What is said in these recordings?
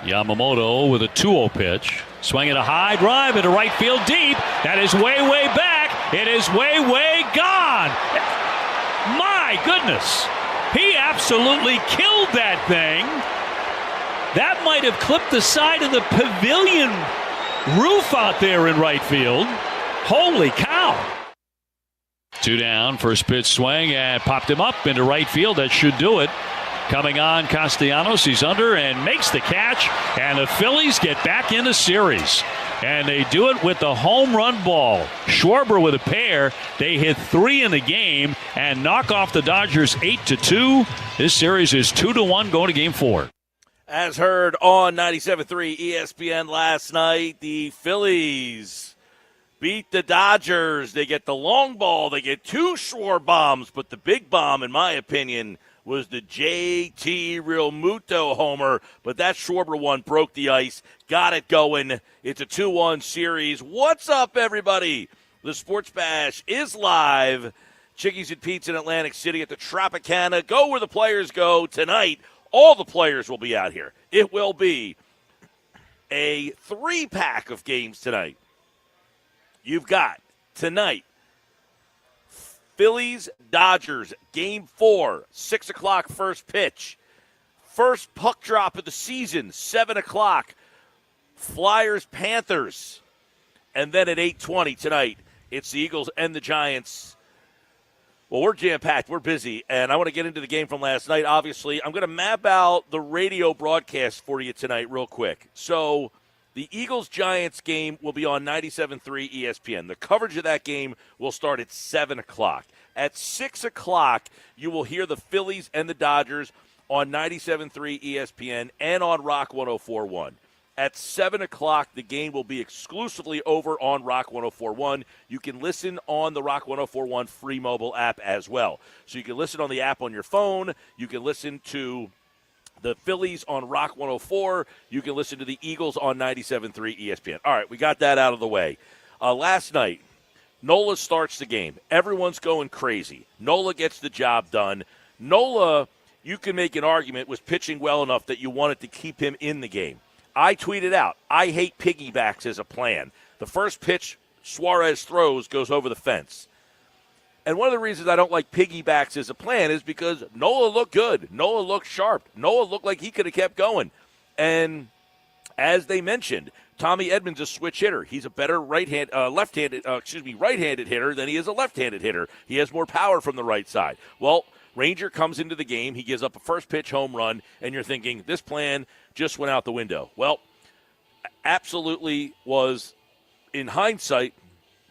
Yamamoto with a 2-0 pitch. Swinging a high drive into right field deep. That is way, way back. It is way, way gone. My goodness. He absolutely killed that thing. That might have clipped the side of the pavilion roof out there in right field. Holy cow. 2 down, first pitch swing, and popped him up into right field. That should do it. Coming on, Castellanos, he's under and makes the catch, and the Phillies get back in the series. And they do it with the home run ball. Schwarber with a pair. They hit 3 in the game and knock off the Dodgers 8-2. This series is 2-1 going to game 4. As heard on 97.3 ESPN last night, the Phillies beat the Dodgers. They get the long ball. They get 2 Schwarber bombs, but the big bomb, in my opinion, was the JT Realmuto homer, but that Schwarber one broke the ice, got it going. It's a 2-1 series. What's up, everybody? The Sports Bash is live. Chickies and Pete's in Atlantic City at the Tropicana. Go where the players go tonight. All the players will be out here. It will be a 3-pack of games tonight. You've got tonight Phillies, Dodgers, Game 4, 6 o'clock first pitch. First puck drop of the season, 7 o'clock. Flyers, Panthers. And then at 8:20 tonight, it's the Eagles and the Giants. Well, we're jam-packed. We're busy, and I want to get into the game from last night, obviously. I'm going to map out the radio broadcast for you tonight real quick. So the Eagles-Giants game will be on 97.3 ESPN. The coverage of that game will start at 7 o'clock. At 6 o'clock, you will hear the Phillies and the Dodgers on 97.3 ESPN and on Rock 104.1. At 7 o'clock, the game will be exclusively over on Rock 104.1. You can listen on the Rock 104.1 free mobile app as well. So you can listen on the app on your phone. You can listen to the Phillies on Rock 104. You can listen to the Eagles on 97.3 ESPN. All right, we got that out of the way. Last night, Nola starts the game. Everyone's going crazy. Nola gets the job done. Nola, you can make an argument, was pitching well enough that you wanted to keep him in the game. I tweeted out, I hate piggybacks as a plan. The first pitch Suarez throws goes over the fence. And one of the reasons I don't like piggybacks as a plan is because Nola looked good. Nola looked sharp. Nola looked like he could have kept going. And as they mentioned, Tommy Edmonds is a switch hitter. He's a better right-handed hitter than he is a left-handed hitter. He has more power from the right side. Well, Ranger comes into the game. He gives up a first pitch home run, and you're thinking this plan just went out the window. Well, absolutely was, in hindsight,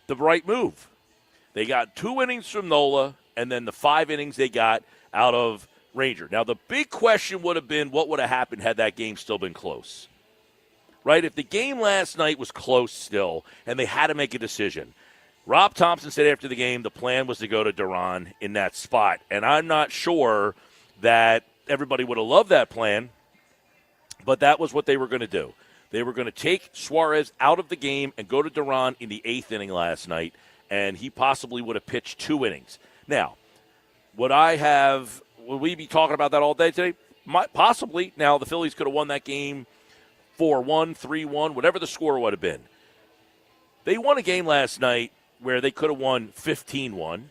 the right move. They got 2 innings from Nola, and then the 5 innings they got out of Ranger. Now, the big question would have been what would have happened had that game still been close. Right? If the game last night was close still, and they had to make a decision, Rob Thompson said after the game the plan was to go to Duran in that spot. And I'm not sure that everybody would have loved that plan, but that was what they were going to do. They were going to take Suarez out of the game and go to Duran in the 8th inning last night, and he possibly would have pitched 2 innings. Now, would we be talking about that all day today? Possibly. Now, the Phillies could have won that game 4-1, 3-1, whatever the score would have been. They won a game last night where they could have won 15-1,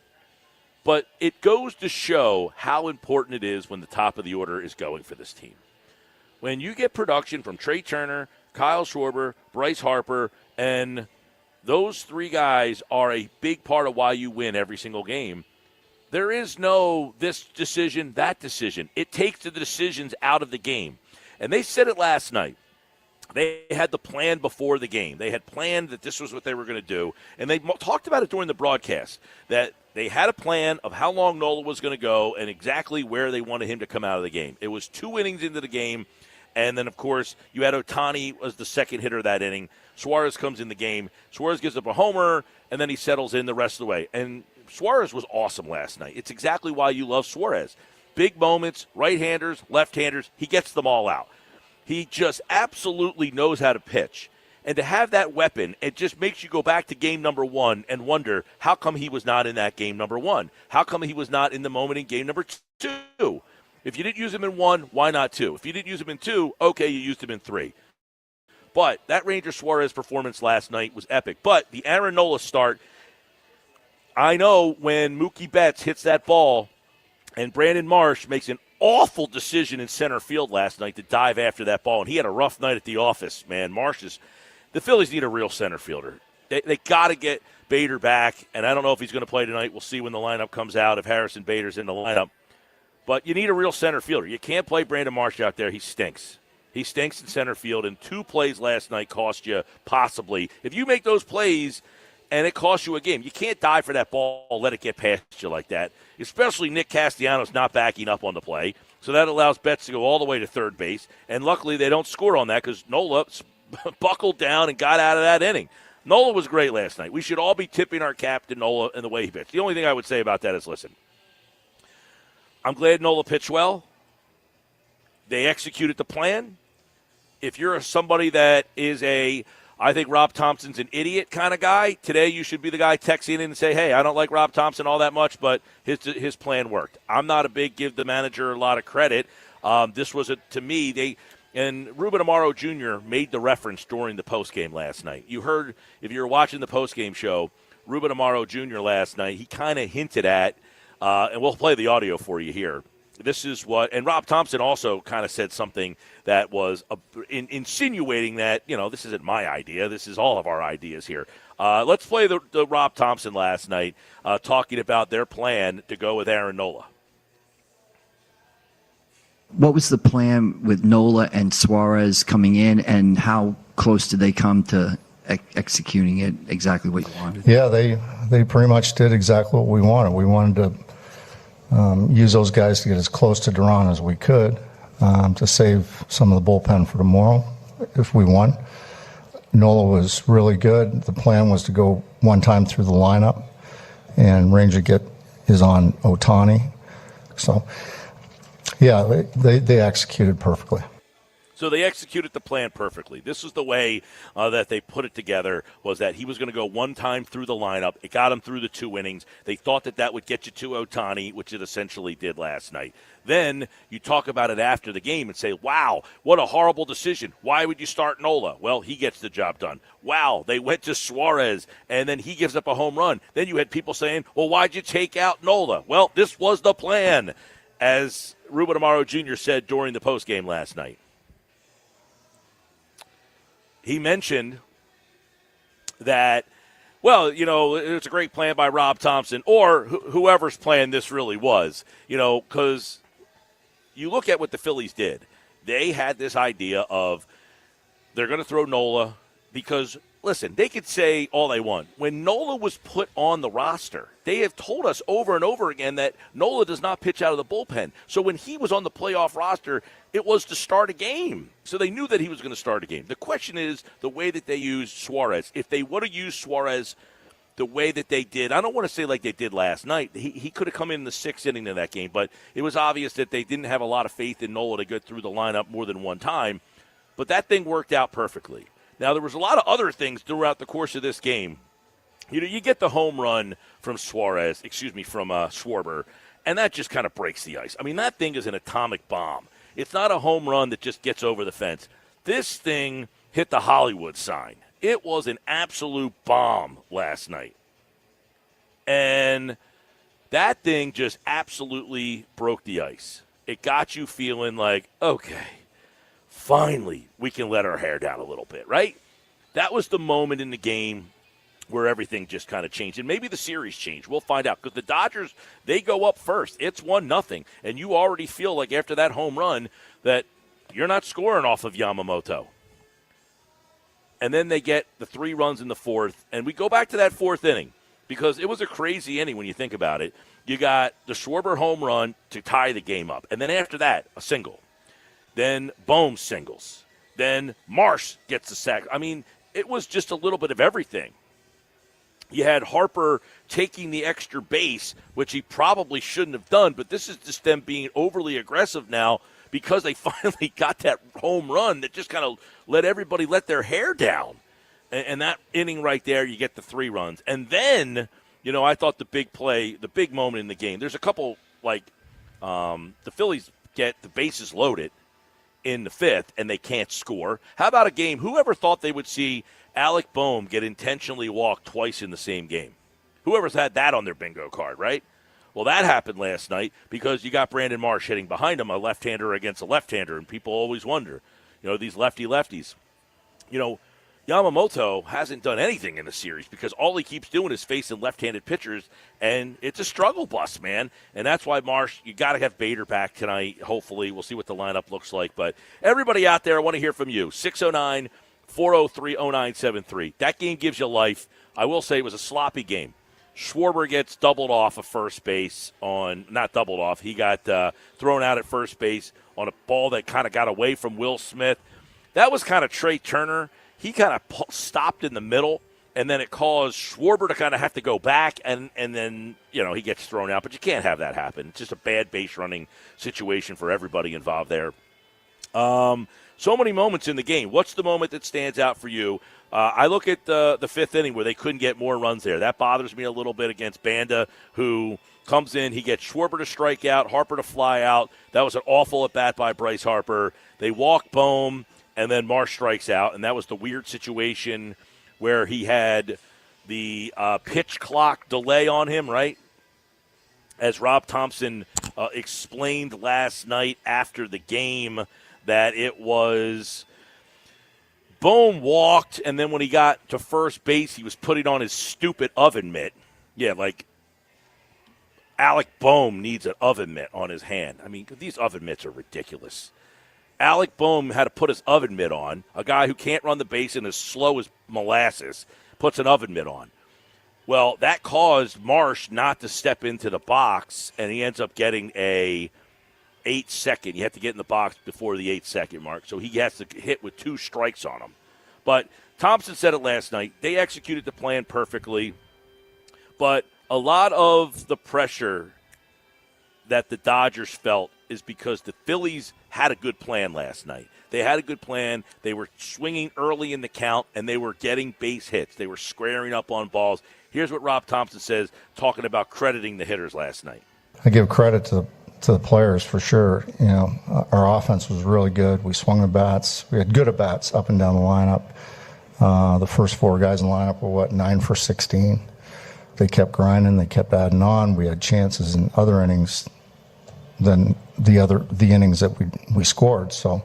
but it goes to show how important it is when the top of the order is going for this team. When you get production from Trey Turner, Kyle Schwarber, Bryce Harper, and those 3 guys are a big part of why you win every single game, there is no this decision, that decision. It takes the decisions out of the game. And they said it last night. They had the plan before the game. They had planned that this was what they were going to do. And they talked about it during the broadcast, that they had a plan of how long Nola was going to go and exactly where they wanted him to come out of the game. It was 2 innings into the game. And then, of course, you had Ohtani was the second hitter that inning. Suarez comes in the game. Suarez gives up a homer, and then he settles in the rest of the way. And Suarez was awesome last night. It's exactly why you love Suarez. Big moments, right-handers, left-handers, he gets them all out. He just absolutely knows how to pitch. And to have that weapon, it just makes you go back to game number 1 and wonder, how come he was not in that game number 1? How come he was not in the moment in game number 2? If you didn't use him in 1, why not 2? If you didn't use him in 2, okay, you used him in 3. But that Ranger Suarez performance last night was epic. But the Aaron Nola start, I know when Mookie Betts hits that ball and Brandon Marsh makes an awful decision in center field last night to dive after that ball, and he had a rough night at the office, man. The Phillies need a real center fielder. They got to get Bader back, and I don't know if he's going to play tonight. We'll see when the lineup comes out if Harrison Bader's in the lineup. But you need a real center fielder. You can't play Brandon Marsh out there. He stinks. He stinks in center field, and 2 plays last night cost you possibly. If you make those plays and it costs you a game, you can't dive for that ball, let it get past you like that, especially Nick Castellanos not backing up on the play. So that allows Betts to go all the way to third base, and luckily they don't score on that because Nola buckled down and got out of that inning. Nola was great last night. We should all be tipping our cap to Nola and the way he pitched. The only thing I would say about that is, listen, I'm glad Nola pitched well. They executed the plan. If you're somebody that is I think Rob Thompson's an idiot kind of guy, today you should be the guy texting in and say, hey, I don't like Rob Thompson all that much, but his plan worked. I'm not a big give the manager a lot of credit. This was, to me, and Ruben Amaro Jr. made the reference during the postgame last night. You heard, if you were watching the postgame show, Ruben Amaro Jr. last night, he kind of hinted at, and we'll play the audio for you here. This is what, and Rob Thompson also kind of said something that was insinuating that, this isn't my idea. This is all of our ideas here. Let's play the Rob Thompson last night talking about their plan to go with Aaron Nola. What was the plan with Nola and Suarez coming in, and how close did they come to executing it exactly what you wanted? Yeah, they pretty much did exactly what we wanted. We wanted to use those guys to get as close to Duran as we could to save some of the bullpen for tomorrow if we won. Nola was really good. The plan was to go one time through the lineup, and Ranger is on Ohtani. So, yeah, they executed perfectly. So they executed the plan perfectly. This is the way that they put it together, was that he was going to go one time through the lineup. It got him through the 2 innings. They thought that would get you to Ohtani, which it essentially did last night. Then you talk about it after the game and say, wow, what a horrible decision. Why would you start Nola? Well, he gets the job done. Wow, they went to Suarez, and then he gives up a home run. Then you had people saying, well, why'd you take out Nola? Well, this was the plan, as Ruben Amaro Jr. said during the postgame last night. He mentioned that, well, it's a great plan by Rob Thompson, or whoever's plan this really was, because you look at what the Phillies did. They had this idea of they're going to throw Nola because, listen, they could say all they want. When Nola was put on the roster, they have told us over and over again that Nola does not pitch out of the bullpen. So when he was on the playoff roster, it was to start a game. So they knew that he was going to start a game. The question is the way that they used Suarez. If they would have used Suarez the way that they did, I don't want to say like they did last night. He could have come in the 6th inning of that game, but it was obvious that they didn't have a lot of faith in Nola to get through the lineup more than one time. But that thing worked out perfectly. Now, there was a lot of other things throughout the course of this game. You get the home run from Schwarber, and that just kind of breaks the ice. I mean, that thing is an atomic bomb. It's not a home run that just gets over the fence. This thing hit the Hollywood sign. It was an absolute bomb last night. And that thing just absolutely broke the ice. It got you feeling like, okay, finally we can let our hair down a little bit, right? That was the moment in the game where everything just kind of changed. And maybe the series changed. We'll find out. Because the Dodgers, they go up first. It's 1-0. And you already feel like after that home run that you're not scoring off of Yamamoto. And then they get the 3 runs in the 4th. And we go back to that 4th inning because it was a crazy inning when you think about it. You got the Schwarber home run to tie the game up. And then after that, a single. Then Bohm singles. Then Marsh gets the sack. I mean, it was just a little bit of everything. You had Harper taking the extra base, which he probably shouldn't have done, but this is just them being overly aggressive now because they finally got that home run that just kind of let everybody let their hair down. And that inning right there, you get the 3 runs. And then, I thought the big play, the big moment in the game, there's a couple, the Phillies get the bases loaded in the fifth and they can't score? How about a game, whoever thought they would see Alec Boehm get intentionally walked twice in the same game? Whoever's had that on their bingo card, right? Well, that happened last night because you got Brandon Marsh hitting behind him, a left-hander against a left-hander, and people always wonder, these lefty-lefties. Yamamoto hasn't done anything in the series because all he keeps doing is facing left-handed pitchers, and it's a struggle bus, man. And that's why, Marsh, you got to have Bader back tonight, hopefully. We'll see what the lineup looks like. But everybody out there, I want to hear from you. 609-403-0973. That game gives you life. I will say it was a sloppy game. Schwarber gets doubled off of first base not doubled off. He got thrown out at first base on a ball that kind of got away from Will Smith. That was kind of Trey Turner. He kind of stopped in the middle, and then it caused Schwarber to kind of have to go back, and then, he gets thrown out. But you can't have that happen. It's just a bad base running situation for everybody involved there. So many moments in the game. What's the moment that stands out for you? I look at the fifth inning where they couldn't get more runs there. That bothers me a little bit against Banda, who comes in. He gets Schwarber to strike out, Harper to fly out. That was an awful at-bat by Bryce Harper. They walk Boehm, and then Marsh strikes out, and that was the weird situation where he had the pitch clock delay on him, right? As Rob Thompson explained last night after the game, that it was Boehm walked, and then when he got to first base, he was putting on his stupid oven mitt. Yeah, like Alec Boehm needs an oven mitt on his hand. I mean, these oven mitts are ridiculous. Alec Boehm had to put his oven mitt on. A guy who can't run the base and is slow as molasses puts an oven mitt on. Well, that caused Marsh not to step into the box, and he ends up getting a 8-second. You have to get in the box before the 8-second mark, so he has to hit with 2 strikes on him. But Thompson said it last night. They executed the plan perfectly, but a lot of the pressure that the Dodgers felt is because the Phillies had a good plan last night. They had a good plan. They were swinging early in the count, and they were getting base hits. They were squaring up on balls. Here's what Rob Thompson says, talking about crediting the hitters last night. I give credit to the players for sure. Our offense was really good. We swung the bats. We had good at bats up and down the lineup. The first 4 guys in the lineup were 9 for 16. They kept grinding. They kept adding on. We had chances in other innings than the innings that we scored. So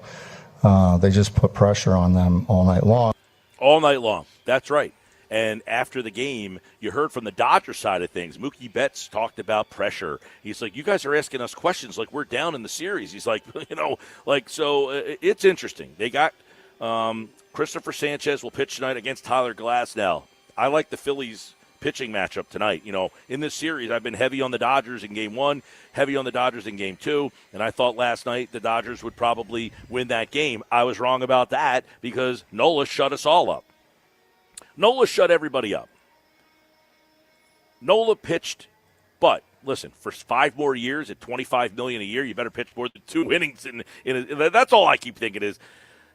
they just put pressure on them all night long. All night long. That's right. And after the game, you heard from the Dodgers side of things. Mookie Betts talked about pressure. He's like, you guys are asking us questions like we're down in the series. He's like, so it's interesting. They got Christopher Sanchez will pitch tonight against Tyler Glasnow. I like the Phillies pitching matchup tonight. In this series, I've been heavy on the Dodgers in Game 1, heavy on the Dodgers in Game 2, and I thought last night the Dodgers would probably win that game. I was wrong about that because Nola shut us all up. Nola shut everybody up. Nola pitched, but listen, for 5 more years at $25 million a year, you better pitch more than 2 innings. That's all I keep thinking is,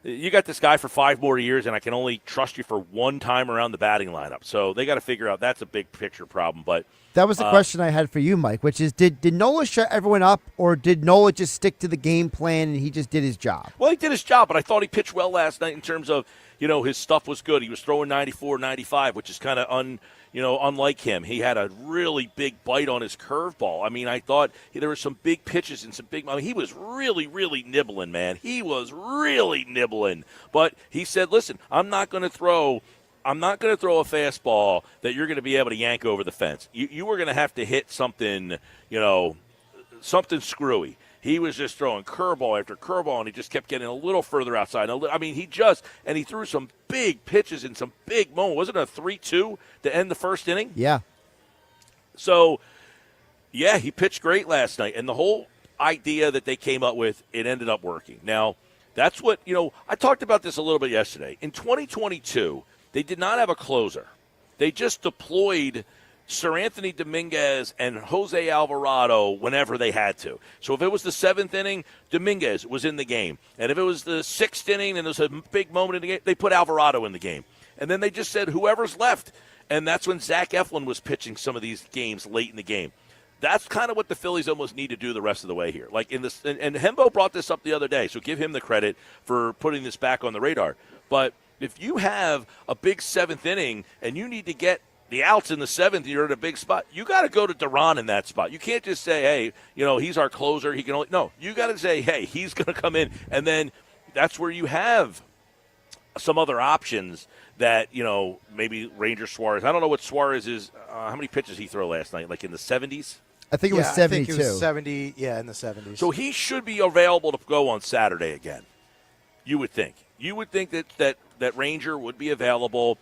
you got this guy for 5 more years, and I can only trust you for 1 time around the batting lineup. So they got to figure out that's a big picture problem. But that was the question I had for you, Mike, which is did Nola shut everyone up, or did Nola just stick to the game plan and he just did his job? Well, he did his job, but I thought he pitched well last night in terms of, his stuff was good. He was throwing 94, 95, which is kind of unlike him. He had a really big bite on his curveball. I mean, I thought there were some big pitches and some big. He was really, really nibbling, man. He was really nibbling. But he said, "Listen, I'm not going to throw a fastball that you're going to be able to yank over the fence. You were going to have to hit something, something screwy." He was just throwing curveball after curveball, and he just kept getting a little further outside. He threw some big pitches in some big moments. Wasn't it a 3-2 to end the first inning? Yeah. So, yeah, he pitched great last night. And the whole idea that they came up with, it ended up working. Now, that's what, I talked about this a little bit yesterday. In 2022, they did not have a closer. They just deployed Sir Anthony Dominguez and Jose Alvarado whenever they had to. So if it was the 7th inning, Dominguez was in the game. And if it was the 6th inning and there was a big moment in the game, they put Alvarado in the game. And then they just said whoever's left. And that's when Zach Eflin was pitching some of these games late in the game. That's kind of what the Phillies almost need to do the rest of the way here. Like in this, and Hembo brought this up the other day, so give him the credit for putting this back on the radar. But if you have a big seventh inning and you need to get the outs in the seventh, you're in a big spot, you got to go to Duran in that spot. You can't just say, hey, he's our closer. He can only – no, you got to say, hey, he's going to come in. And then that's where you have some other options that, maybe Ranger Suarez. I don't know what Suarez is. How many pitches he throw last night? Like in the 70s? I think it was 72. I think it was 70, in the 70s. So he should be available to go on Saturday again, you would think. You would think that Ranger would be available,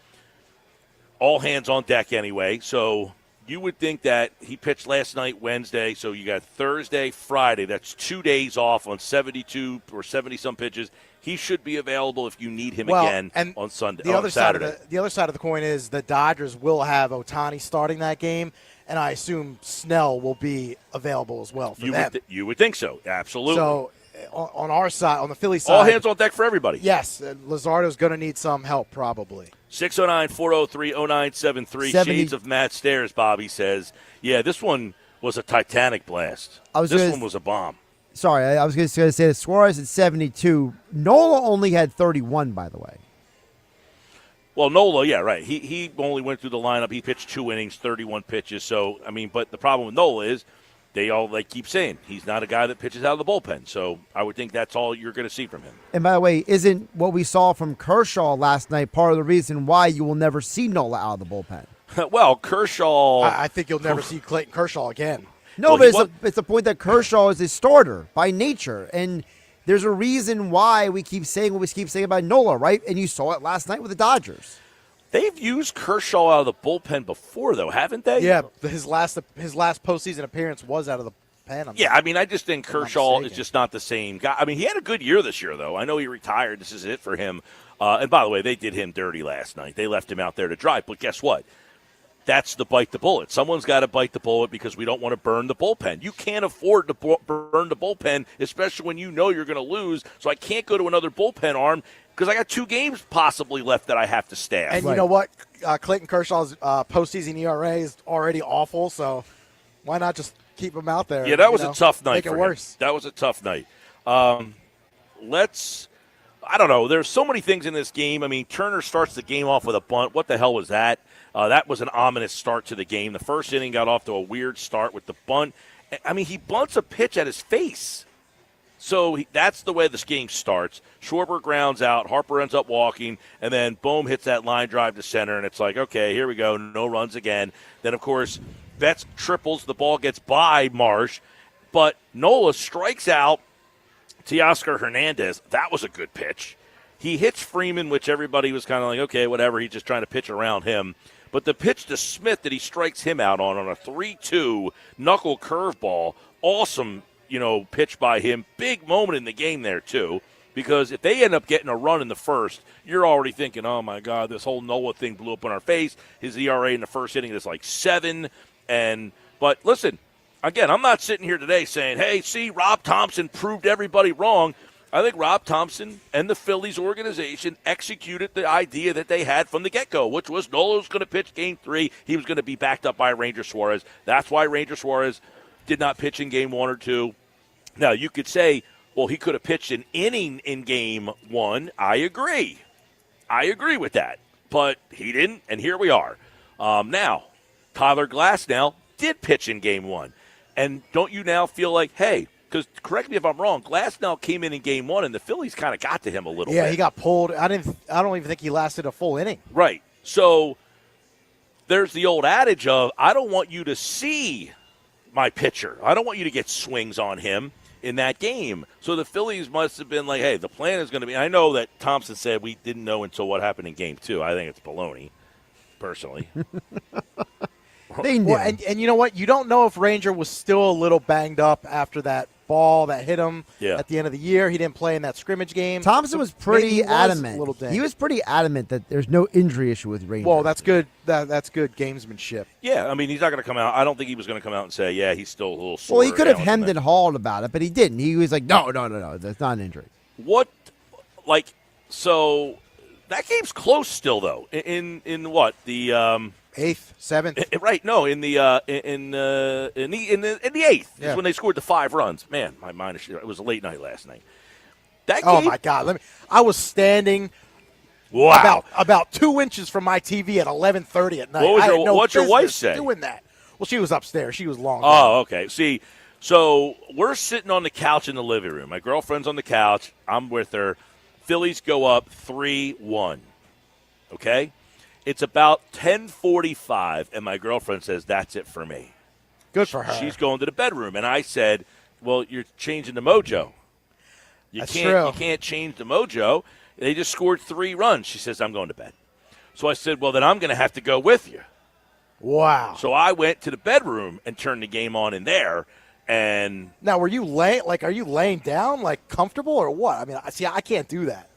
all hands on deck anyway. So you would think that he pitched last night, Wednesday, so you got Thursday, Friday. That's 2 days off on 72 or 70-some pitches. He should be available if you need him again on Sunday. The other Saturday. The other side of the coin is the Dodgers will have Ohtani starting that game, and I assume Snell will be available as well for them. You would think so, absolutely. So on our side, on the Phillies side, all hands on deck for everybody. Yes, Luzardo's going to need some help probably. 609-403-0973. Shades of Matt Stairs, Bobby says. Yeah, this one was a Titanic blast. This one was a bomb. Sorry, I was going to say that Suarez at 72. Nola only had 31, by the way. Well, Nola, yeah, right. He only went through the lineup. He pitched 2 innings, 31 pitches. So, but the problem with Nola is they keep saying he's not a guy that pitches out of the bullpen. So I would think that's all you're going to see from him. And by the way, isn't what we saw from Kershaw last night part of the reason why you will never see Nola out of the bullpen? Well, Kershaw. I think you'll never see Clayton Kershaw again. No, but it's the point that Kershaw is a starter by nature. And there's a reason why we keep saying what we keep saying about Nola, right? And you saw it last night with the Dodgers. They've used Kershaw out of the bullpen before, though, haven't they? Yeah, his last postseason appearance was out of the pen. I just think Kershaw is just not the same guy. I mean, he had a good year this year, though. I know he retired. This is it for him. And by the way, they did him dirty last night. They left him out there to dry. But guess what? That's the bite the bullet. Someone's got to bite the bullet because we don't want to burn the bullpen. You can't afford to burn the bullpen, especially when you know you're going to lose. So I can't go to another bullpen arm because I got 2 games possibly left that I have to staff. And you know what? Clayton Kershaw's postseason ERA is already awful, so why not just keep him out there? Yeah, that was a tough night. Make it worse. That was a tough night. I don't know. There's so many things in this game. I mean, Turner starts the game off with a bunt. What the hell was that? That was an ominous start to the game. The first inning got off to a weird start with the bunt. I mean, he bunts a pitch at his face. So that's the way this game starts. Schwarber grounds out. Harper ends up walking. And then, boom, hits that line drive to center. And it's like, okay, here we go. No runs again. Then, of course, Betts triples. The ball gets by Marsh. But Nola strikes out Teoscar Hernandez. That was a good pitch. He hits Freeman, which everybody was kind of like, okay, whatever. He's just trying to pitch around him. But the pitch to Smith that he strikes him out on a 3-2 knuckle curveball, awesome, pitch by him. Big moment in the game there, too, because if they end up getting a run in the first, you're already thinking, oh, my God, this whole Nola thing blew up in our face. His ERA in the first inning is like 7. But listen, again, I'm not sitting here today saying, hey, see, Rob Thompson proved everybody wrong. I think Rob Thompson and the Phillies organization executed the idea that they had from the get-go, which was Nola was going to pitch Game 3. He was going to be backed up by Ranger Suarez. That's why Ranger Suarez did not pitch in Game 1 or 2. Now, you could say, well, he could have pitched an inning in Game 1. I agree. I agree with that. But he didn't, and here we are. Now, Tyler Glasnow did pitch in Game 1. And don't you now feel like, hey, because correct me if I'm wrong, Glasnow came in Game 1, and the Phillies kind of got to him a little bit. Yeah, he got pulled. I don't even think he lasted a full inning. Right. So there's the old adage of, I don't want you to see my pitcher. I don't want you to get swings on him in that game. So the Phillies must have been like, hey, the plan is going to be – I know that Thompson said we didn't know until what happened in Game 2. I think it's baloney, personally. They knew. Well, and you know what? You don't know if Ranger was still a little banged up after that ball that hit him at the end of the year. He didn't play in that scrimmage game. Thompson was pretty adamant. He was pretty adamant that there's no injury issue with Ranger. Well, that's good. That's good gamesmanship. Yeah, I mean, he's not going to come out. I don't think he was going to come out and say, yeah, he's still a little sore. Well, he could have hemmed and hawed about it, but he didn't. He was like, no, that's not an injury. So that game's close still, though. In what? The 8th, 7th. Right? No, in the eighth is when they scored the 5 runs. Man, my mind is. It was a late night last night. That Oh game, my God! I was standing about 2 inches from my TV at 11:30 at night. What's your wife say? Doing that? Well, she was upstairs. She was long. Oh, okay. See, so we're sitting on the couch in the living room. My girlfriend's on the couch. I'm with her. Phillies go up 3-1. Okay? It's about 10:45, and my girlfriend says, "That's it for me." Good for her. She's going to the bedroom, and I said, "Well, you're changing the mojo. That's true. You can't change the mojo. They just scored 3 runs." She says, "I'm going to bed." So I said, "Well, then I'm going to have to go with you." Wow. So I went to the bedroom and turned the game on in there. And now, are you laying down, like comfortable, or what? I mean, I can't do that.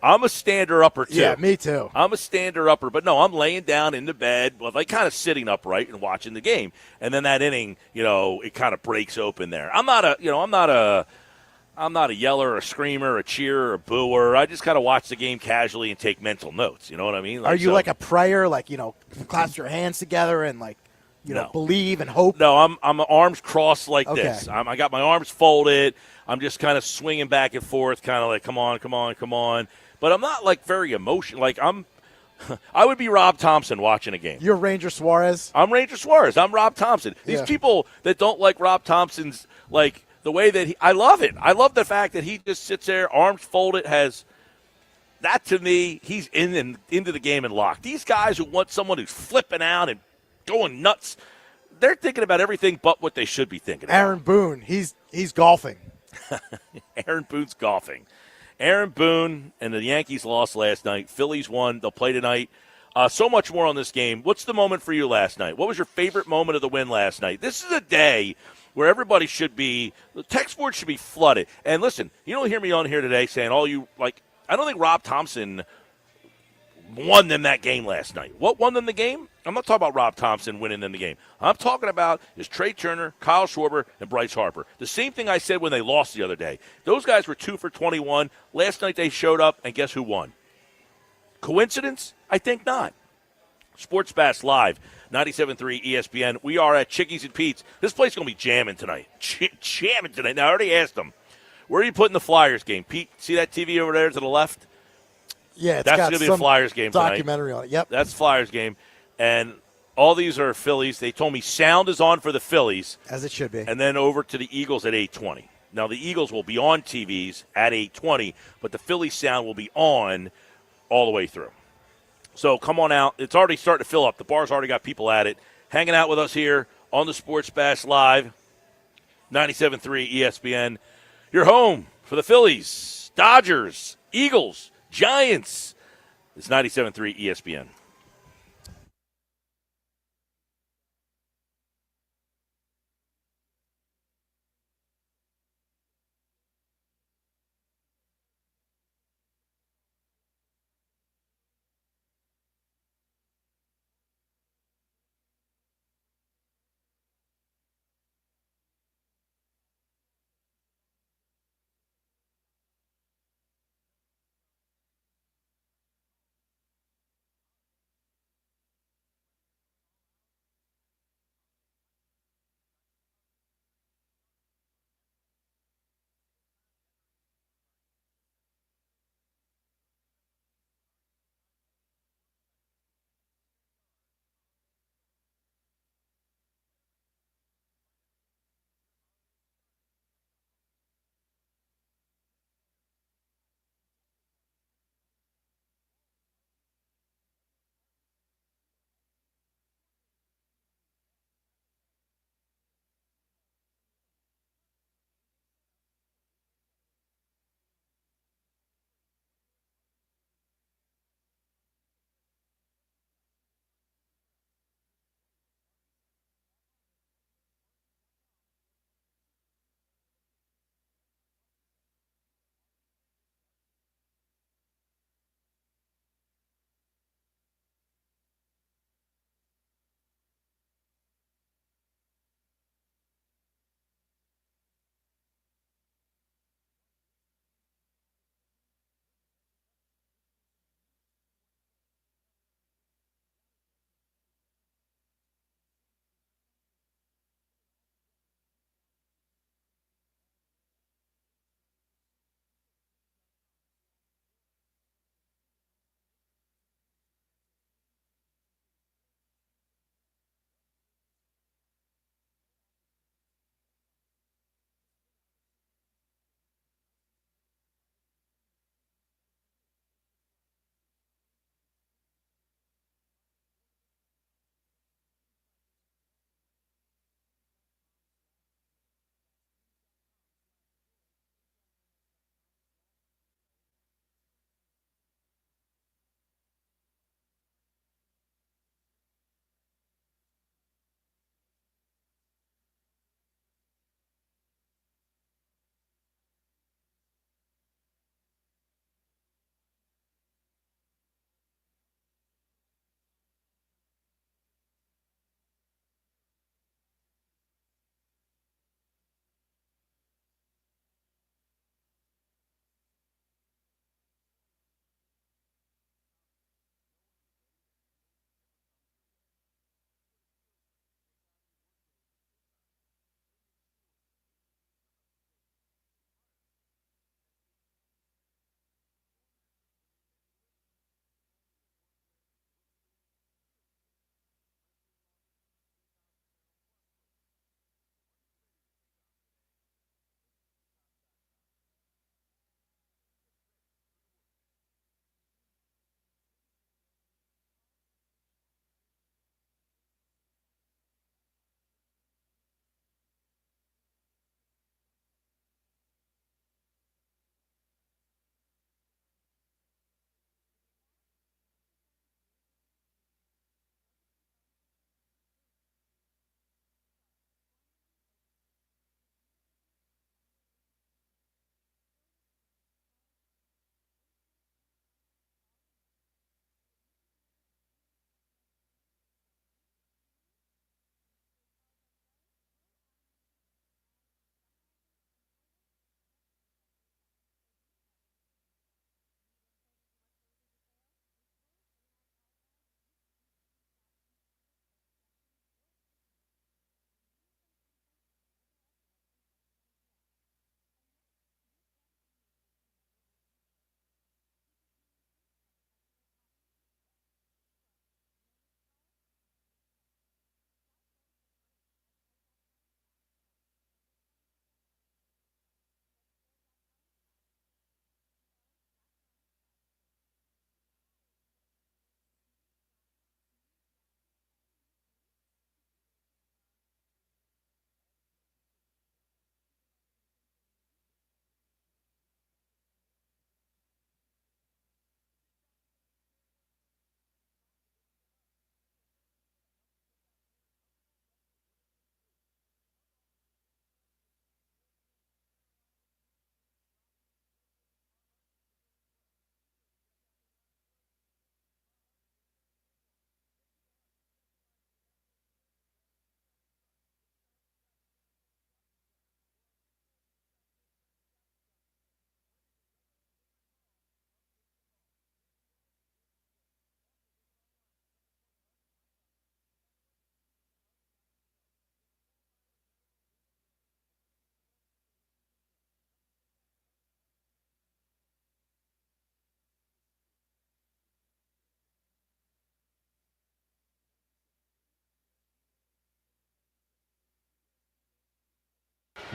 I'm a stander-upper, too. Yeah, me too. I'm a stander-upper, but no, I'm laying down in the bed, like kind of sitting upright and watching the game. And then that inning, it kind of breaks open there. I'm not a yeller, or a screamer, or a cheerer, or a booer. I just kind of watch the game casually and take mental notes. You know what I mean? Are you like a prayer, clasp your hands together and believe and hope? No, I'm arms crossed like Okay. this. I got my arms folded. I'm just kind of swinging back and forth, kind of like, come on, come on, come on. But I'm not like very emotional. Like I would be Rob Thompson watching a game. You're Ranger Suarez? I'm Ranger Suarez. I'm Rob Thompson. These Yeah. people that don't like Rob Thompson's, like the way that I love it. I love the fact that he just sits there, arms folded, that to me, he's into the game and locked. These guys who want someone who's flipping out and going nuts, they're thinking about everything but what they should be thinking about. Aaron Boone, he's golfing. Aaron Boone's golfing. Aaron Boone and the Yankees lost last night. Phillies won. They'll play tonight. So much more on this game. What's the moment for you last night? What was your favorite moment of the win last night? This is a day where everybody should be – the text board should be flooded. And listen, you don't hear me on here today saying I don't think Rob Thompson won them that game last night. What won them the game? I'm not talking about Rob Thompson winning them the game. I'm talking about is Trey Turner, Kyle Schwarber, and Bryce Harper. The same thing I said when they lost the other day. Those guys were 2 for 21. Last night they showed up, and guess who won? Coincidence? I think not. Sports Bash Live, 97.3 ESPN. We are at Chickies and Pete's. This place is going to be jamming tonight. Jamming tonight. Now, I already asked them, where are you putting the Flyers game? Pete, see that TV over there to the left? Yeah, that's going to be the Flyers game tonight. Documentary on it. Yep. That's Flyers game. And all these are Phillies. They told me sound is on for the Phillies. As it should be. And then over to the Eagles at 8:20. Now, the Eagles will be on TVs at 8:20, but the Phillies sound will be on all the way through. So come on out. It's already starting to fill up. The bar's already got people at it. Hanging out with us here on the Sports Bash Live, 97.3 ESPN. Your home for the Phillies, Dodgers, Eagles, Giants. It's 97.3 ESPN.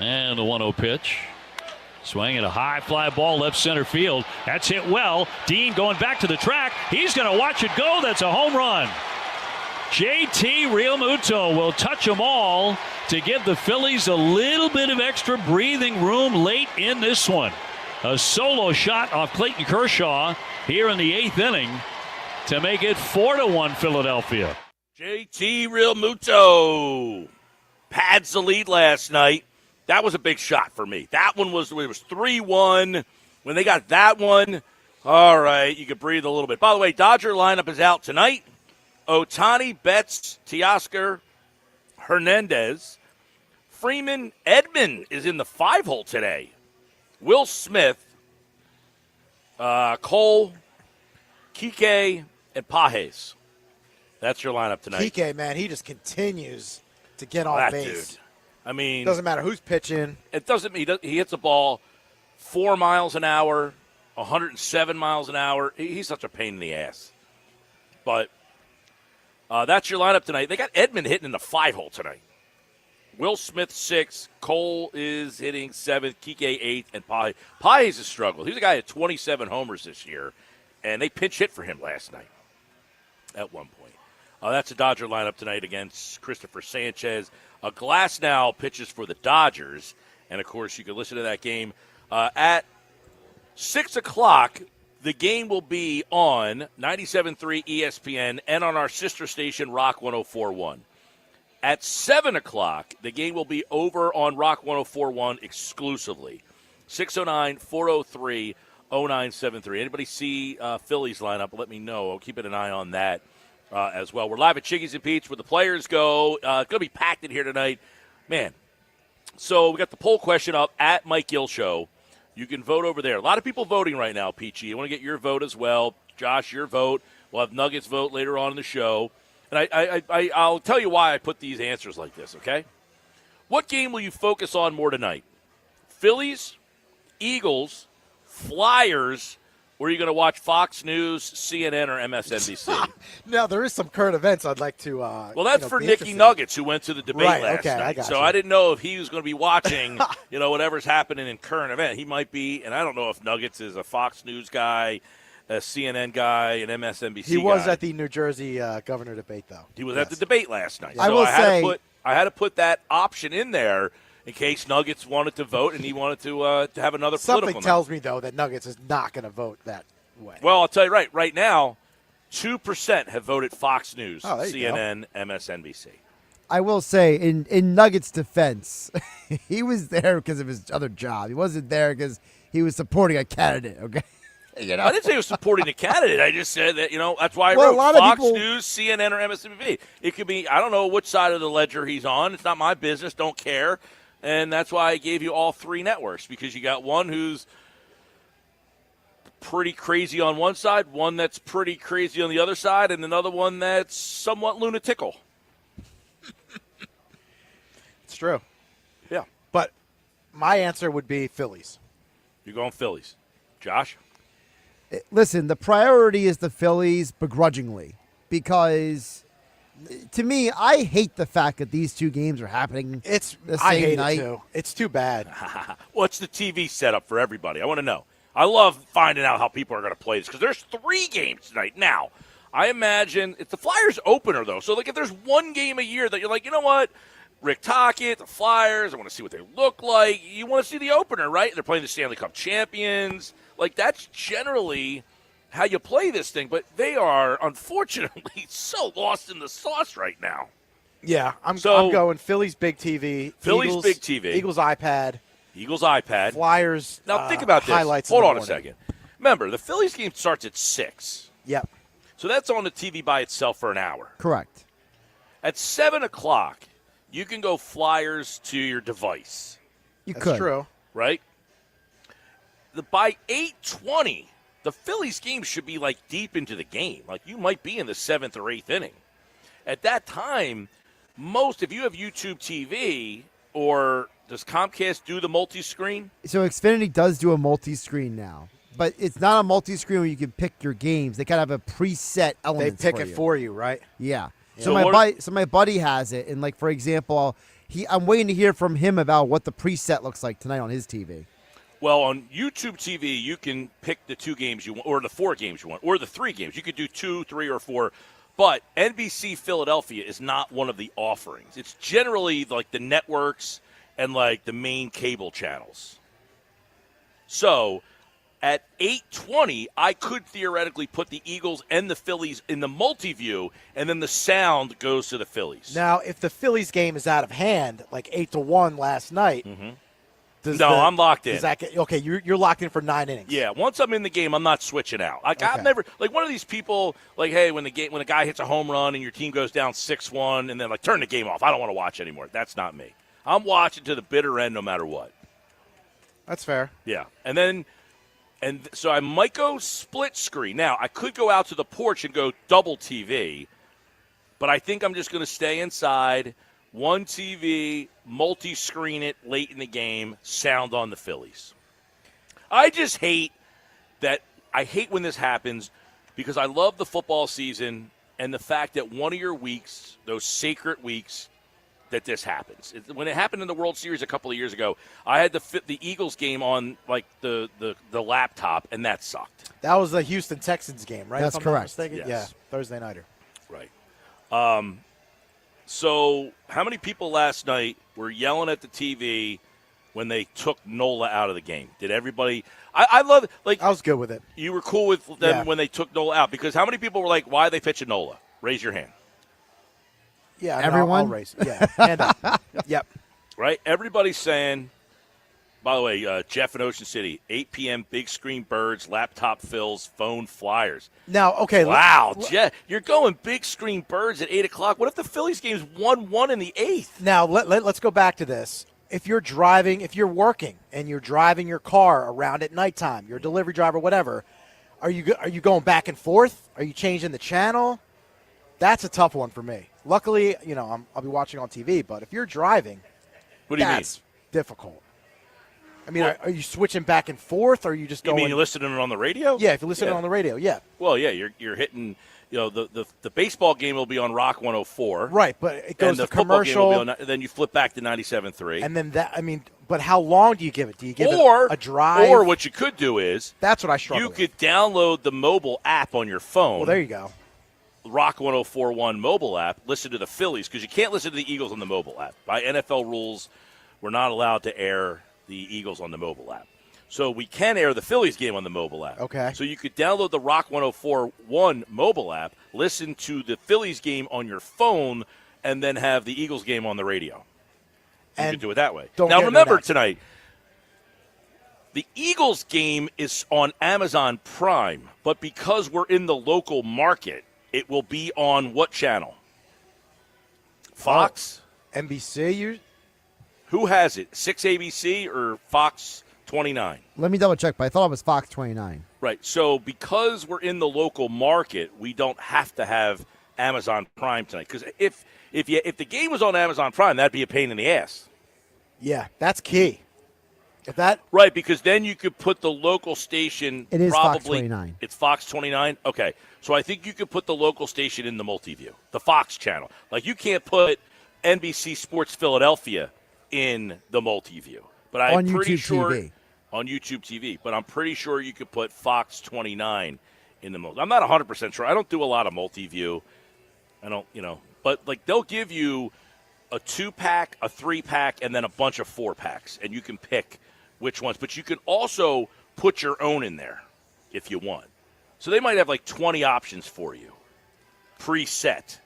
And the 1-0 pitch. Swinging a high fly ball left center field. That's hit well. Dean going back to the track. He's going to watch it go. That's a home run. JT Realmuto will touch them all to give the Phillies a little bit of extra breathing room late in this one. A solo shot off Clayton Kershaw here in the 8th inning to make it 4-1 Philadelphia. JT Realmuto pads the lead last night. That was a big shot for me. That one was 3-1. When they got that one, all right, you could breathe a little bit. By the way, Dodger lineup is out tonight. Ohtani, Betts, Teoscar, Hernandez. Freeman, Edman is in the 5-hole today. Will Smith, Cole, Kike, and Pages. That's your lineup tonight. Kike, man, he just continues to get on base. Dude. I mean, doesn't matter who's pitching. It doesn't mean he hits the ball 4 miles an hour, 107 miles an hour. He's such a pain in the ass. But that's your lineup tonight. They got Edman hitting in the 5-hole tonight. Will Smith 6, Cole is hitting 7th, Kike 8th, and Pages has struggled. He's a guy at 27 homers this year, and they pinch hit for him last night at one point. That's a Dodger lineup tonight against Christopher Sanchez. Glasnow pitches for the Dodgers, and, of course, you can listen to that game at 6 o'clock. The game will be on 97.3 ESPN and on our sister station, Rock 104.1. At 7 o'clock, the game will be over on Rock 104.1 exclusively. 609-403-0973. Anybody see Phillies lineup, let me know. I'll keep an eye on that as well. We're live at Chickies and Pete's where the players go. It's going to be packed in here tonight. Man, so we got the poll question up at Mike Gill Show. You can vote over there. A lot of people voting right now, Peachy. I want to get your vote as well. Josh, your vote. We'll have Nuggets vote later on in the show. And I'll tell you why I put these answers like this, okay? What game will you focus on more tonight? Phillies, Eagles, Flyers, or are you going to watch Fox News, CNN, or MSNBC? Now, there is some current events I'd like to well, that's for Nicky Nuggets, who went to the debate last night. I got so you. I didn't know if he was going to be watching, whatever's happening in current event. He might be, and I don't know if Nuggets is a Fox News guy, a CNN guy, an MSNBC guy. He was at the New Jersey governor debate, though. He was at the debate last night. I So will I had to put that option in there in case Nuggets wanted to vote and he wanted to have another political Something tells me, though, that Nuggets is not going to vote that way. Well, I'll tell you right now, 2% have voted Fox News, CNN, MSNBC. I will say, in Nuggets' defense, he was there because of his other job. He wasn't there because he was supporting a candidate, okay? I didn't say he was supporting a candidate. I just said that, that's why I Well, wrote a lot of Fox people- News, CNN, or MSNBC. It could be, I don't know which side of the ledger he's on. It's not my business. Don't care. And that's why I gave you all three networks, because you got one who's pretty crazy on one side, one that's pretty crazy on the other side, and another one that's somewhat lunatical. It's true. Yeah. But my answer would be Phillies. You're going Phillies. Josh? Listen, the priority is the Phillies begrudgingly because, to me, I hate the fact that these two games are happening the I same hate night. it too. It's too bad. What's the TV setup for everybody? I want to know. I love finding out how people are going to play this because there's 3 games tonight. Now, I imagine it's the Flyers opener, though. So, if there's one game a year that you're like, you know what? Rick Tocchet, the Flyers, I want to see what they look like. You want to see the opener, right? They're playing the Stanley Cup champions. That's generally how you play this thing. But they are, unfortunately, so lost in the sauce right now. Yeah, I'm going Phillies big TV. Phillies Eagles, big TV. Eagles iPad. Eagles iPad. Flyers. Now, think about this. Highlights. Hold on a morning. second. Remember, the Phillies game starts at 6. Yep. So that's on the TV by itself for an hour. Correct. At 7 o'clock, you can go Flyers to your device, That's could. true. right? By 8:20, the Phillies game should be deep into the game. You might be in the 7th or 8th inning. At that time, if you have YouTube TV, or does Comcast do the multi-screen? So Xfinity does do a multi-screen now, but it's not a multi-screen where you can pick your games. They kind of have a preset They element. pick it for you, right? Yeah. So my buddy has it, and like for example, I'm waiting to hear from him about what the preset looks like tonight on his TV. Well, on YouTube TV, you can pick the 2 games you want, or the 4 games you want, or the 3 games. You could do 2, 3, or 4. But NBC Philadelphia is not one of the offerings. It's generally like the networks and like the main cable channels. So at 8:20, I could theoretically put the Eagles and the Phillies in the multi-view, and then the sound goes to the Phillies. Now, if the Phillies game is out of hand, like 8-1 last night, I'm locked in. Okay, you're locked in for 9 innings. Yeah, once I'm in the game, I'm not switching out. Like Okay. I've never like one of these people like, hey, when a guy hits a home run and your team goes down 6-1, and then like turn the game off. I don't want to watch anymore. That's not me. I'm watching to the bitter end, no matter what. That's fair. Yeah, so I might go split screen. Now I could go out to the porch and go double TV, but I think I'm just going to stay inside. One TV, multi-screen it late in the game, sound on the Phillies. I just hate that. I hate when this happens because I love the football season and the fact that one of your weeks, those sacred weeks, that this happens. When it happened in the World Series a couple of years ago, I had the Eagles game on like the laptop, and that sucked. That was the Houston Texans game, right? That's if I'm not correct. mistaken? Yes. Yeah, Thursday nighter. Right. So how many people last night were yelling at the TV when they took Nola out of the game? Did everybody – I love it. Like, I was good with it. You were cool with them when they took Nola out because how many people were like, why are they pitching Nola? Raise your hand. Yeah, everyone? I'll raise. Yeah, hand up. Yep. Right? Everybody's saying – by the way, Jeff in Ocean City, 8 p.m., big screen birds, laptop fills, phone flyers. Now, okay. Wow, Jeff, you're going big screen birds at 8 o'clock. What if the Phillies game's 1-1 in the 8th? Now, let's go back to this. If you're working and you're driving your car around at nighttime, you're a delivery driver, whatever, are you going back and forth? Are you changing the channel? That's a tough one for me. Luckily, I'll be watching on TV, but if you're driving, What do you mean? that's difficult. I mean, are you switching back and forth, or are you just going? You mean you're listening to it on the radio? Yeah, if you're listening on the radio, yeah. Well, yeah, you're hitting. The baseball game will be on Rock 104. Right, but it goes and the to commercial. Football game will be on, then you flip back to 97.3. And then but how long do you give it? Do you give it a drive? Or what you could do is that's what I struggle with. You could download the mobile app on your phone. Well, there you go. Rock 104.1 mobile app. Listen to the Phillies because you can't listen to the Eagles on the mobile app. By NFL rules, we're not allowed to air the Eagles on the mobile app. So we can air the Phillies game on the mobile app. Okay. So you could download the Rock 104.1 mobile app, listen to the Phillies game on your phone, and then have the Eagles game on the radio. You could do it that way. Now remember tonight, the Eagles game is on Amazon Prime, but because we're in the local market, it will be on what channel? Fox? NBC? Who has it? 6 ABC or Fox 29? Let me double check, but I thought it was Fox 29. Right. So because we're in the local market, we don't have to have Amazon Prime tonight. Because if the game was on Amazon Prime, that'd be a pain in the ass. Yeah, that's key. Right, because then you could put the local station. It is probably, Fox 29. It's Fox 29? Okay. So I think you could put the local station in the multi-view, the Fox channel. Like you can't put NBC Sports Philadelphia in the multi-view. But I'm pretty sure TV. On YouTube TV. But I'm pretty sure you could put Fox 29 in the multi. I'm not 100% sure. I don't do a lot of multi-view. I don't, but like they'll give you a 2-pack, a 3-pack, and then a bunch of 4-packs, and you can pick which ones. But you can also put your own in there if you want. So they might have like 20 options for you, preset.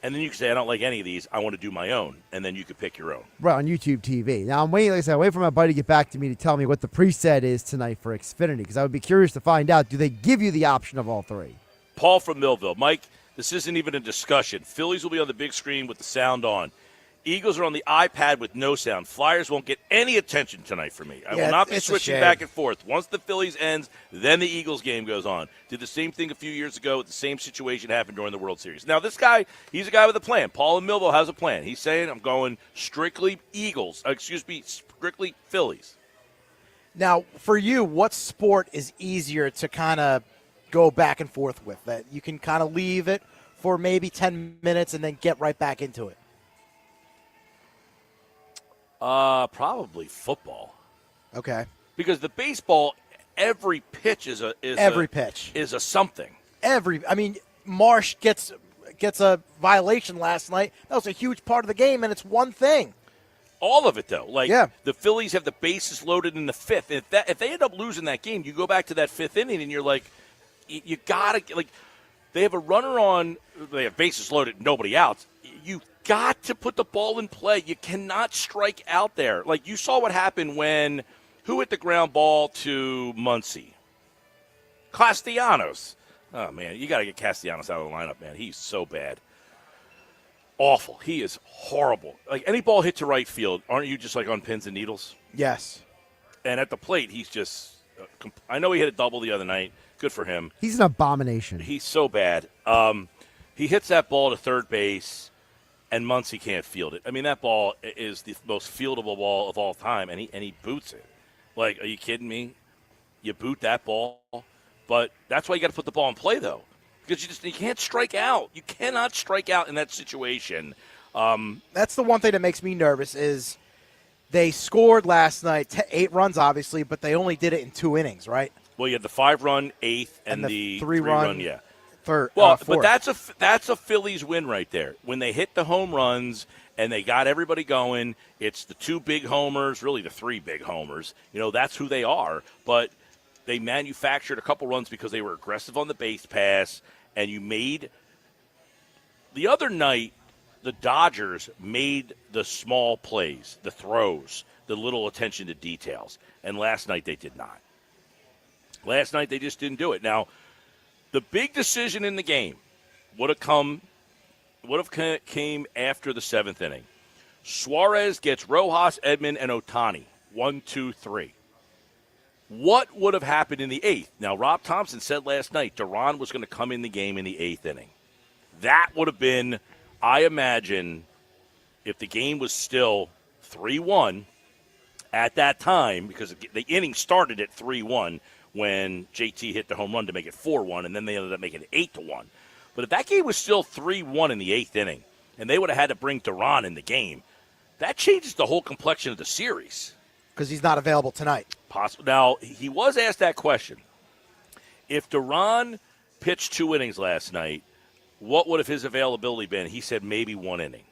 And then you can say, I don't like any of these. I want to do my own. And then you could pick your own. Right, on YouTube TV. Now, I'm waiting, like I said, waiting for my buddy to get back to me to tell me what the preset is tonight for Xfinity, because I would be curious to find out, do they give you the option of all three? Paul from Millville. Mike, this isn't even a discussion. Phillies will be on the big screen with the sound on. Eagles are on the iPad with no sound. Flyers won't get any attention tonight for me. I will not be switching back and forth. Once the Phillies ends, then the Eagles game goes on. Did the same thing a few years ago. The same situation happened during the World Series. Now, this guy, he's a guy with a plan. Paul in Millville has a plan. He's saying, I'm going strictly strictly Phillies. Now, for you, what sport is easier to kind of go back and forth with? That you can kind of leave it for maybe 10 minutes and then get right back into it? Probably football. Okay. Because the baseball, every pitch is a pitch is a something. Marsh gets a violation last night. That was a huge part of the game, and it's one thing. All of it, though. Yeah. The Phillies have the bases loaded in the fifth. If they end up losing that game, you go back to that fifth inning, and you're like, you got to, they have a runner on, they have bases loaded, nobody out. You got to put the ball in play. You cannot strike out there. You saw what happened when, who hit the ground ball to Muncy? Castellanos. Oh, man, you got to get Castellanos out of the lineup, man. He's so bad. Awful. He is horrible. Any ball hit to right field, aren't you just on pins and needles? Yes. And at the plate, he's just I know he hit a double the other night. Good for him. He's an abomination. He's so bad. He hits that ball to third base, and Muncy can't field it. That ball is the most fieldable ball of all time, and he boots it. Are you kidding me? You boot that ball? But that's why you got to put the ball in play, though. Because you can't strike out. You cannot strike out in that situation. That's the one thing that makes me nervous is they scored last night, 8 runs, obviously, but they only did it in 2 innings, right? Well, you had the 5-run eighth and the 3-run, yeah. Third. Well, fourth. but that's a Phillies win right there. When they hit the home runs and they got everybody going, it's the 2 big homers, really the 3 big homers. That's who they are. But they manufactured a couple runs because they were aggressive on the base pass, and you made – the other night, the Dodgers made the small plays, the throws, the little attention to details, and last night they did not. Last night they just didn't do it. Now, the big decision in the game would have came after the 7th inning. Suarez gets Rojas, Edman, and Ohtani. 1, 2, 3. What would have happened in the 8th? Now, Rob Thompson said last night Duran was going to come in the game in the 8th inning. That would have been, I imagine, if the game was still 3-1 at that time, because the inning started at 3-1 when JT hit the home run to make it 4-1, and then they ended up making it 8-1. But if that game was still 3-1 in the 8th inning, and they would have had to bring Duran in the game, that changes the whole complexion of the series. Because he's not available tonight. Possible. Now, he was asked that question. If Duran pitched 2 innings last night, what would have his availability been? He said maybe 1 inning.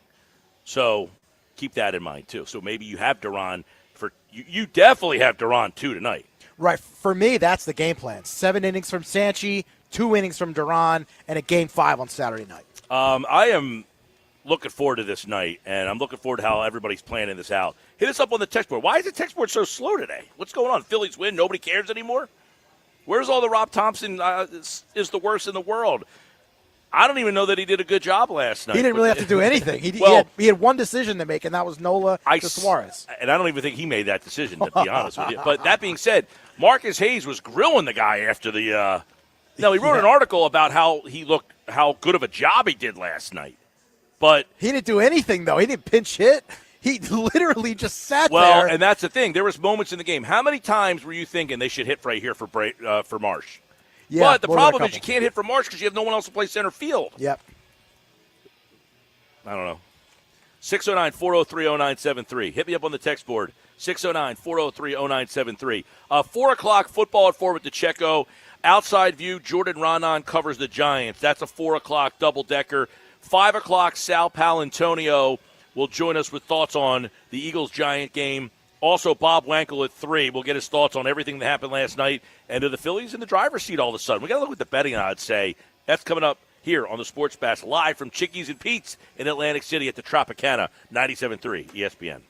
So keep that in mind, too. So maybe you have Duran for – you definitely have Duran 2 tonight. Right. For me, that's the game plan. 7 innings from Sanchi, 2 innings from Duran, and a game 5 on Saturday night. I am looking forward to this night, and I'm looking forward to how everybody's planning this out. Hit us up on the text board. Why is the text board so slow today? What's going on? Phillies win? Nobody cares anymore? Where's all the Rob Thompson is the worst in the world? I don't even know that he did a good job last night. He didn't really have to do anything. He had one decision to make, and that was Nola to Suarez. And I don't even think he made that decision, to be honest with you. But that being said, Marcus Hayes was grilling the guy after the Now, he wrote an article about how good of a job he did last night. But he didn't do anything, though. He didn't pinch hit. He literally just sat there. Well, and that's the thing. There was moments in the game. How many times were you thinking they should hit right here for Marsh? Yeah, but the problem is you can't hit for Marsh because you have no one else to play center field. Yep. I don't know. 609-403-0973. Hit me up on the text board. 609-403-0973. 4 o'clock football at 4 with DeCecco. Outside view, Jordan Ronan covers the Giants. That's a 4 o'clock double-decker. 5 o'clock, Sal Palantonio will join us with thoughts on the Eagles-Giant game. Also, Bob Wankel at 3 will get his thoughts on everything that happened last night and to the Phillies in the driver's seat all of a sudden. We got to look what the betting odds say. That's coming up here on the Sports Bash, live from Chickies and Pete's in Atlantic City at the Tropicana, 97.3 ESPN.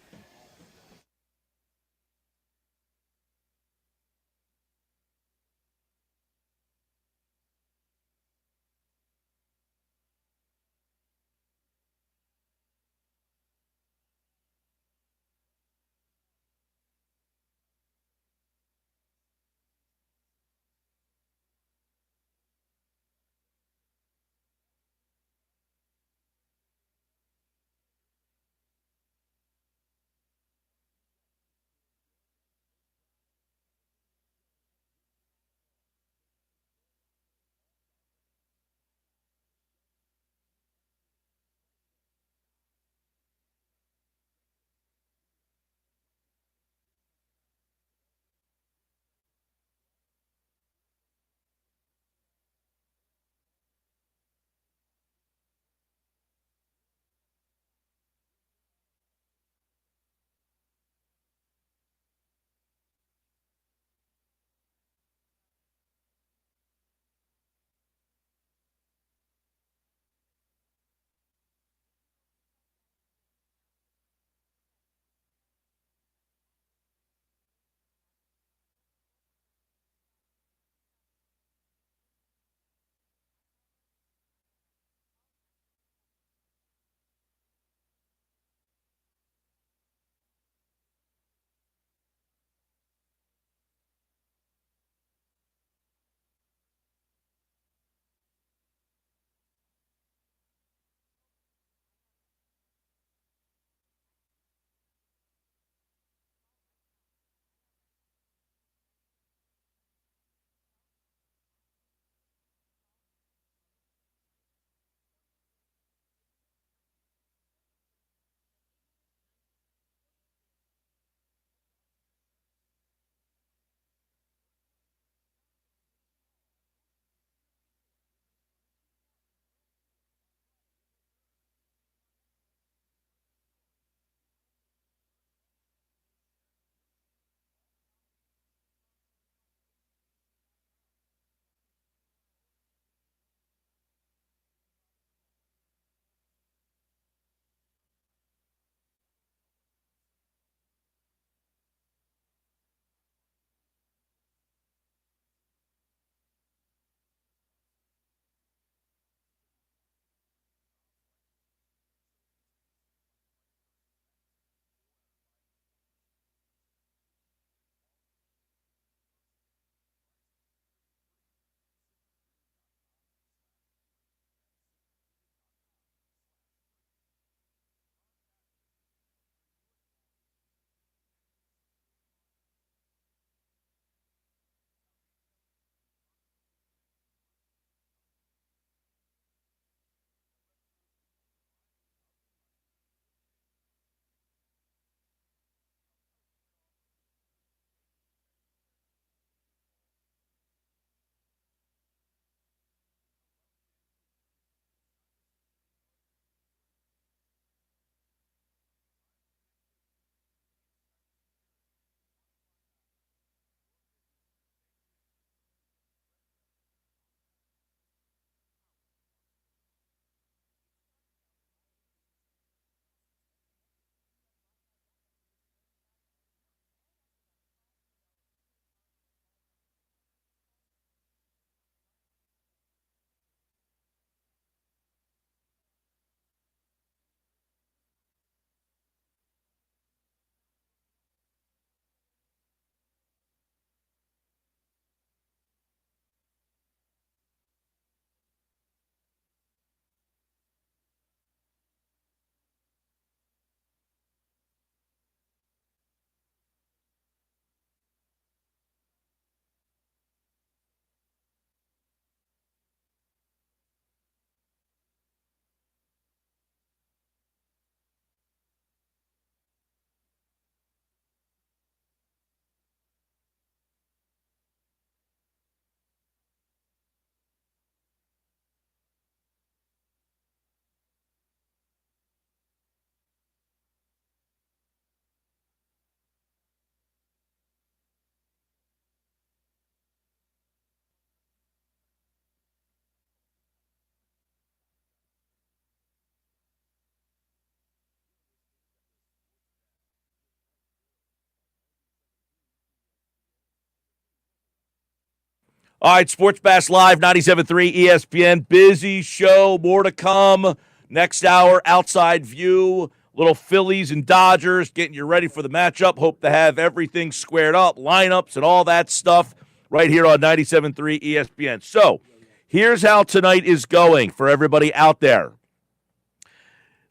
All right, Sports Bash Live, 97.3 ESPN. Busy show, more to come. Next hour, outside view, little Phillies and Dodgers, getting you ready for the matchup. Hope to have everything squared up, lineups and all that stuff right here on 97.3 ESPN. So here's how tonight is going for everybody out there.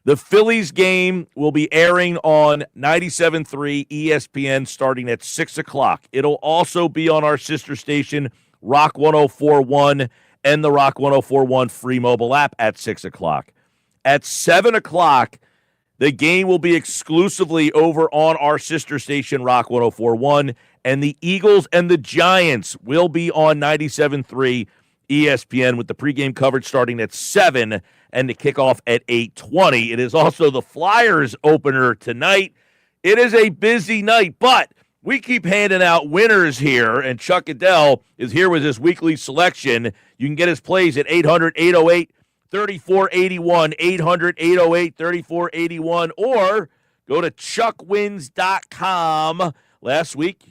The Phillies game will be airing on 97.3 ESPN starting at 6 o'clock. It'll also be on our sister station, Rock 104.1, and the Rock 104.1 free mobile app at 6 o'clock. At 7 o'clock, the game will be exclusively over on our sister station, Rock 104.1, and the Eagles and the Giants will be on 97.3 ESPN with the pregame coverage starting at 7 and the kickoff at 8:20. It is also the Flyers opener tonight. It is a busy night, but we keep handing out winners here, and Chuck Adell is here with his weekly selection. You can get his plays at 800-808-3481, 800-808-3481, or go to chuckwins.com. Last week,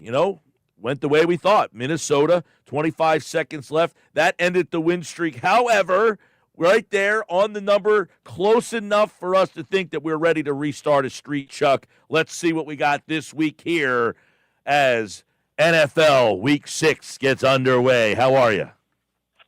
went the way we thought. Minnesota, 25 seconds left. That ended the win streak. However, right there on the number, close enough for us to think that we're ready to restart a streak, Chuck. Let's see what we got this week here as NFL Week 6 gets underway. How are you?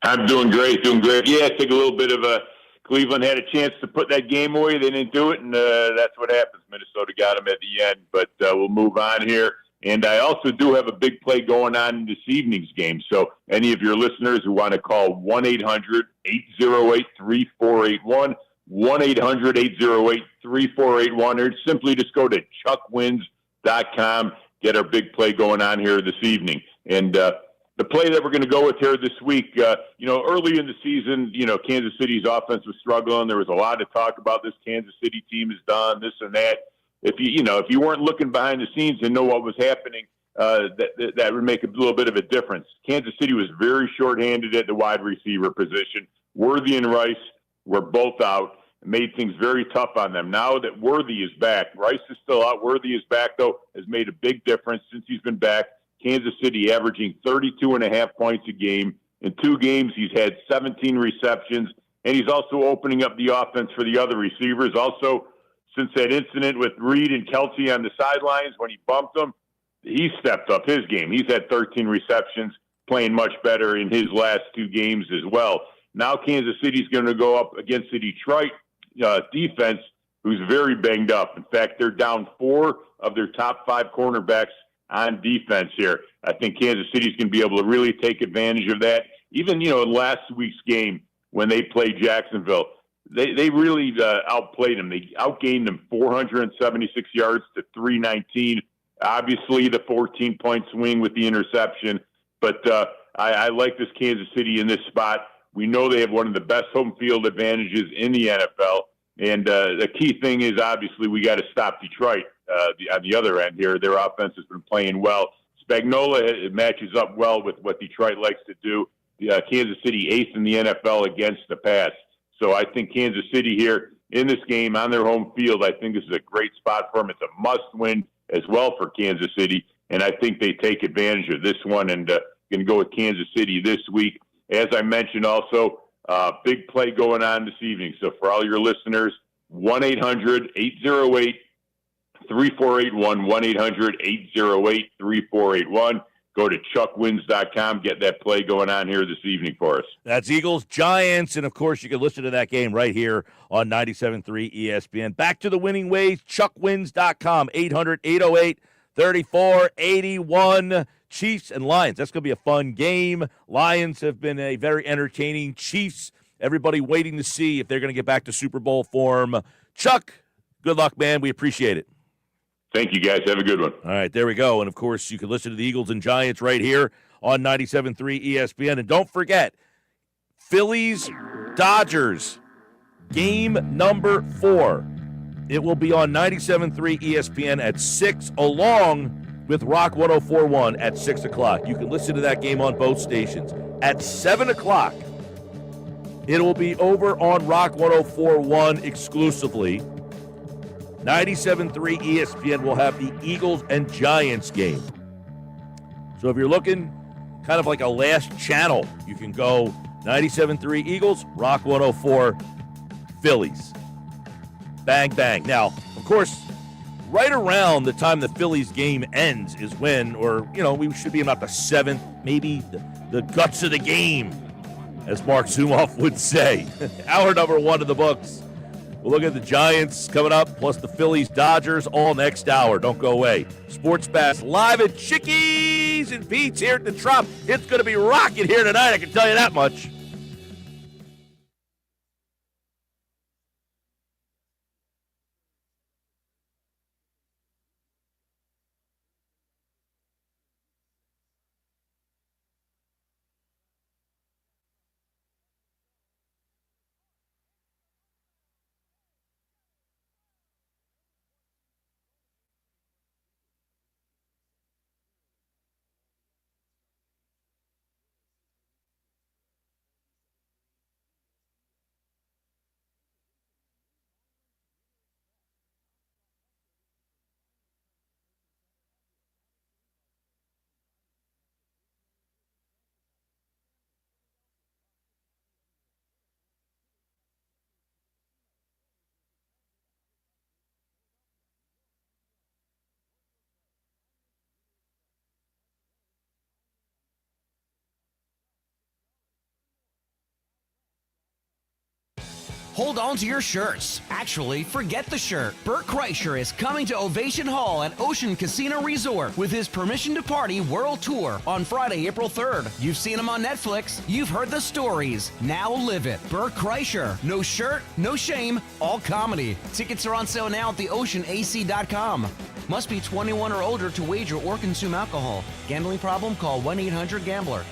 I'm doing great. Yeah, I think a little bit of a Cleveland had a chance to put that game away. They didn't do it, and that's what happens. Minnesota got them at the end, but we'll move on here. And I also do have a big play going on in this evening's game. So any of your listeners who want to call 1-800-808-3481, 1-800-808-3481, or simply just go to chuckwins.com. Get our big play going on here this evening. And the play that we're going to go with here this week, early in the season, Kansas City's offense was struggling. There was a lot of talk about this Kansas City team has done this and that. If you weren't looking behind the scenes and know what was happening, that would make a little bit of a difference. Kansas City was very shorthanded at the wide receiver position. Worthy and Rice were both out. Made things very tough on them. Now that Worthy is back, Rice is still out. Worthy is back, though, has made a big difference since he's been back. Kansas City averaging 32.5 points a game. In 2 games, he's had 17 receptions, and he's also opening up the offense for the other receivers. Also, since that incident with Reed and Kelsey on the sidelines when he bumped them, he stepped up his game. He's had 13 receptions, playing much better in his last 2 games as well. Now Kansas City's going to go up against the Detroit defense, who's very banged up. In fact, they're down 4 of their top 5 cornerbacks on defense here. I think Kansas City's going to be able to really take advantage of that. Even, in last week's game when they played Jacksonville, they really outplayed them. They outgained them 476 yards to 319. Obviously, the 14-point swing with the interception. But I like this Kansas City in this spot. We know they have one of the best home field advantages in the NFL. And the key thing is, obviously, we got to stop Detroit on the other end here. Their offense has been playing well. Spagnuolo matches up well with what Detroit likes to do. Kansas City 8th in the NFL against the pass. So I think Kansas City here in this game on their home field, I think this is a great spot for them. It's a must-win as well for Kansas City, and I think they take advantage of this one and going to go with Kansas City this week. As I mentioned also, big play going on this evening. So for all your listeners, 1-800-808-3481, 1-800-808-3481. Go to chuckwins.com, get that play going on here this evening for us. That's Eagles, Giants, and, of course, you can listen to that game right here on 97.3 ESPN. Back to the winning ways, chuckwins.com, 800-808-3481. Chiefs and Lions. That's going to be a fun game. Lions have been a very entertaining. Chiefs, everybody waiting to see if they're going to get back to Super Bowl form. Chuck, good luck, man. We appreciate it. Thank you, guys. Have a good one. All right, there we go. And, of course, you can listen to the Eagles and Giants right here on 97.3 ESPN. And don't forget, Phillies, Dodgers, game number 4. It will be on 97.3 ESPN at 6, along with Rock 104.1 at 6 o'clock. You can listen to that game on both stations. At 7 o'clock, it will be over on Rock 104.1 exclusively. 97.3 ESPN will have the Eagles and Giants game. So if you're looking kind of like a last channel. You can go 97.3 Eagles, Rock 104 Phillies. Bang, bang. Now, of course, right around the time the Phillies game ends is when, we should be in about the 7th, maybe the guts of the game, as Mark Zumoff would say. Hour number 1 of the books. We'll look at the Giants coming up, plus the Phillies, Dodgers, all next hour. Don't go away. Sports Bass live at Chickies and Pete's here at the Trop. It's going to be rocking here tonight, I can tell you that much. Hold on to your shirts. Actually, forget the shirt. Bert Kreischer is coming to Ovation Hall at Ocean Casino Resort with his Permission to Party World Tour on Friday, April 3rd. You've seen him on Netflix. You've heard the stories. Now live it. Bert Kreischer. No shirt, no shame, all comedy. Tickets are on sale now at theoceanac.com. Must be 21 or older to wager or consume alcohol. Gambling problem? Call 1-800-GAMBLER.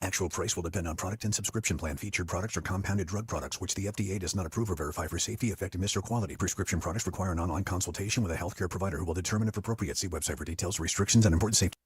Actual price will depend on product and subscription plan. Featured products are compounded drug products, which the FDA does not approve or verify for safety, effectiveness, or quality. Prescription products require an online consultation with a healthcare provider who will determine if appropriate. See website for details, restrictions, and important safety.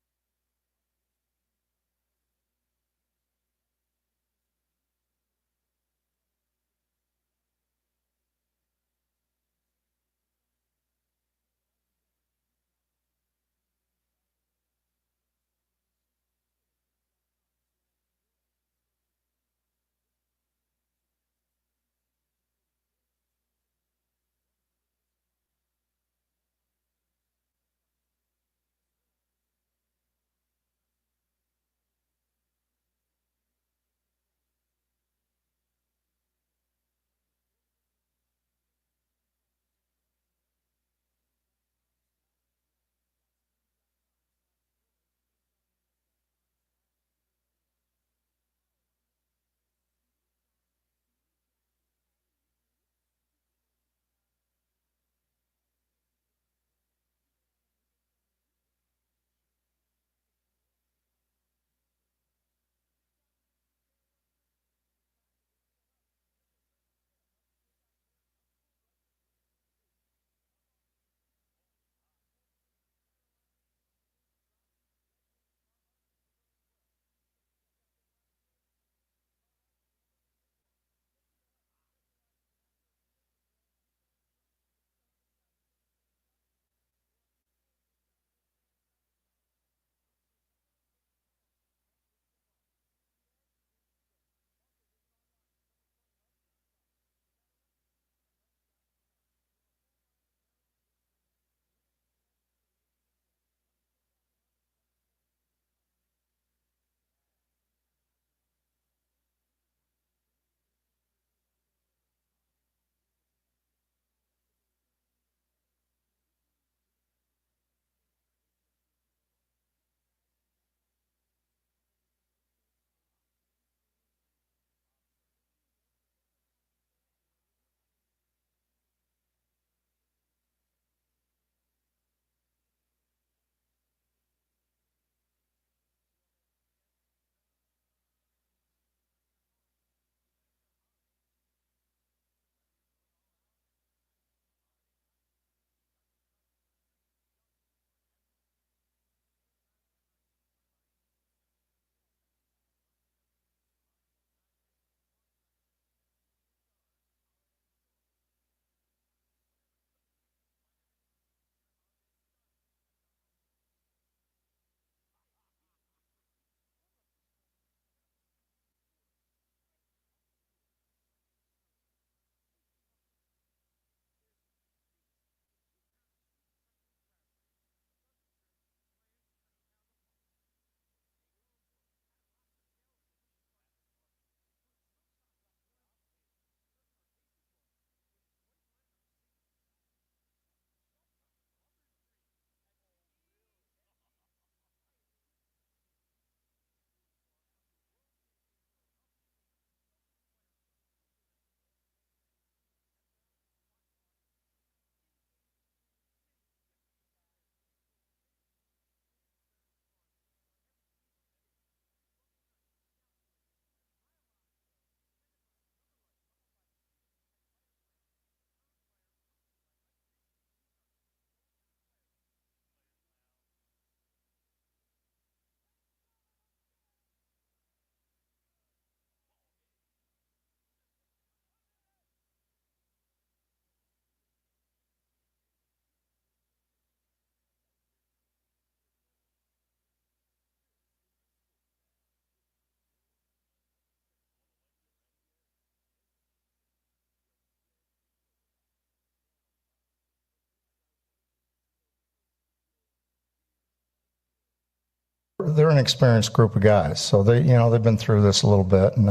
They're an experienced group of guys, so they've been through this a little bit. And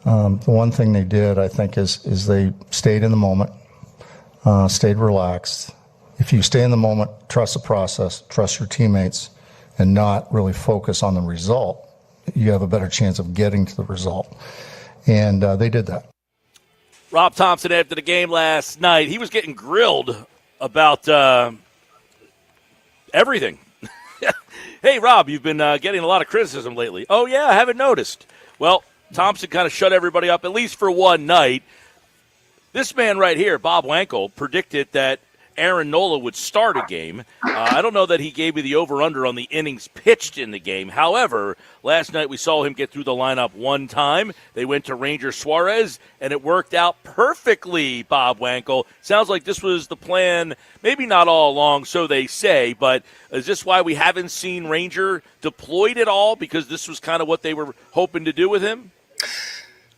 the one thing they did, I think, is they stayed in the moment, stayed relaxed. If you stay in the moment, trust the process, trust your teammates, and not really focus on the result, you have a better chance of getting to the result. And they did that. Rob Thompson after the game last night, he was getting grilled about everything. Hey, Rob, you've been getting a lot of criticism lately. Oh, yeah, I haven't noticed. Well, Thompson kind of shut everybody up, at least for one night. This man right here, Bob Wankel, predicted that Aaron Nola would start a game. I don't know that he gave me the over-under on the innings pitched in the game. However, last night we saw him get through the lineup one time. They went to Ranger Suarez, and it worked out perfectly, Bob Wankel. Sounds like this was the plan, maybe not all along, so they say, but is this why we haven't seen Ranger deployed at all? Because this was kind of what they were hoping to do with him?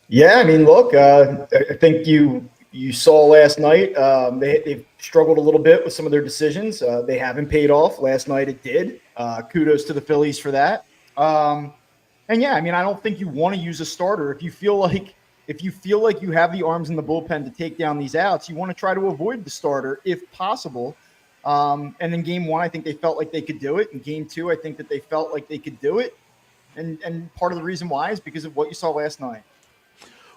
Yeah, I mean, look, I think you saw last night they've struggled a little bit with some of their decisions. They haven't paid off. Last night it did. Kudos to the Phillies for that. And yeah, I mean, I don't think you want to use a starter if you feel like you have the arms in the bullpen to take down these outs. You want to try to avoid the starter if possible. And in game one, I think they felt like they could do it. In game two, I think that they felt like they could do it. And part of the reason why is because of what you saw last night.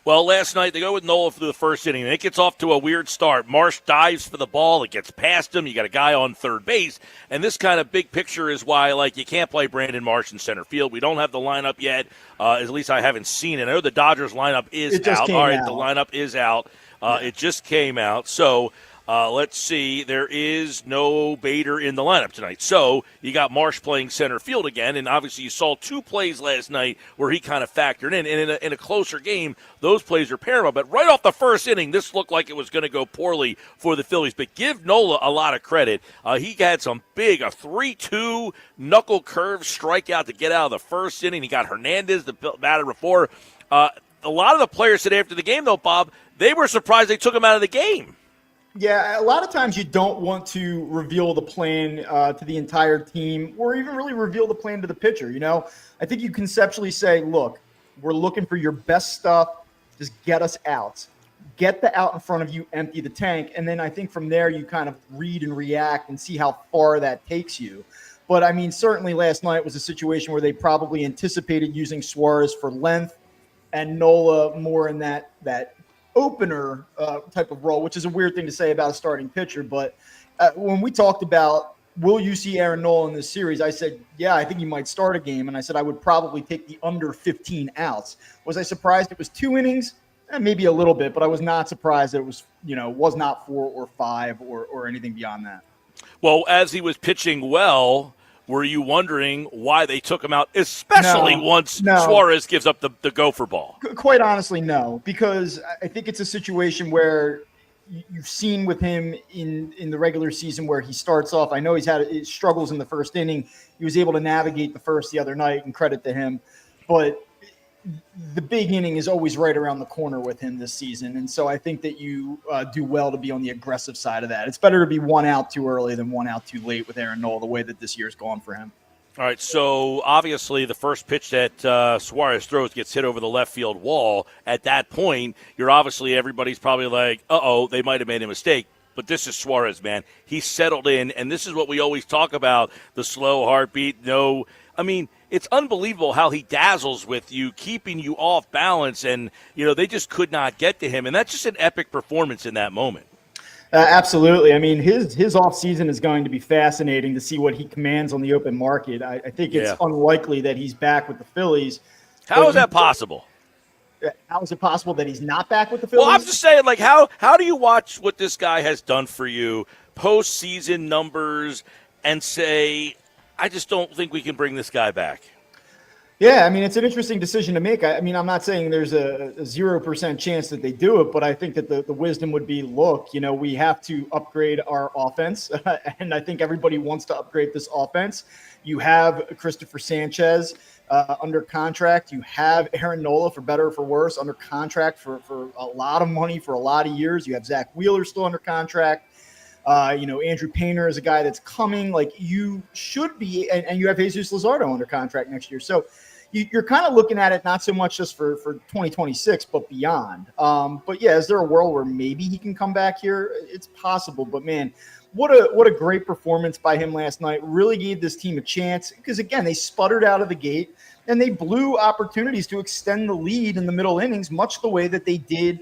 Well, last night they go with Nola for the first inning, and it gets off to a weird start. Marsh dives for the ball. It gets past him. You got a guy on third base. And this kind of big picture is why, you can't play Brandon Marsh in center field. We don't have the lineup yet. At least I haven't seen it. I know the Dodgers lineup is out. All right, the lineup is out. It just came out. So let's see. There is no Bader in the lineup tonight. So you got Marsh playing center field again, and obviously you saw two plays last night where he kind of factored in. And in a closer game, those plays are paramount. But right off the first inning, this looked like it was going to go poorly for the Phillies. But give Nola a lot of credit. He had some big, a 3-2 knuckle curve strikeout to get out of the first inning. He got Hernandez, the batter before. A lot of the players said after the game, though, Bob, they were surprised they took him out of the game. Yeah, a lot of times you don't want to reveal the plan to the entire team or even really reveal the plan to the pitcher. I think you conceptually say, look, we're looking for your best stuff. Just get us outs. Get the out in front of you, empty the tank. And then I think from there you kind of read and react and see how far that takes you. But, I mean, certainly last night was a situation where they probably anticipated using Suarez for length and Nola more in that opener type of role, which is a weird thing to say about a starting pitcher. But when we talked about, will you see Aaron Nola in this series? I said, yeah, I think he might start a game. And I said, I would probably take the under 15 outs. Was I surprised it was 2 innings? Maybe a little bit, but I was not surprised that it was, was not 4 or 5 or anything beyond that. Well, as he was pitching well, were you wondering why they took him out, especially once Suarez gives up the gopher ball? Quite honestly, no, because I think it's a situation where you've seen with him in the regular season where he starts off. I know he's had his struggles in the first inning. He was able to navigate the first the other night, and credit to him. But the big inning is always right around the corner with him this season. And so I think that you do well to be on the aggressive side of that. It's better to be 1 out too early than 1 out too late with Aaron Nola, the way that this year's gone for him. All right, so obviously the first pitch that Suarez throws gets hit over the left field wall. At that point, everybody's probably like, uh-oh, they might have made a mistake. But this is Suarez, man. He's settled in, and this is what we always talk about, the slow heartbeat. It's unbelievable how he dazzles with you, keeping you off balance, and, they just could not get to him. And that's just an epic performance in that moment. Absolutely. I mean, his offseason is going to be fascinating to see what he commands on the open market. I think it's unlikely that he's back with the Phillies. How is that possible? How is it possible that he's not back with the Phillies? Well, I'm just saying, how do you watch what this guy has done for you, postseason numbers, and say, I just don't think we can bring this guy back? Yeah, I mean, it's an interesting decision to make. I'm not saying there's a 0% chance that they do it, but I think that the wisdom would be, look, we have to upgrade our offense, and I think everybody wants to upgrade this offense. You have Christopher Sanchez under contract. You have Aaron Nola, for better or for worse, under contract for a lot of money for a lot of years. You have Zach Wheeler still under contract. Andrew Painter is a guy that's coming. Like you should be, and you have Jesus Luzardo under contract next year. So you're kind of looking at it not so much just for 2026, but beyond. But yeah, is there a world where maybe he can come back here? It's possible, but man, what a great performance by him last night. Really gave this team a chance because again, they sputtered out of the gate and they blew opportunities to extend the lead in the middle innings, much the way that they did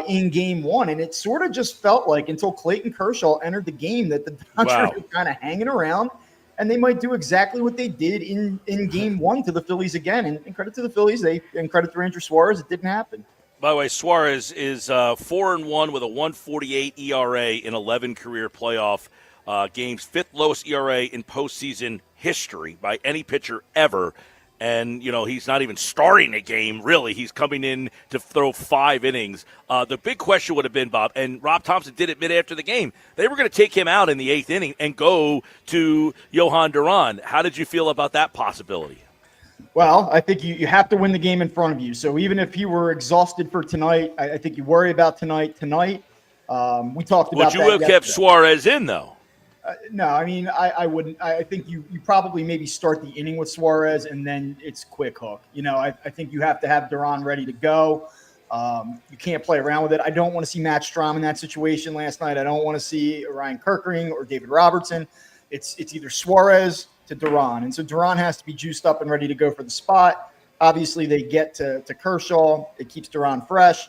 in game one. And it sort of just felt like until Clayton Kershaw entered the game that the Dodgers were kind of hanging around. And they might do exactly what they did in game one to the Phillies again. And credit to the Phillies, and credit to Ranger Suarez, it didn't happen. By the way, Suarez is 4-1 with a 1.48 ERA in 11 career playoff games, fifth lowest ERA in postseason history by any pitcher ever. And, he's not even starting a game, really. He's coming in to throw 5 innings. The big question would have been, Bob, and Rob Thompson did admit after the game, they were going to take him out in the 8th inning and go to Johan Duran. How did you feel about that possibility? Well, I think you have to win the game in front of you. So even if you were exhausted for tonight, I think you worry about tonight. We talked about that. Would you have kept Suarez in, though? No, I mean, I wouldn't. I think you probably maybe start the inning with Suarez and then it's quick hook. I think you have to have Duran ready to go. You can't play around with it. I don't want to see Matt Strahm in that situation last night. I don't want to see Ryan Kerkering or David Robertson. It's either Suarez to Duran. And so Duran has to be juiced up and ready to go for the spot. Obviously, they get to Kershaw. It keeps Duran fresh.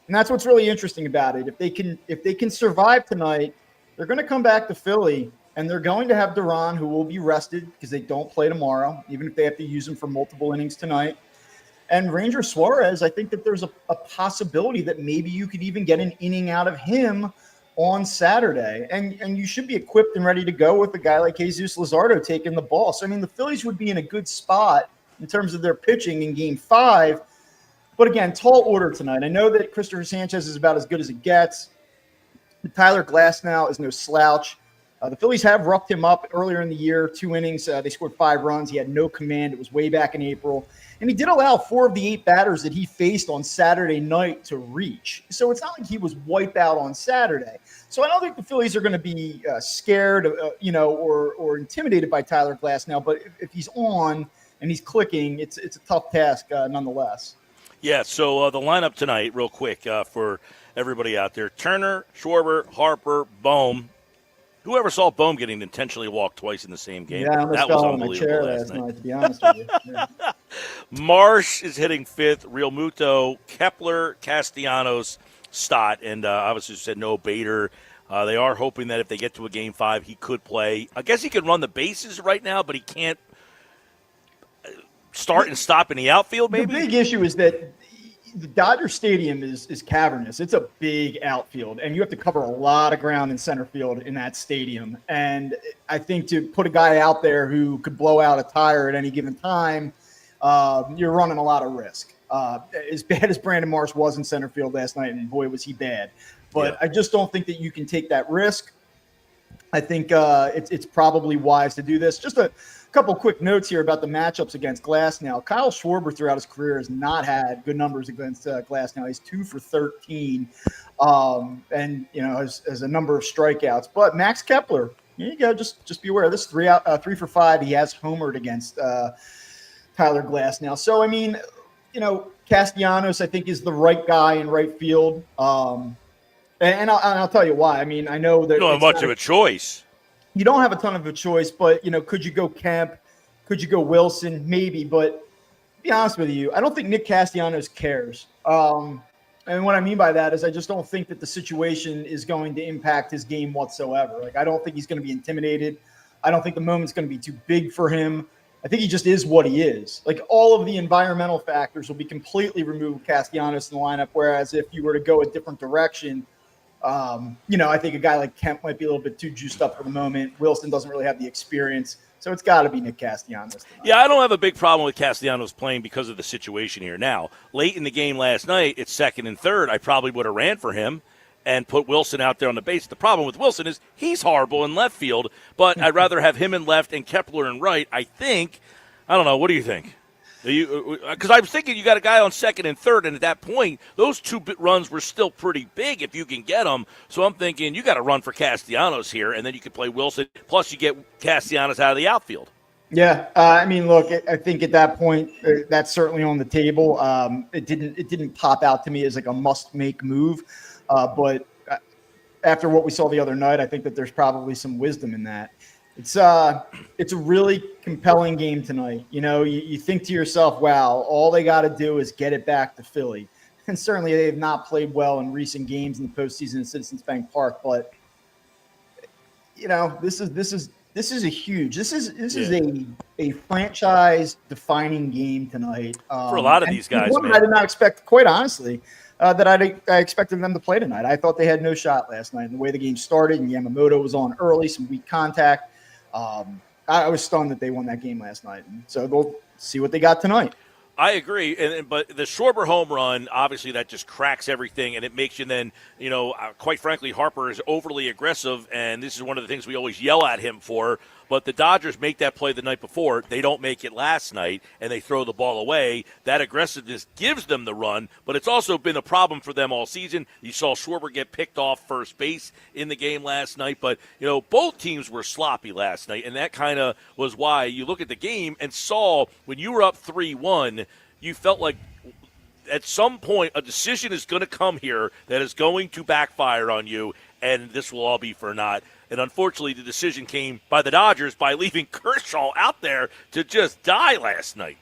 And that's what's really interesting about it. If they can survive tonight, they're going to come back to Philly, and they're going to have Duran, who will be rested because they don't play tomorrow, even if they have to use him for multiple innings tonight. And Ranger Suarez, I think that there's a possibility that maybe you could even get an inning out of him on Saturday. And you should be equipped and ready to go with a guy like Jesus Luzardo taking the ball. So, I mean, the Phillies would be in a good spot in terms of their pitching in Game 5. But, again, tall order tonight. I know that Christopher Sanchez is about as good as it gets. Tyler Glasnow is no slouch. The Phillies have roughed him up earlier in the year, 2 innings. They scored 5 runs. He had no command. It was way back in April. And he did allow 4 of the 8 batters that he faced on Saturday night to reach. So it's not like he was wiped out on Saturday. So I don't think the Phillies are going to be scared, or intimidated by Tyler Glasnow. But if he's on and he's clicking, it's a tough task nonetheless. Yeah, so the lineup tonight, real quick, for everybody out there: Turner, Schwarber, Harper, Bohm. Whoever saw Bohm getting intentionally walked twice in the same game? Yeah, that was unbelievable last night. To be honest with you. Yeah. Marsh is hitting 5th. Real Muto, Kepler, Castellanos, Stott, and obviously said no Bader. They are hoping that if they get to a Game 5, he could play. I guess he could run the bases right now, but he can't start and stop in the outfield, maybe? The big issue is that the Dodger Stadium is cavernous. It's a big outfield, and you have to cover a lot of ground in center field in that stadium. And I think to put a guy out there who could blow out a tire at any given time, you're running a lot of risk. As bad as Brandon Marsh was in center field last night, and boy, was he bad. But I just don't think that you can take that risk. I think it's probably wise to do this. Just a couple quick notes here about the matchups against Glasnow. Kyle Schwarber throughout his career has not had good numbers against Glasnow. He's 2 for 13, and has a number of strikeouts. But Max Kepler, you go, just be aware. This 3 for 5. He has homered against Tyler Glasnow. So I mean, Castellanos I think is the right guy in right field. And I'll tell you why. I mean, I know that you don't have much of a choice. You don't have a ton of a choice, but, could you go Kemp? Could you go Wilson? Maybe. But to be honest with you, I don't think Nick Castellanos cares. And what I mean by that is I just don't think that the situation is going to impact his game whatsoever. Like, I don't think he's going to be intimidated. I don't think the moment's going to be too big for him. I think he just is what he is. Like, all of the environmental factors will be completely removed with Castellanos in the lineup, whereas if you were to go a different direction, I think a guy like Kemp might be a little bit too juiced up for the moment. Wilson doesn't really have the experience, so it's got to be Nick Castellanos tonight. Yeah, I don't have a big problem with Castellanos playing because of the situation here. Now, late in the game last night, it's 2nd and 3rd. I probably would have ran for him and put Wilson out there on the base. The problem with Wilson is he's horrible in left field, but I'd rather have him in left and Kepler in right, I think. I don't know. What do you think? Because I was thinking you got a guy on second and third, and at that point, those two runs were still pretty big if you can get them. So I'm thinking you got to run for Castellanos here, and then you could play Wilson. Plus, you get Castellanos out of the outfield. Yeah, I mean, look, I think at that point that's certainly on the table. It didn't pop out to me as like a must-make move, but after what we saw the other night, I think that there's probably some wisdom in that. It's a really compelling game tonight. You know, you think to yourself, wow, all they got to do is get it back to Philly. And certainly they have not played well in recent games in the postseason at Citizens Bank Park. But, you know, this is a huge, this is a franchise defining game tonight. For a lot of these guys, man. I did not expect, quite honestly, that I expected them to play tonight. I thought they had no shot last night. And the way the game started, and Yamamoto was on early, some weak contact. I was stunned that they won that game last night. And so they'll see what they got tonight. I agree, but the Schwarber home run, obviously that just cracks everything, and it makes you then, you know, quite frankly, Harper is overly aggressive, and this is one of the things we always yell at him for. But the Dodgers make that play the night before. They don't make it last night, and they throw the ball away. That aggressiveness gives them the run, but it's also been a problem for them all season. You saw Schwarber get picked off first base in the game last night, but, you know, both teams were sloppy last night, and that kind of was why you look at the game and saw when you were up 3-1, you felt like at some point a decision is going to come here that is going to backfire on you, and this will all be for naught. And unfortunately, the decision came by the Dodgers by leaving Kershaw out there to just die last night.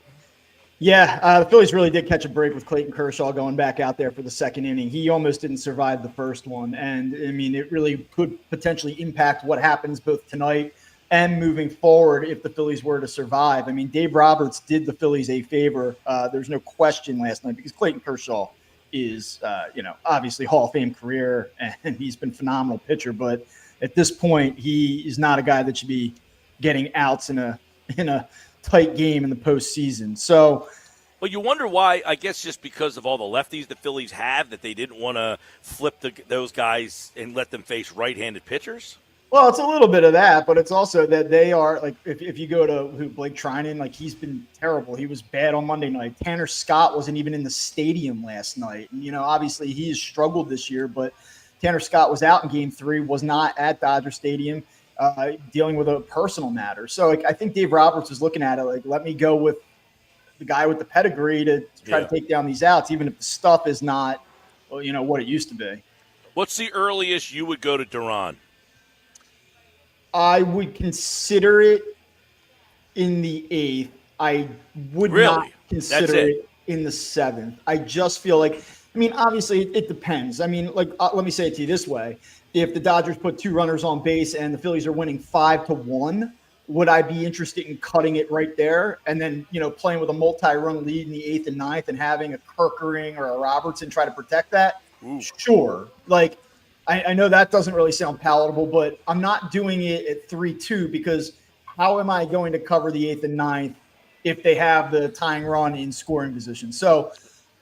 Yeah, the Phillies really did catch a break with Clayton Kershaw going back out there for the second inning. He almost didn't survive the first one. And, I mean, it really could potentially impact what happens both tonight and moving forward if the Phillies were to survive. I mean, Dave Roberts did the Phillies a favor. There's no question last night because Clayton Kershaw is, obviously Hall of Fame career, and he's been a phenomenal pitcher. But at this point, he is not a guy that should be getting outs in a tight game in the postseason. So, well, you wonder why. I guess just because of all the lefties the Phillies have, that they didn't want to flip those guys and let them face right-handed pitchers. Well, it's a little bit of that, but it's also that they are, like, if you go to Blake Trinan, like, he's been terrible. He was bad on Monday night. Tanner Scott wasn't even in the stadium last night. And, you know, obviously he has struggled this year, but Tanner Scott was out in Game 3, was not at Dodger Stadium, dealing with a personal matter. So, like, I think Dave Roberts is looking at it like, let me go with the guy with the pedigree to try to take down these outs, even if the stuff is not, well, you know, what it used to be. What's the earliest you would go to Duran? I would consider it in the 8th. I would not consider it in the 7th. I just feel like, I mean, obviously it depends. I mean, like, let me say it to you this way. If the Dodgers put 2 runners on base and the Phillies are winning 5-1, would I be interested in cutting it right there and then, you know, playing with a multi-run lead in the 8th and 9th and having a Kerkering or a Robertson try to protect that? Ooh. Sure. Like, I know that doesn't really sound palatable, but I'm not doing it at 3-2 because how am I going to cover the 8th and 9th if they have the tying run in scoring position? So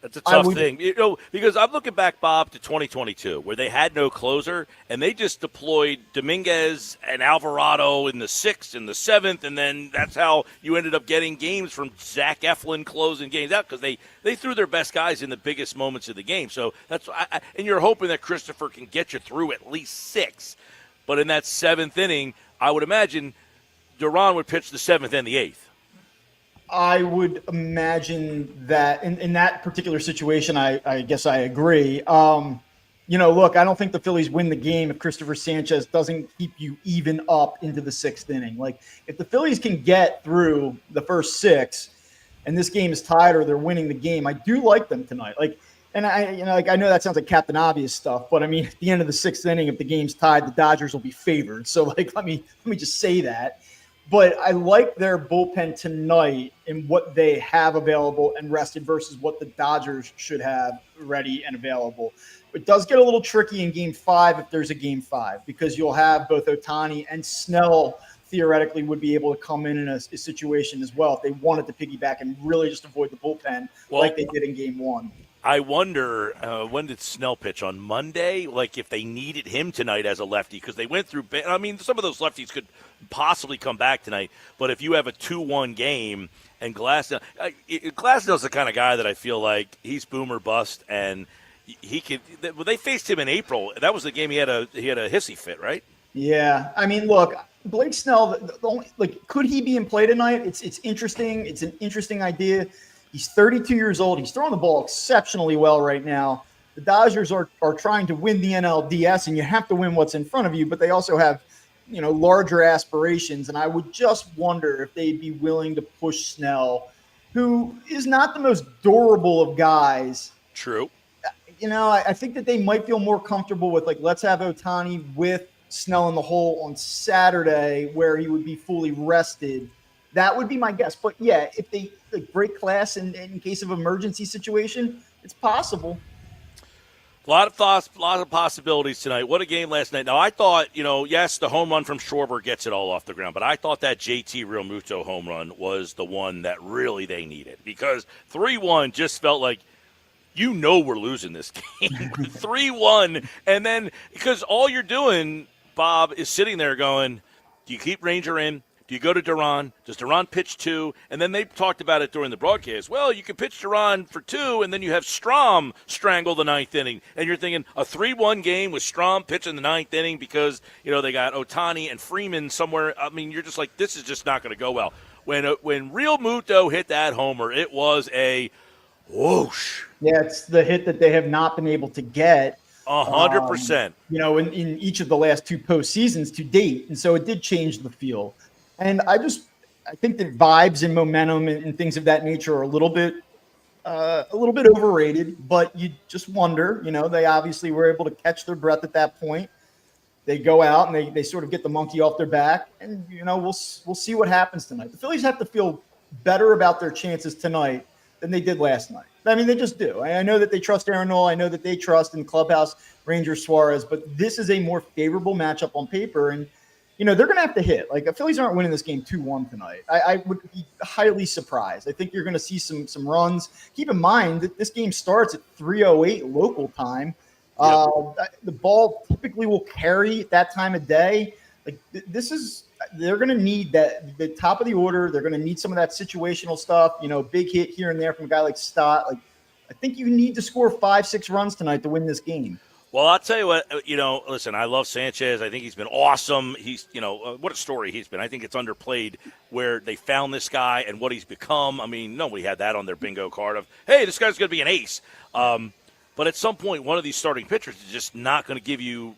that's a tough thing, you know, because I'm looking back, Bob, to 2022, where they had no closer, and they just deployed Dominguez and Alvarado in the 6th and the 7th, and then that's how you ended up getting games from Zach Eflin closing games out because they threw their best guys in the biggest moments of the game. So that's and you're hoping that Christopher can get you through at least 6. But in that 7th inning, I would imagine Duran would pitch the 7th and the 8th. I would imagine that in that particular situation, I guess I agree. You know, look, I don't think the Phillies win the game if Christopher Sanchez doesn't keep you even up into the 6th inning. Like, if the Phillies can get through the first 6 and this game is tied or they're winning the game, I do like them tonight. Like, and I know that sounds like Captain Obvious stuff, but I mean, at the end of the 6th inning, if the game's tied, the Dodgers will be favored. So, like, let me just say that. But I like their bullpen tonight and what they have available and rested versus what the Dodgers should have ready and available. It does get a little tricky in Game 5 if there's a Game 5 because you'll have both Ohtani and Snell theoretically would be able to come in a situation as well if they wanted to piggyback and really just avoid the bullpen like they did in Game 1. I wonder, when did Snell pitch? On Monday? Like, if they needed him tonight as a lefty, because they went through – I mean, some of those lefties could possibly come back tonight, but if you have a 2-1 game and Glasnow – Glasnow's the kind of guy that I feel like he's boom or bust, and he could – when they faced him in April, that was the game he had a hissy fit, right? Yeah. I mean, look, Blake Snell, could he be in play tonight? It's interesting. It's an interesting idea. He's 32 years old. He's throwing the ball exceptionally well right now. The Dodgers are trying to win the NLDS, and you have to win what's in front of you, but they also have, larger aspirations. And I would just wonder if they'd be willing to push Snell, who is not the most durable of guys. True. I think that they might feel more comfortable with, let's have Ohtani with Snell in the hole on Saturday where he would be fully rested. That would be my guess. But, yeah, if they break class in case of emergency situation, it's possible. A lot of thoughts, a lot of possibilities tonight. What a game last night. Now, I thought, yes, the home run from Schwarber gets it all off the ground, but I thought that JT Realmuto home run was the one that really they needed, because 3-1 just felt like, we're losing this game. 3-1, and then because all you're doing, Bob, is sitting there going, do you keep Ranger in? Do you go to Duran? Does Duran pitch 2? And then they talked about it during the broadcast. Well, you can pitch Duran for 2, and then you have Strom strangle the 9th inning. And you're thinking a 3-1 game with Strom pitching the 9th inning because, they got Ohtani and Freeman somewhere. I mean, you're just like, this is just not going to go well. When Real Muto hit that homer, it was a whoosh. Yeah, it's the hit that they have not been able to get. 100%. In each of the last 2 postseasons to date. And so it did change the feel. And I think that vibes and momentum and things of that nature are a little bit overrated, but you just wonder, they obviously were able to catch their breath at that point. They go out and they sort of get the monkey off their back, and, we'll see what happens tonight. The Phillies have to feel better about their chances tonight than they did last night. I mean, they just do. I know that they trust Aaron Nola. I know that they trust in the clubhouse Ranger Suarez, but this is a more favorable matchup on paper, and they're going to have to hit. The Phillies aren't winning this game 2-1 tonight. I would be highly surprised. I think you're going to see some runs. Keep in mind that this game starts at 3:08 local time. Yep. The ball typically will carry at that time of day. They're going to need that, the top of the order. They're going to need some of that situational stuff, big hit here and there from a guy like Stott. I think you need to score 5-6 runs tonight to win this game. Well, I'll tell you what, listen, I love Sanchez. I think he's been awesome. He's, what a story he's been. I think it's underplayed where they found this guy and what he's become. I mean, nobody had that on their bingo card of, hey, this guy's going to be an ace. But at some point, one of these starting pitchers is just not going to give you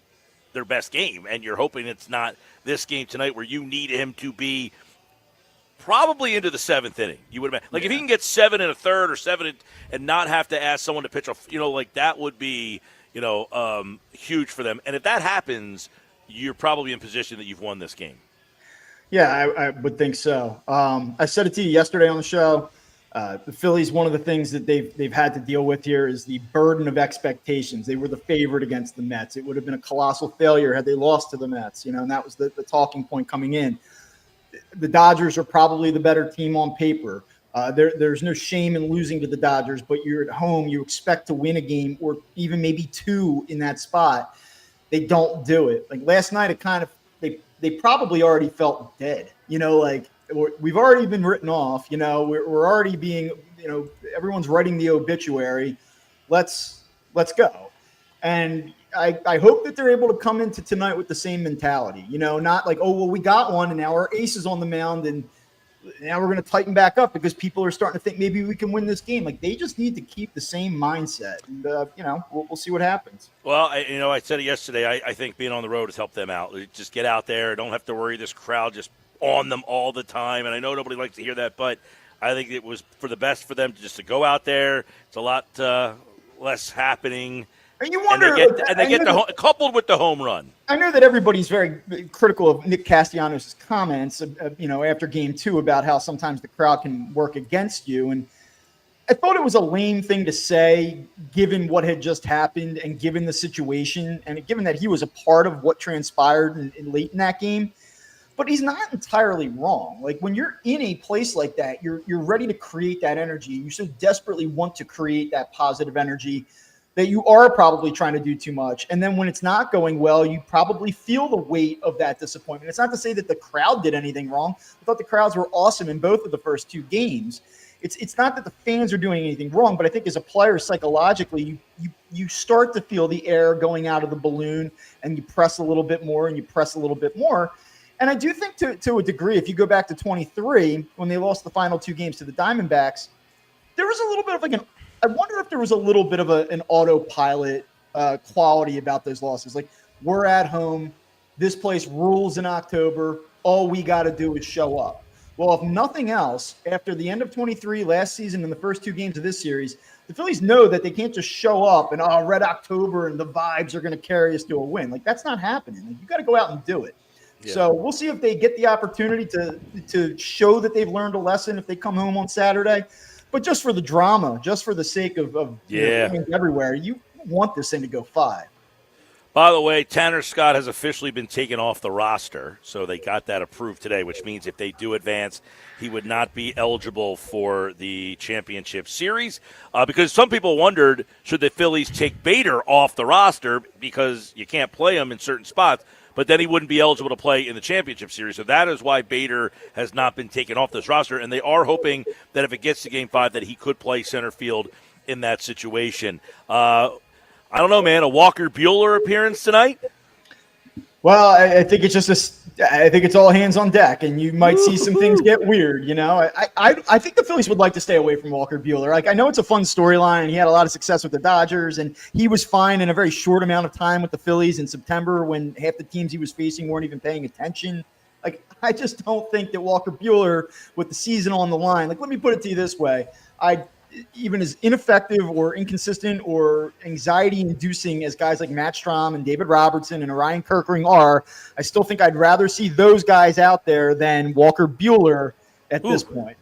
their best game, and you're hoping it's not this game tonight where you need him to be probably into the 7th inning. You would imagine. If he can get 7 1/3 or 7 and not have to ask someone to pitch, that would be – huge for them. And if that happens, you're probably in position that you've won this game. Yeah, I would think so. I said it to you yesterday on the show. The Phillies, one of the things that they've had to deal with here is the burden of expectations. They were the favorite against the Mets. It would have been a colossal failure had they lost to the Mets, and that was the talking point coming in. The Dodgers are probably the better team on paper. There's no shame in losing to the Dodgers, but you're at home. You expect to win a game or even maybe 2 in that spot. They don't do it. Last night, it kind of they probably already felt dead. We've already been written off. We're already being. Everyone's writing the obituary. Let's go. And I hope that they're able to come into tonight with the same mentality. Not we got one and now our ace is on the mound and now we're going to tighten back up because people are starting to think maybe we can win this game. They just need to keep the same mindset, and we'll see what happens. Well, I said it yesterday. I think being on the road has helped them out. Just get out there. Don't have to worry this crowd just on them all the time. And I know nobody likes to hear that, but I think it was for the best for them to go out there. It's a lot less happening. And you wonder, coupled with the home run. I know that everybody's very critical of Nick Castellanos' comments, after Game 2 about how sometimes the crowd can work against you. And I thought it was a lame thing to say, given what had just happened and given the situation, and given that he was a part of what transpired in late in that game. But he's not entirely wrong. Like when you're in a place like that, you're ready to create that energy. You so desperately want to create that positive energy that you are probably trying to do too much. And then when it's not going well, you probably feel the weight of that disappointment. It's not to say that the crowd did anything wrong. I thought the crowds were awesome in both of the first two games. It's not that the fans are doing anything wrong, but I think as a player, psychologically, you start to feel the air going out of the balloon, and you press a little bit more and you press a little bit more. And I do think to a degree, if you go back to 23, when they lost the final two games to the Diamondbacks, there was a little bit of I wonder if there was a little bit of an autopilot quality about those losses. Like, we're at home. This place rules in October. All we got to do is show up. Well, if nothing else, after the end of 23 last season and the first two games of this series, the Phillies know that they can't just show up and, Red October and the vibes are going to carry us to a win. Like, that's not happening. Like, you got to go out and do it. Yeah. So we'll see if they get the opportunity to show that they've learned a lesson if they come home on Saturday. But just for the drama, just for the sake of fans everywhere, you want this thing to go 5. By the way, Tanner Scott has officially been taken off the roster, so they got that approved today, which means if they do advance, he would not be eligible for the championship series. Because some people wondered, should the Phillies take Bader off the roster because you can't play him in certain spots, but then he wouldn't be eligible to play in the championship series. So that is why Bader has not been taken off this roster, and they are hoping that if it gets to Game 5 that he could play center field in that situation. I don't know, man. A Walker Buehler appearance tonight? Well, I think it's I think it's all hands on deck, and you might see some things get weird. You know, I think the Phillies would like to stay away from Walker Buehler. Like, I know it's a fun storyline, and he had a lot of success with the Dodgers, and he was fine in a very short amount of time with the Phillies in September when half the teams he was facing weren't even paying attention. Like, I just don't think that Walker Buehler, with the season on the line, like, let me put it to you this way: even as ineffective or inconsistent or anxiety-inducing as guys like Matt Strahm and David Robertson and Orion Kirkering are, I still think I'd rather see those guys out there than Walker Buehler at this point.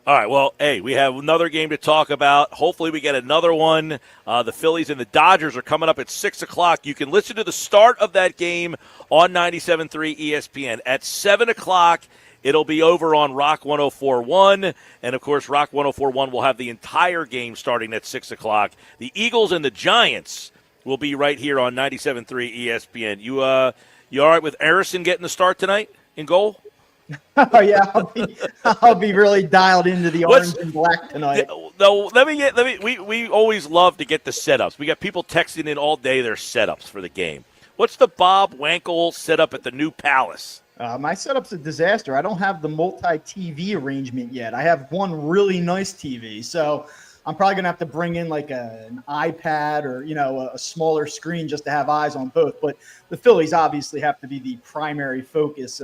All right, well, hey, we have another game to talk about. Hopefully we get another one. The Phillies and the Dodgers are coming up at 6 o'clock. You can listen to the start of that game on 97.3 ESPN. At 7 o'clock, it'll be over on Rock 104.1, and, of course, Rock 104.1 will have the entire game starting at 6 o'clock. The Eagles and the Giants will be right here on 97.3 ESPN. You all right with Arison getting the start tonight in goal? Oh, yeah, I'll be really dialed into the orange and black tonight. No, we always love to get the setups. We got people texting in all day their setups for the game. What's the Bob Wankel setup at the new Palace? My setup's a disaster. I don't have the multi-TV arrangement yet. I have one really nice TV, so I'm probably going to have to bring in like an iPad or, a smaller screen just to have eyes on both. But the Phillies obviously have to be the primary focus,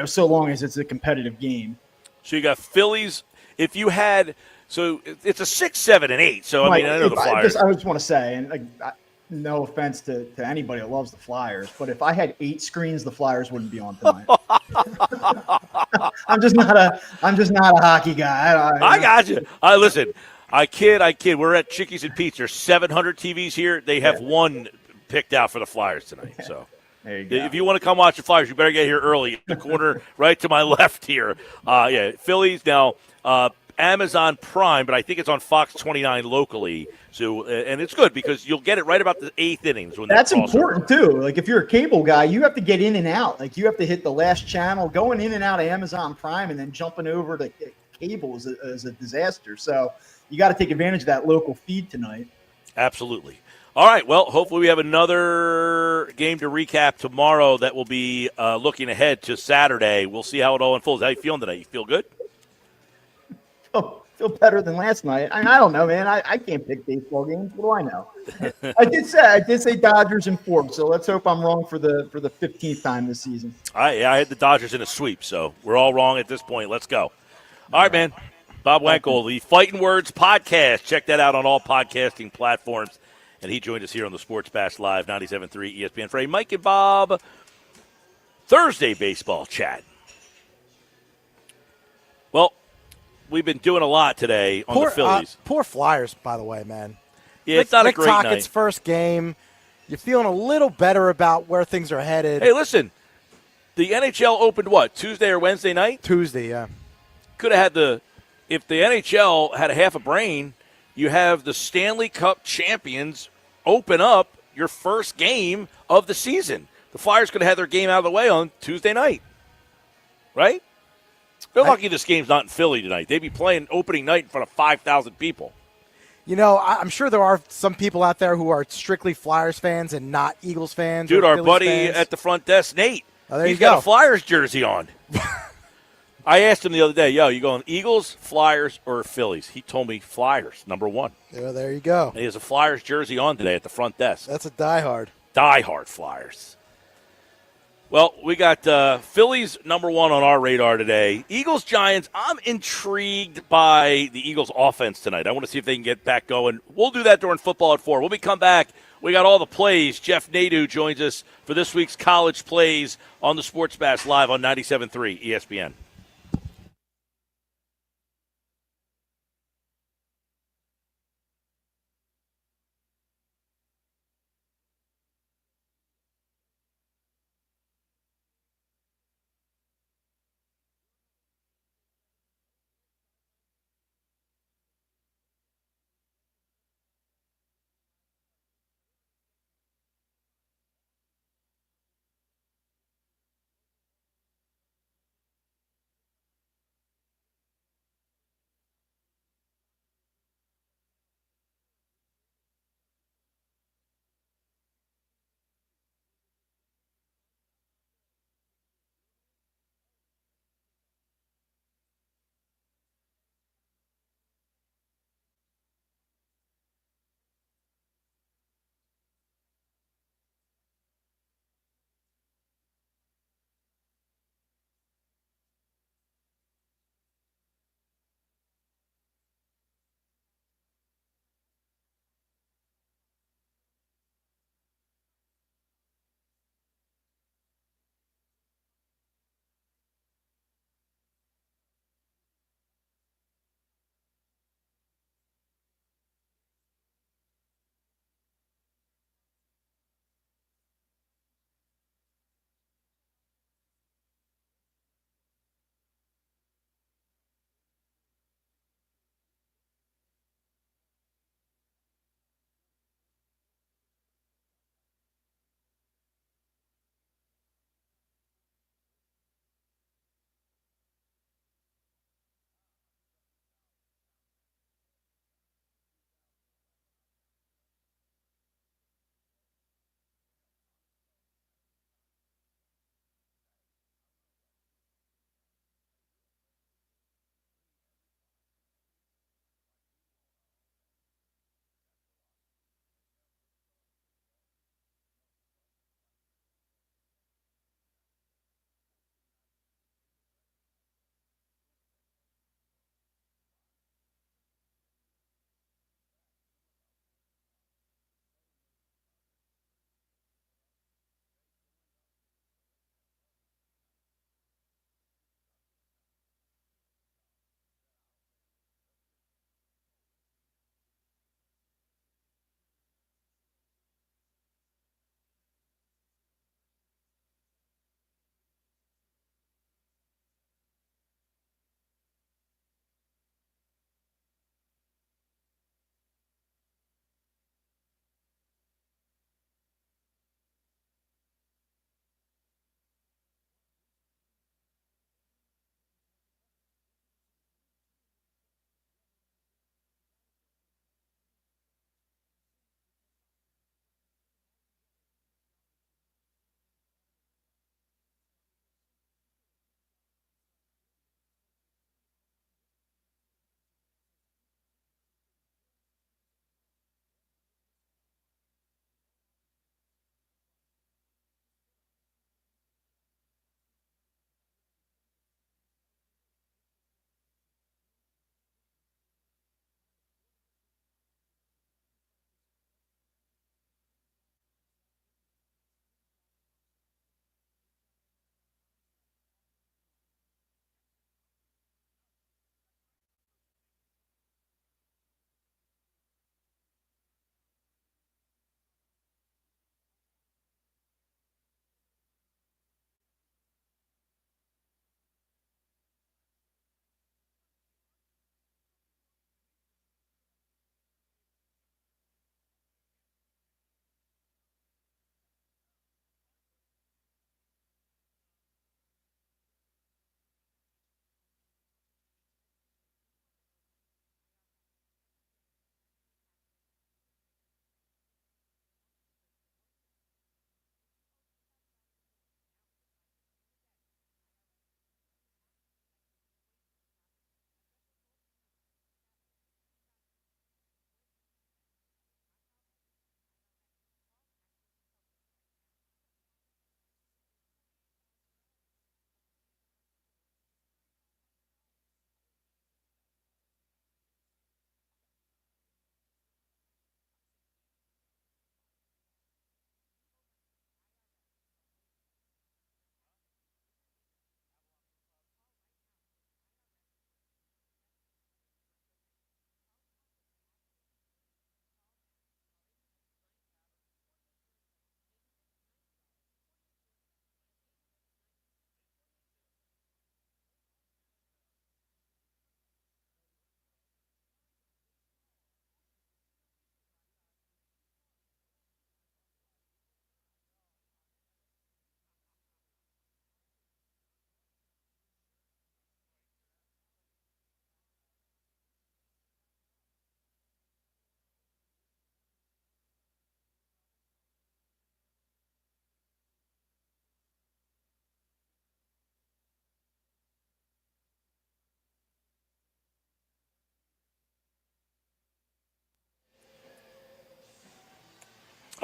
so long as it's a competitive game. So you got Phillies. If you had – so it's a 6, 7, and 8. So, I know the Flyers. I just want to say, and no offense to anybody that loves the Flyers, but if I had 8 screens, the Flyers wouldn't be on tonight. I'm just not a hockey guy. I got you. Listen, I kid. We're at Chickies and Pete's. There's 700 TVs here. They have one picked out for the Flyers tonight. So there you go. If you want to come watch the Flyers, you better get here early. The corner right to my left here. Phillies now. Amazon Prime, but I think it's on Fox 29 locally. So, and it's good because you'll get it right about the 8th innings. When that's important too. Like, if you're a cable guy, you have to get in and out. Like, you have to hit the last channel. Going in and out of Amazon Prime and then jumping over to cable is a disaster. So you got to take advantage of that local feed tonight. Absolutely. All right. Well, hopefully we have another game to recap tomorrow that will be looking ahead to Saturday. We'll see how it all unfolds. How you feeling today? You feel good? Feel better than last night. I don't know, man. I can't pick baseball games. What do I know? I did say Dodgers in 4, so let's hope I'm wrong for the 15th time this season. I had the Dodgers in a sweep, so we're all wrong at this point. Let's go. All right, man. Bob Wankel, the Fighting Words podcast. Check that out on all podcasting platforms. And he joined us here on the Sports Bash Live 97.3 ESPN for a Mike and Bob Thursday baseball chat. Well, we've been doing a lot today on the Phillies. Poor Flyers, by the way, man. Yeah, it's not a great night. Rick Tockett's first game. You're feeling a little better about where things are headed. Hey, listen. The NHL opened what, Tuesday or Wednesday night? Tuesday, yeah. Could have had if the NHL had a half a brain, you have the Stanley Cup champions open up your first game of the season. The Flyers could have had their game out of the way on Tuesday night, right? They're lucky this game's not in Philly tonight. They'd be playing opening night in front of 5,000 people. You know, I'm sure there are some people out there who are strictly Flyers fans and not Eagles fans. Dude, or our Phillies buddy fans. at the front desk, Nate, Oh, there he's you go. got a Flyers jersey on. I asked him the other day, you going Eagles, Flyers, or Phillies? He told me Flyers, number one. Yeah, there you go. He has a Flyers jersey on today at the front desk. That's a diehard. Diehard Flyers. Well, we got Phillies number one on our radar today. Eagles, Giants, I'm intrigued by the Eagles offense tonight. I want to see if they can get back going. We'll do that during football at 4. When we come back, we got all the plays. Jeff Nadeau joins us for this week's college plays on the Sports Bash live on 97.3 ESPN.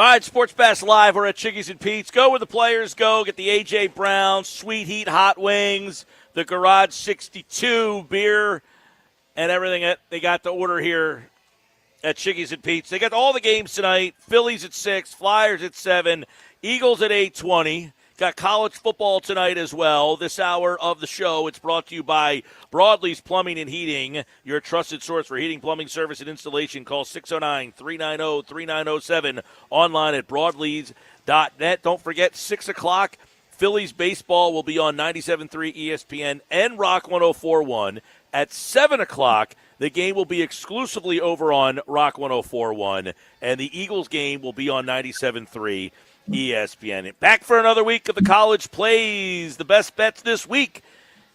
All right, Sports Bash Live. We're at Chickies and Pete's. Go where the players go. Get the A.J. Brown Sweet Heat Hot Wings, the Garage 62 beer, and everything they got to order here at Chickies and Pete's. They got all the games tonight. Phillies at 6, Flyers at 7, Eagles at 8:20. Got college football tonight as well. This hour of the show, it's brought to you by Broadlee's Plumbing and Heating, your trusted source for heating, plumbing, service, and installation. Call 609-390-3907. Online at broadlees.net. Don't forget, 6 o'clock, Phillies baseball will be on 97.3 ESPN and Rock 104.1. At 7 o'clock, the game will be exclusively over on Rock 104.1, and the Eagles game will be on 97.3 ESPN. Back for another week of the college plays. The best bets this week.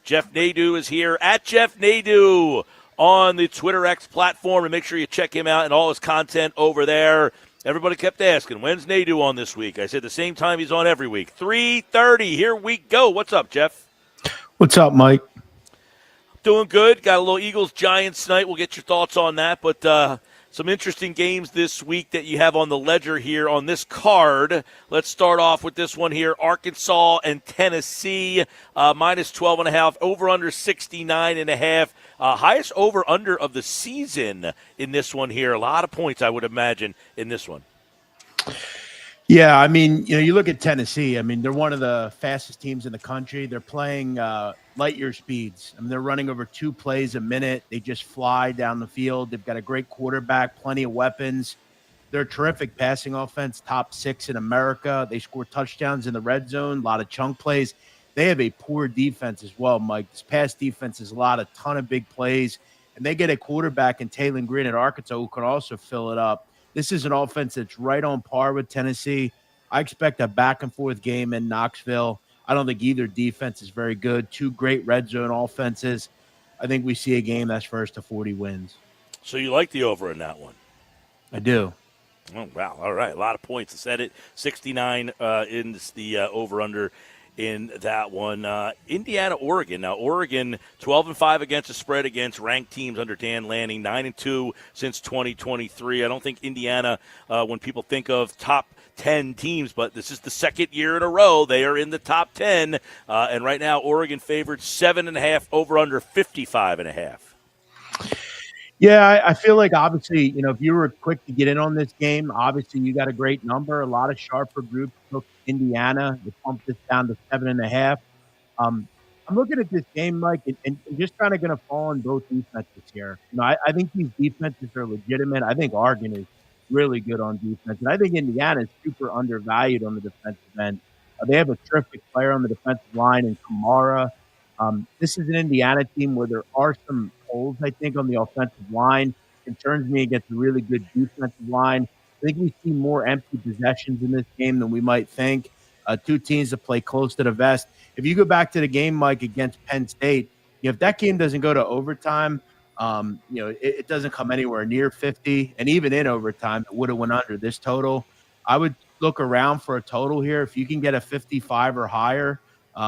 Jeff Nadeau is here at Jeff Nadeau on the Twitter X platform, and make sure you check him out and all his content over there. Everybody kept asking, when's Nadeau on this week? I said the same time he's on every week. 3:30. Here we go. What's up, Jeff? What's up, Mike? Doing good. Got a little Eagles-Giants tonight. We'll get your thoughts on that, but some interesting games this week that you have on the ledger here on this card. Let's start off with this one here. Arkansas and Tennessee, minus 12.5, over-under 69.5. Highest over-under of the season in this one here. A lot of points, I would imagine, in this one. Yeah, I mean, you look at Tennessee. I mean, they're one of the fastest teams in the country. They're playing light year speeds. I mean, they're running over 2 plays a minute. They just fly down the field. They've got a great quarterback, plenty of weapons. They're a terrific passing offense, top 6 in America. They score touchdowns in the red zone, a lot of chunk plays. They have a poor defense as well, Mike. This pass defense is a ton of big plays, and they get a quarterback in Taylor Green at Arkansas who can also fill it up. This is an offense that's right on par with Tennessee. I expect a back-and-forth game in Knoxville. I don't think either defense is very good. 2 great red zone offenses. I think we see a game that's first to 40 wins. So you like the over in that one? I do. Oh, wow. All right. A lot of points to set it. 69 in the over-under in that one. Indiana, Oregon. Now, Oregon, 12-5 against the spread against ranked teams under Dan Lanning, 9-2 since 2023. I don't think Indiana, when people think of top 10 teams, but this is the second year in a row they are in the top 10. And right now, Oregon favored 7.5, over-under 55.5. Yeah, I feel like obviously, if you were quick to get in on this game, obviously you got a great number. A lot of sharper groups took Indiana. They pumped this down to 7.5. I'm looking at this game, Mike, and just kind of going to fall on both defenses here. I think these defenses are legitimate. I think Oregon is really good on defense, and I think Indiana is super undervalued on the defensive end. They have a terrific player on the defensive line in Kamara. This is an Indiana team where there are some holes, I think, on the offensive line. Concerns me against a really good defensive line. I think we see more empty possessions in this game than we might think. 2 teams that play close to the vest. If you go back to the game, Mike, against Penn State, if that game doesn't go to overtime, it doesn't come anywhere near 50. And even in overtime, it would have went under this total. I would look around for a total here. If you can get a 55 or higher,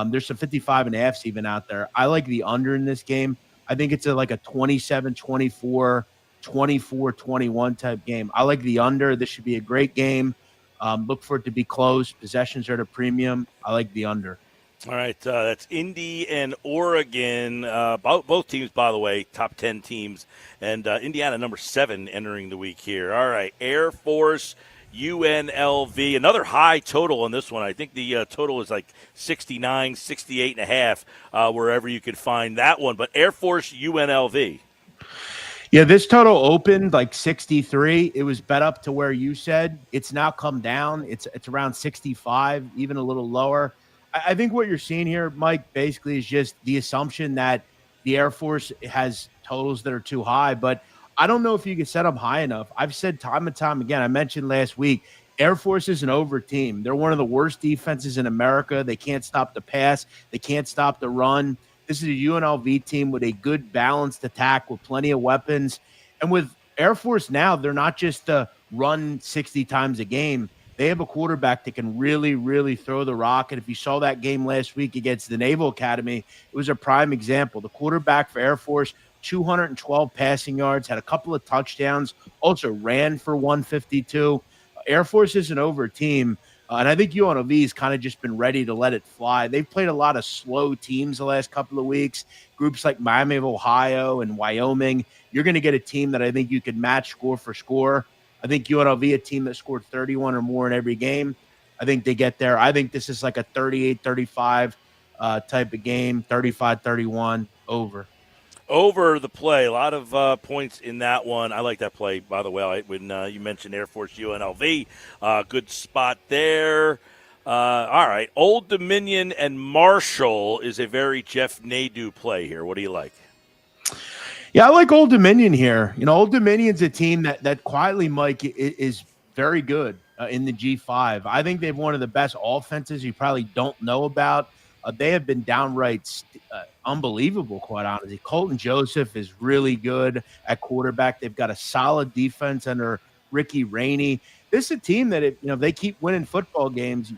there's some 55.5s even out there. I like the under in this game. I think it's like a 27-24, 24-21 type game. I like the under. This should be a great game. Look for it to be close. Possessions are at a premium. I like the under. All right, that's Indy and Oregon. Both teams, by the way, top 10 teams. And Indiana, number 7 entering the week here. All right, Air Force, UNLV. Another high total on this one. I think the total is like 69, 68.5, wherever you could find that one. But Air Force, UNLV. Yeah, this total opened like 63. It was bet up to where you said. It's now come down. It's around 65, even a little lower. I think what you're seeing here, Mike, basically is just the assumption that the Air Force has totals that are too high. But I don't know if you can set them high enough. I've said time and time again, I mentioned last week, Air Force is an over team. They're one of the worst defenses in America. They can't stop the pass. They can't stop the run. This is a UNLV team with a good balanced attack with plenty of weapons. And with Air Force now, they're not just run 60 times a game. They have a quarterback that can really, really throw the rock. And if you saw that game last week against the Naval Academy, it was a prime example. The quarterback for Air Force, 212 passing yards, had a couple of touchdowns, also ran for 152. Air Force is an over team. And I think UNLV's kind of just been ready to let it fly. They've played a lot of slow teams the last couple of weeks, groups like Miami of Ohio and Wyoming. You're going to get a team that I think you could match score for score. I think UNLV, a team that scored 31 or more in every game, I think they get there. I think this is like a 38-35 type of game, 35-31 over. Over the play. A lot of points in that one. I like that play, by the way, when you mentioned Air Force UNLV. Good spot there. All right. Old Dominion and Marshall is a very Jeff Nadeau play here. What do you like? Yeah, I like Old Dominion here. Old Dominion's a team that quietly, Mike, is very good in the G5. I think they've one of the best offenses you probably don't know about. They have been downright unbelievable, quite honestly. Colton Joseph is really good at quarterback. They've got a solid defense under Ricky Rainey. This is a team that, if they keep winning football games,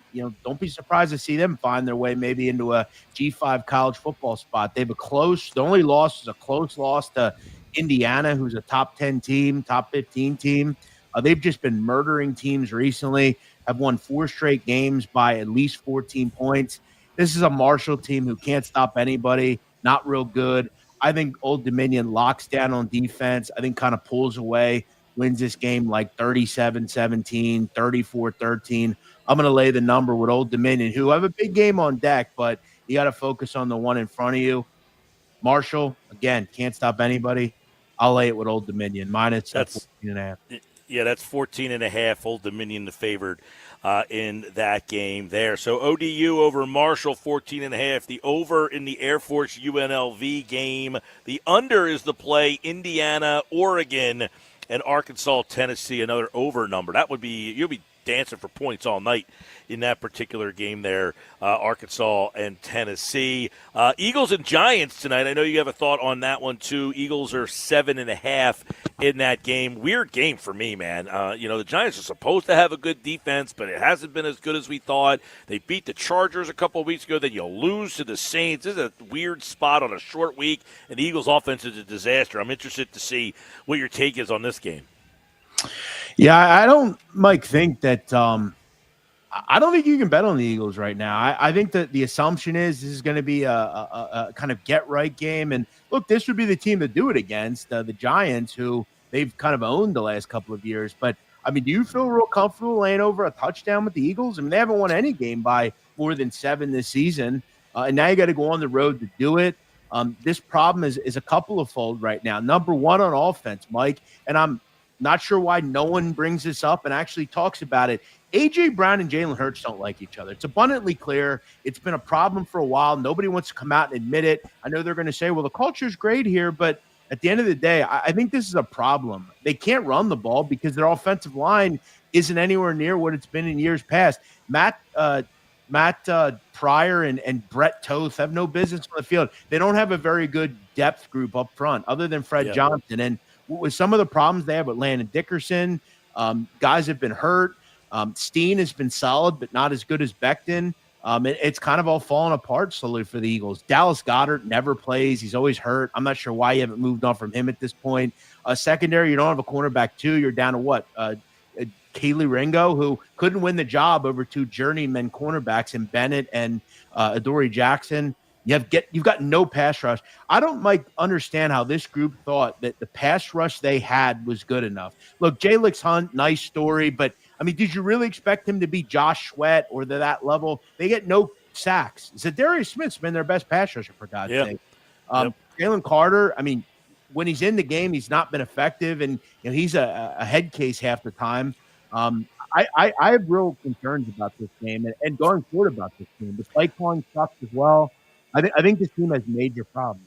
don't be surprised to see them find their way maybe into a G5 college football spot. The only loss is a close loss to Indiana, who's a top 10 team, top 15 team. They've just been murdering teams recently, have won 4 straight games by at least 14 points. This is a Marshall team who can't stop anybody, not real good. I think Old Dominion locks down on defense. I think kind of pulls away, wins this game like 37-17, 34-13. I'm going to lay the number with Old Dominion, who have a big game on deck, but you got to focus on the one in front of you. Marshall, again, can't stop anybody. I'll lay it with Old Dominion, minus 14.5. Yeah, that's 14.5. Old Dominion the favored in that game there. So ODU over Marshall, 14.5. The over in the Air Force UNLV game. The under is the play, Indiana, Oregon, and Arkansas, Tennessee, another over number. You'll be dancing for points all night in that particular game there, Arkansas and Tennessee. Eagles and Giants tonight. I know you have a thought on that one, too. Eagles are 7.5 in that game. Weird game for me, man. The Giants are supposed to have a good defense, but it hasn't been as good as we thought. They beat the Chargers a couple of weeks ago. Then you lose to the Saints. This is a weird spot on a short week, and the Eagles' offense is a disaster. I'm interested to see what your take is on this game. Yeah, I don't, Mike, think that I don't think you can bet on the Eagles right now. I think that the assumption is this is going to be a kind of get-right game. And, look, this would be the team to do it against, the Giants, who they've kind of owned the last couple of years. But, do you feel real comfortable laying over a touchdown with the Eagles? They haven't won any game by more than 7 this season. And now you got to go on the road to do it. This problem is a couple of fold right now. Number one on offense, Mike, and I'm not sure why no one brings this up and actually talks about it. A.J. Brown and Jalen Hurts don't like each other. It's abundantly clear. It's been a problem for a while. Nobody wants to come out and admit it. I know they're going to say, well, the culture's great here, but at the end of the day, I think this is a problem. They can't run the ball because their offensive line isn't anywhere near what it's been in years past. Matt Pryor and Brett Toth have no business on the field. They don't have a very good depth group up front other than Fred Johnson. And with some of the problems they have with Landon Dickerson, guys have been hurt. Steen has been solid, but not as good as Becton. It's kind of all falling apart slowly for the Eagles. Dallas Goedert never plays. He's always hurt. I'm not sure why you haven't moved on from him at this point. Secondary, you don't have a cornerback, too. You're down to what? Kaylee Ringo, who couldn't win the job over 2 journeyman cornerbacks in Bennett and Adoree Jackson. You've got no pass rush. I don't, Mike, understand how this group thought that the pass rush they had was good enough. Look, Jalix Hunt, nice story, but, did you really expect him to be Josh Sweat or to that level? They get no sacks. Zadarius Smith's been their best pass rusher, for God's sake. Jalen Carter, when he's in the game, he's not been effective, and he's a head case half the time. I have real concerns about this game and going forward about this team. The play calling sucks as well. I think this team has major problems.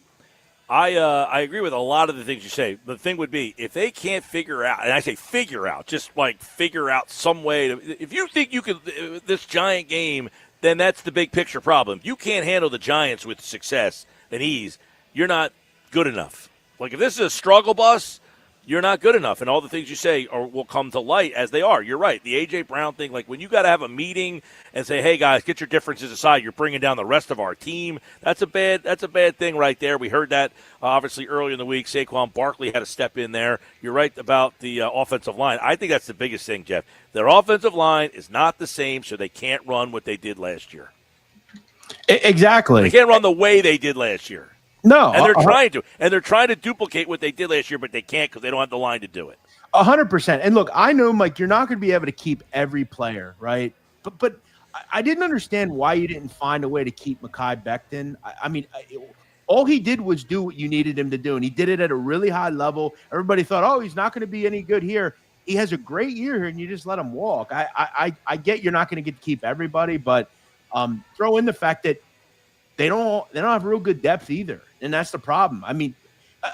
I agree with a lot of the things you say. The thing would be, if they can't figure out, and I say figure out, just like figure out some way to, if you think you could, this Giant game, then that's the big picture problem. You can't handle the Giants with success and ease. You're not good enough. Like if this is a struggle bus, you're not good enough. And all the things you say will come to light as they are. You're right. The A.J. Brown thing, like when you got to have a meeting and say, hey, guys, get your differences aside. You're bringing down the rest of our team. That's a bad thing right there. We heard that, obviously, earlier in the week. Saquon Barkley had to step in there. You're right about the offensive line. I think that's the biggest thing, Jeff. Their offensive line is not the same, so they can't run what they did last year. Exactly. They can't run the way they did last year. No. And they're trying to. And they're trying to duplicate what they did last year, but they can't because they don't have the line to do it. 100%. And look, I know, Mike, you're not going to be able to keep every player, right? But I didn't understand why you didn't find a way to keep Mekhi Becton. I mean, all he did was do what you needed him to do, and he did it at a really high level. Everybody thought, oh, he's not going to be any good here. He has a great year here, and you just let him walk. I get you're not going to get to keep everybody, but throw in the fact that they don't have real good depth either, and that's the problem. I mean,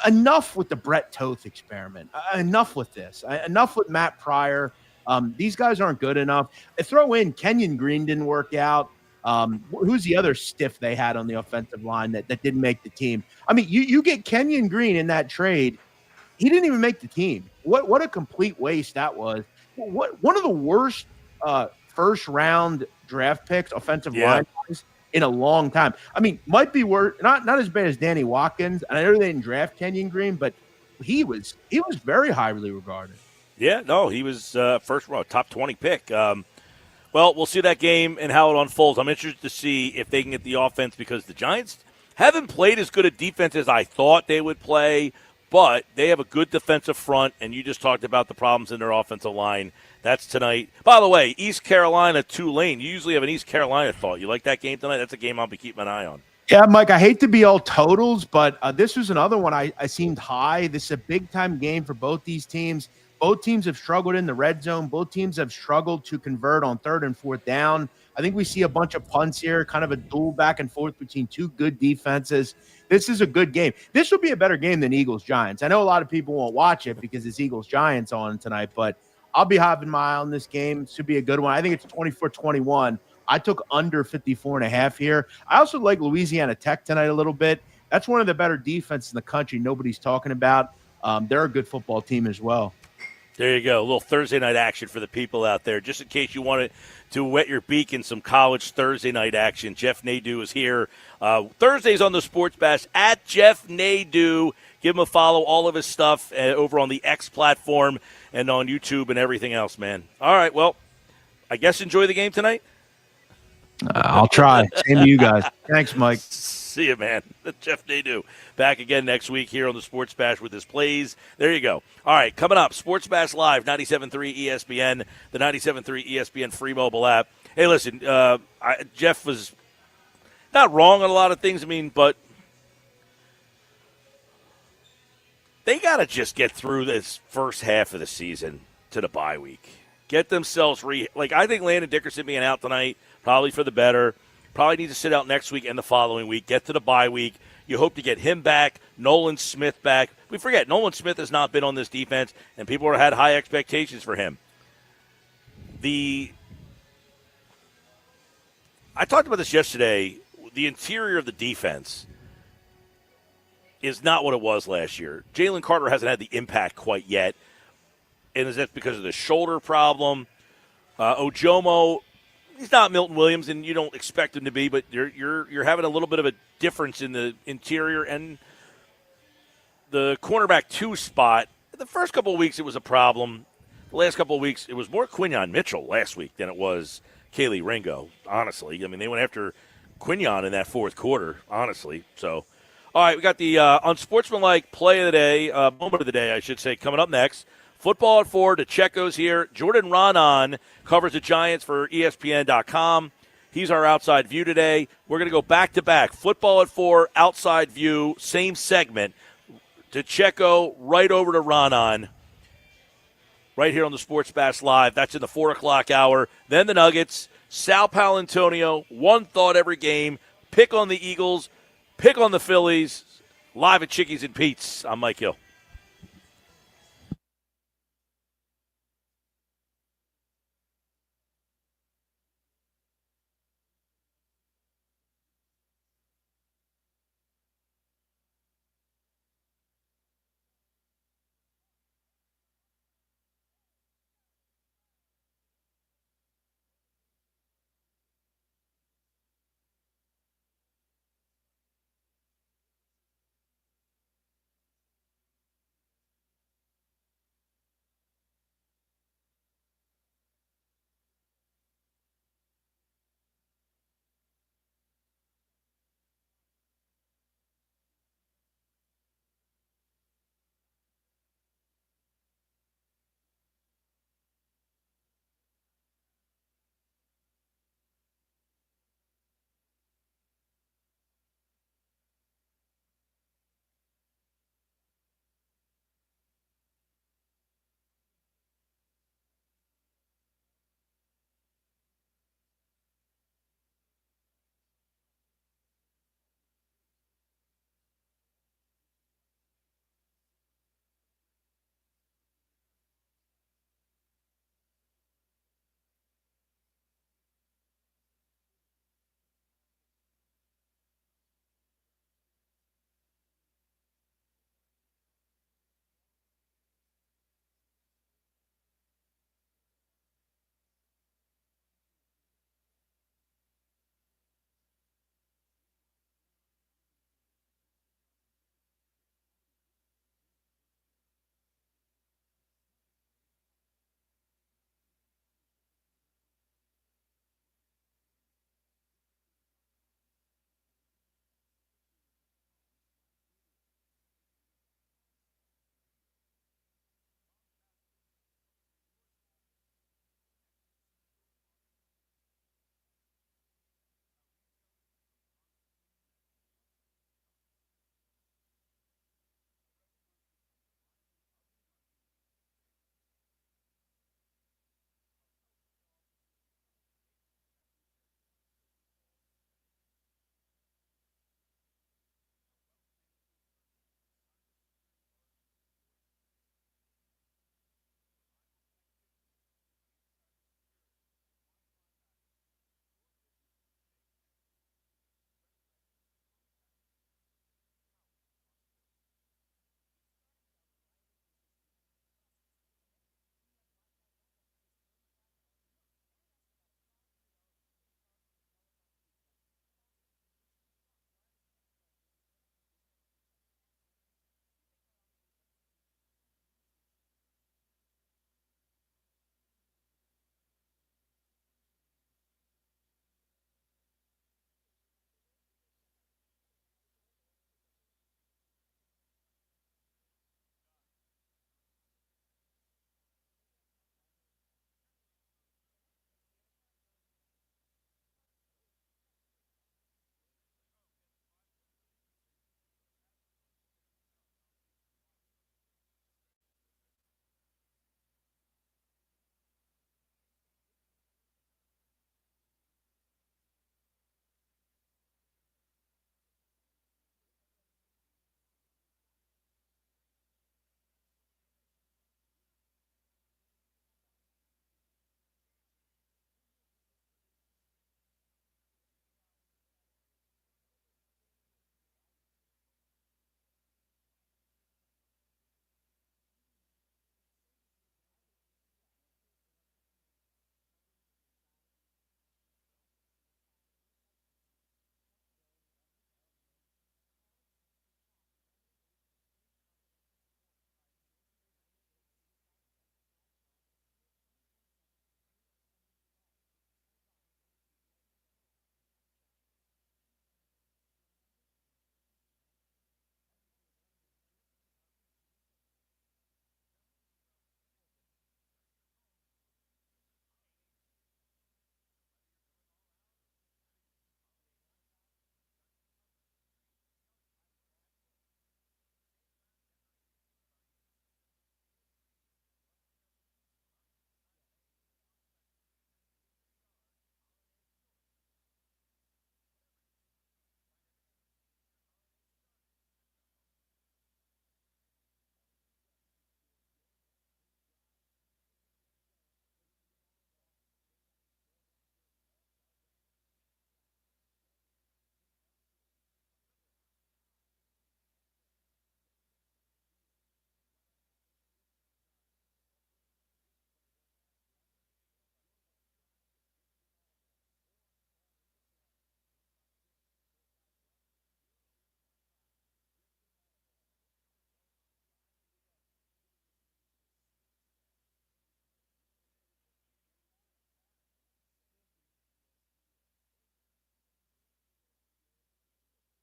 enough with the Brett Toth experiment. Enough with this. Enough with Matt Pryor. These guys aren't good enough. Throw in Kenyon Green didn't work out. Who's the other stiff they had on the offensive line that didn't make the team? I mean, you get Kenyon Green in that trade. He didn't even make the team. What a complete waste that was. One of the worst first round draft picks, offensive line in a long time. I mean, might be worse, not as bad as Danny Watkins. And I know they didn't draft Kenyon Green, but he was very highly regarded. Yeah, no, he was first round, top 20 pick. Well, we'll see that game and how it unfolds. I'm interested to see if they can get the offense because the Giants haven't played as good a defense as I thought they would play, but they have a good defensive front, and you just talked about the problems in their offensive line. That's tonight. By the way, East Carolina, Tulane. You usually have an East Carolina thought. You like that game tonight? That's a game I'll be keeping an eye on. Yeah, Mike, I hate to be all totals, but this was another one I seemed high. This is a big-time game for both these teams. Both teams have struggled in the red zone. Both teams have struggled to convert on third and fourth down. I think we see a bunch of punts here, kind of a duel back and forth between two good defenses. This is a good game. This will be a better game than Eagles-Giants. I know a lot of people won't watch it because it's Eagles-Giants on tonight, but I'll be having my eye on this game. It should be a good one. I think it's 24-21. I took under 54.5 here. I also like Louisiana Tech tonight a little bit. That's one of the better defenses in the country nobody's talking about. They're a good football team as well. There you go. A little Thursday night action for the people out there. Just in case you wanted to wet your beak in some college Thursday night action, Jeff Nadeau is here. Thursdays on the Sports Bash at Jeff Nadeau. Give him a follow. All of his stuff over on the X platform and on YouTube and everything else, man. All right, well, I guess enjoy the game tonight. I'll try. Same to you guys. Thanks, Mike. See you, man. Jeff Nadeau back again next week here on the Sports Bash with his plays. There you go. All right, coming up, Sports Bash Live, 97.3 ESPN, the 97.3 ESPN free mobile app. Hey, listen, Jeff was not wrong on a lot of things, but they got to just get through this first half of the season to the bye week. Get themselves I think Landon Dickerson being out tonight, probably for the better. Probably need to sit out next week and the following week. Get to the bye week. You hope to get him back, Nolan Smith back. We forget, Nolan Smith has not been on this defense, and people had high expectations for him. I talked about this yesterday. The interior of the defense is not what it was last year. Jalen Carter hasn't had the impact quite yet, and is that because of the shoulder problem? Ojomo, he's not Milton Williams, and you don't expect him to be, but you're having a little bit of a difference in the interior and the cornerback 2 spot. The first couple of weeks, it was a problem. The last couple of weeks, it was more Quinyon Mitchell last week than it was Kaylee Ringo, honestly. I mean, they went after Quinyon in that fourth quarter, honestly. So, all right, we got the unsportsmanlike play of the day, moment of the day, I should say, coming up next. Football at 4, DeCheco's here. Jordan Ronan covers the Giants for ESPN.com. He's our outside view today. We're going to go back-to-back. Football at 4, outside view, same segment. DeCheco right over to Ronan right here on the Sports Bash Live. That's in the 4 o'clock hour. Then the Nuggets, Sal Paolantonio, one thought every game. Pick on the Eagles, pick on the Phillies. Live at Chickies and Pete's. I'm Mike Gill.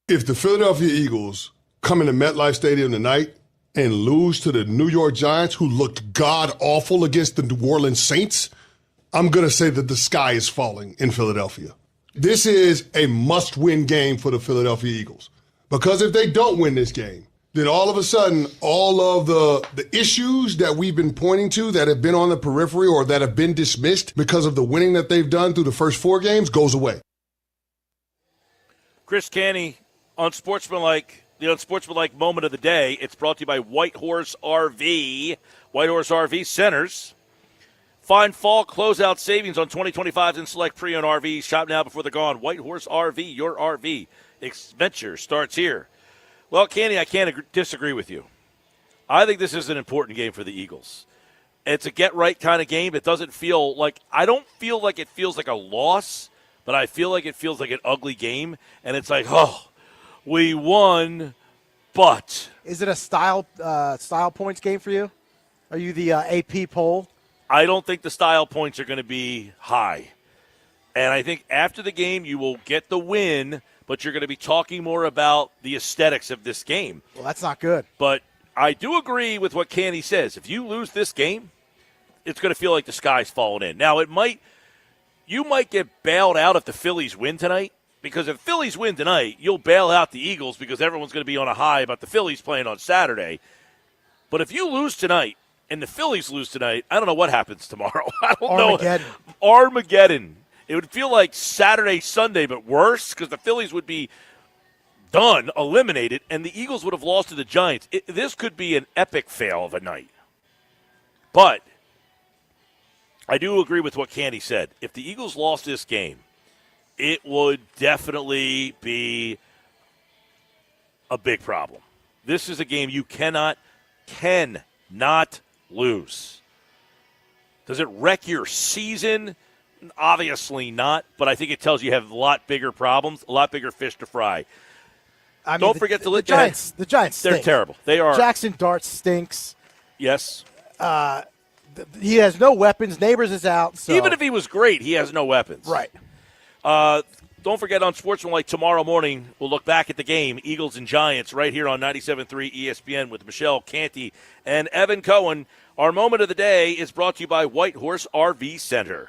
if the Philadelphia Eagles come into MetLife Stadium tonight and lose to the New York Giants, who looked god-awful against the New Orleans Saints, I'm going to say that the sky is falling in Philadelphia. This is a must-win game for the Philadelphia Eagles. Because if they don't win this game, then all of a sudden, all of the issues that we've been pointing to that have been on the periphery or that have been dismissed because of the winning that they've done through the first 4 games goes away. Chris Canny, the unsportsmanlike moment of the day. It's brought to you by White Horse RV. White Horse RV Centers. Find fall closeout savings on 2025s and select pre-owned RVs. Shop now before they're gone. White Horse RV, your RV adventure starts here. Well, Canny, I can't disagree with you. I think this is an important game for the Eagles. It's a get-right kind of game. It doesn't feel like – I don't feel like it feels like a loss, but I feel like it feels like an ugly game. And it's like, oh, we won, but – Is it a style points game for you? Are you the AP poll? I don't think the style points are going to be high. And I think after the game you will get the win – but you're going to be talking more about the aesthetics of this game. Well, that's not good. But I do agree with what Canny says. If you lose this game, it's going to feel like the sky's falling in. Now, you might get bailed out if the Phillies win tonight, because if Phillies win tonight, you'll bail out the Eagles because everyone's going to be on a high about the Phillies playing on Saturday. But if you lose tonight and the Phillies lose tonight, I don't know what happens tomorrow. I don't know. Armageddon. It would feel like Saturday, Sunday, but worse because the Phillies would be done, eliminated, and the Eagles would have lost to the Giants. This could be an epic fail of a night. But I do agree with what Candy said. If the Eagles lost this game, it would definitely be a big problem. This is a game you cannot lose. Does it wreck your season? Obviously not, but I think it tells you have a lot bigger problems, a lot bigger fish to fry. Don't forget to the Giants. The Giants stink. They're terrible. They are. Jackson Dart stinks. Yes. He has no weapons. Neighbors is out. So. Even if he was great, he has no weapons. Right. Don't forget on Sportsmanlike tomorrow morning, we'll look back at the game, Eagles and Giants, right here on 97.3 ESPN with Michelle Canty and Evan Cohen. Our moment of the day is brought to you by White Horse RV Center.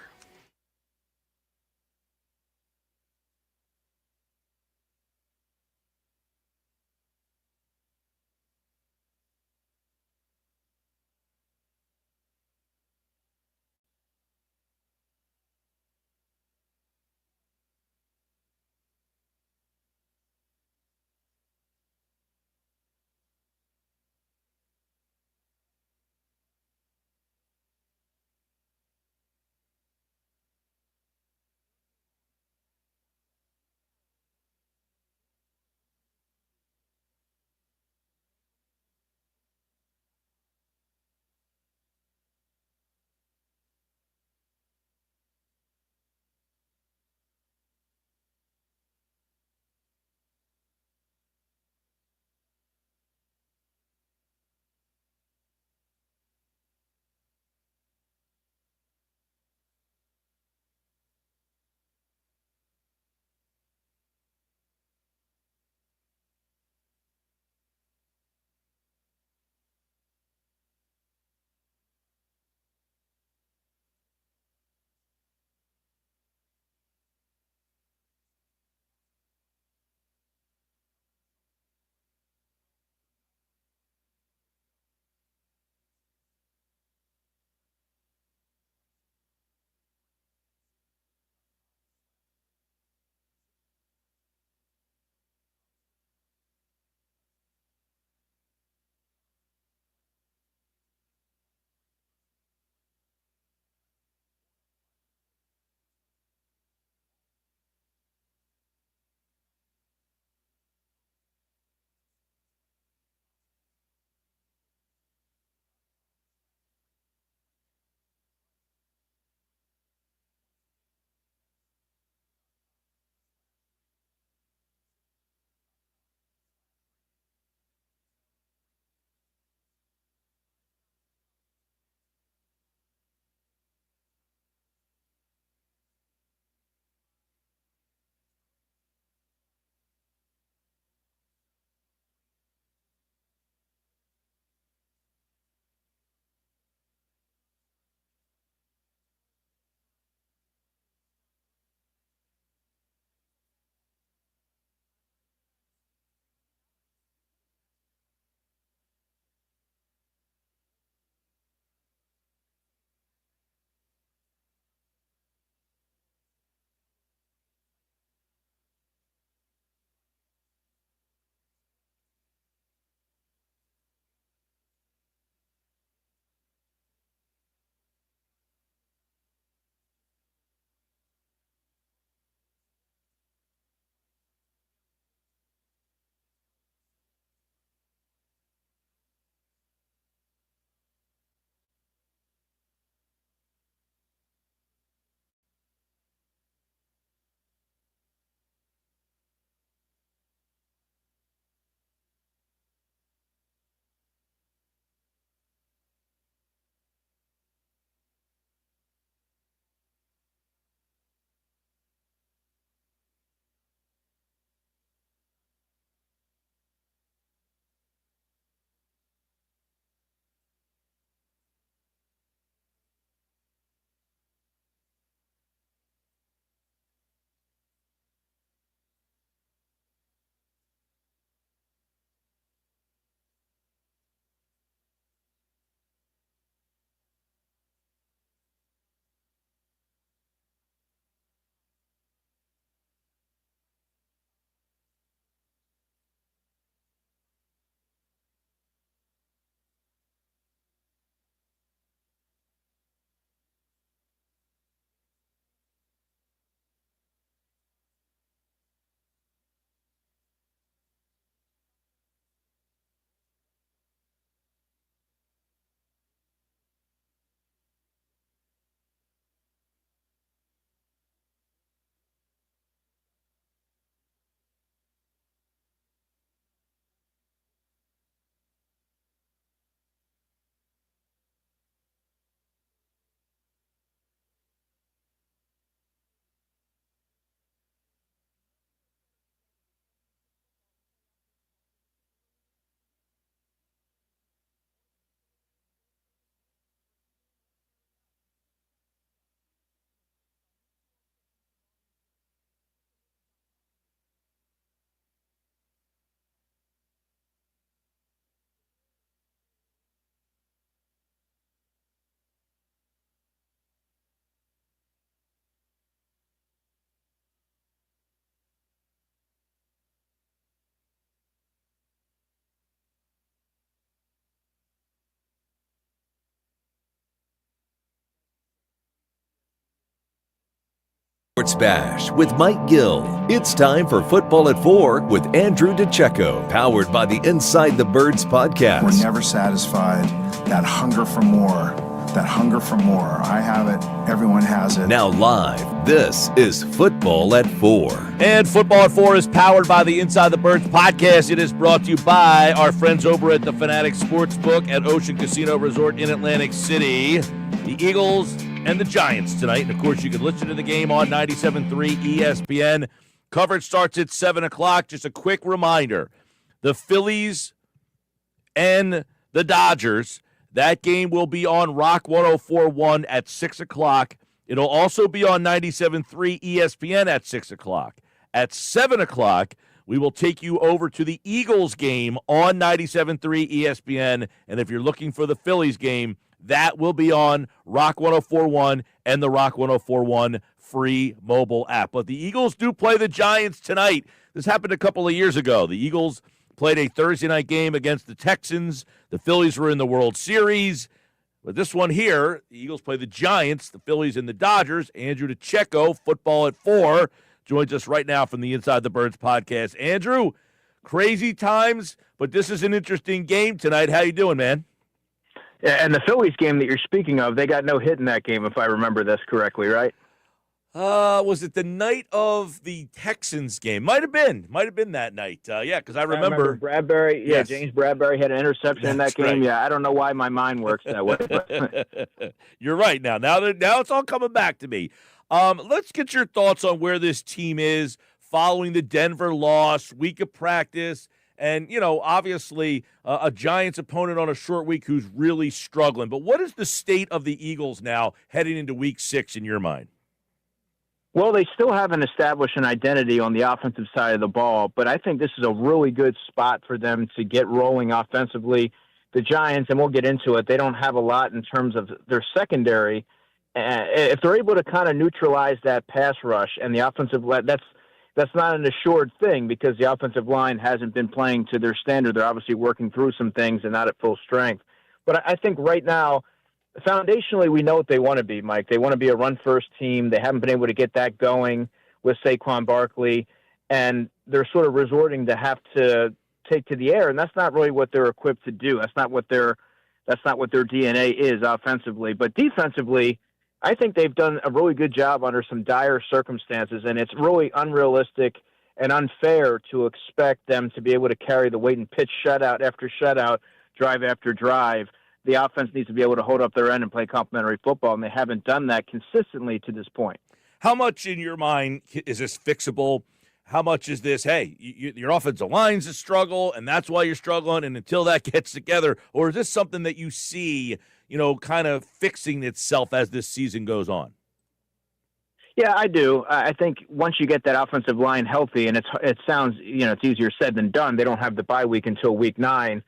Sports Bash with Mike Gill. It's time for Football at 4 with Andrew DeCecco, powered by the Inside the Birds podcast. We're never satisfied. That hunger for more. I have it. Everyone has it. Now live, this is Football at 4. And Football at 4 is powered by the Inside the Birds podcast. It is brought to you by our friends over at the Fanatic Sportsbook at Ocean Casino Resort in Atlantic City. The Eagles and the Giants tonight. And, of course, you can listen to the game on 97.3 ESPN. Coverage starts at 7 o'clock. Just a quick reminder, the Phillies and the Dodgers, that game will be on Rock 104.1 at 6 o'clock. It'll also be on 97.3 ESPN at 6 o'clock. At 7 o'clock, we will take you over to the Eagles game on 97.3 ESPN. And if you're looking for the Phillies game, that will be on Rock 104.1 and the Rock 104.1 free mobile app. But the Eagles do play the Giants tonight. This happened a couple of years ago. The Eagles played a Thursday night game against the Texans. The Phillies were in the World Series. But this one here, the Eagles play the Giants, the Phillies, and the Dodgers. Andrew DeCecco, Football at 4, joins us right now from the Inside the Birds podcast. Andrew, crazy times, but this is an interesting game tonight. How you doing, man? Yeah, and the Phillies game that you're speaking of, they got no hit in that game, if I remember this correctly, right? Was it the night of the Texans game? Might have been that night. Yeah, because I remember Bradbury. Yeah, yes. James Bradbury had an interception in that game. Right. Yeah, I don't know why my mind works that way. But. You're right. Now it's all coming back to me. Let's get your thoughts on where this team is following the Denver loss, week of practice, and obviously a Giants opponent on a short week who's really struggling. But what is the state of the Eagles now heading into Week 6 in your mind? Well, they still haven't established an identity on the offensive side of the ball, but I think this is a really good spot for them to get rolling offensively. The Giants, and we'll get into it, they don't have a lot in terms of their secondary. If they're able to kind of neutralize that pass rush and the offensive, that's not an assured thing because the offensive line hasn't been playing to their standard. They're obviously working through some things and not at full strength. But I think right now, foundationally, we know what they want to be, Mike. They want to be a run-first team. They haven't been able to get that going with Saquon Barkley, and they're sort of resorting to have to take to the air, and that's not really what they're equipped to do. That's not what their DNA is offensively. But defensively, I think they've done a really good job under some dire circumstances, and it's really unrealistic and unfair to expect them to be able to carry the weight and pitch shutout after shutout, drive after drive. The offense needs to be able to hold up their end and play complementary football, and they haven't done that consistently to this point. How much in your mind is this fixable? How much is this, hey, your offensive line's a struggle, and that's why you're struggling, and until that gets together? Or is this something that you see, kind of fixing itself as this season goes on? Yeah, I do. I think once you get that offensive line healthy, and it sounds, it's easier said than done. They don't have the bye week until week 9,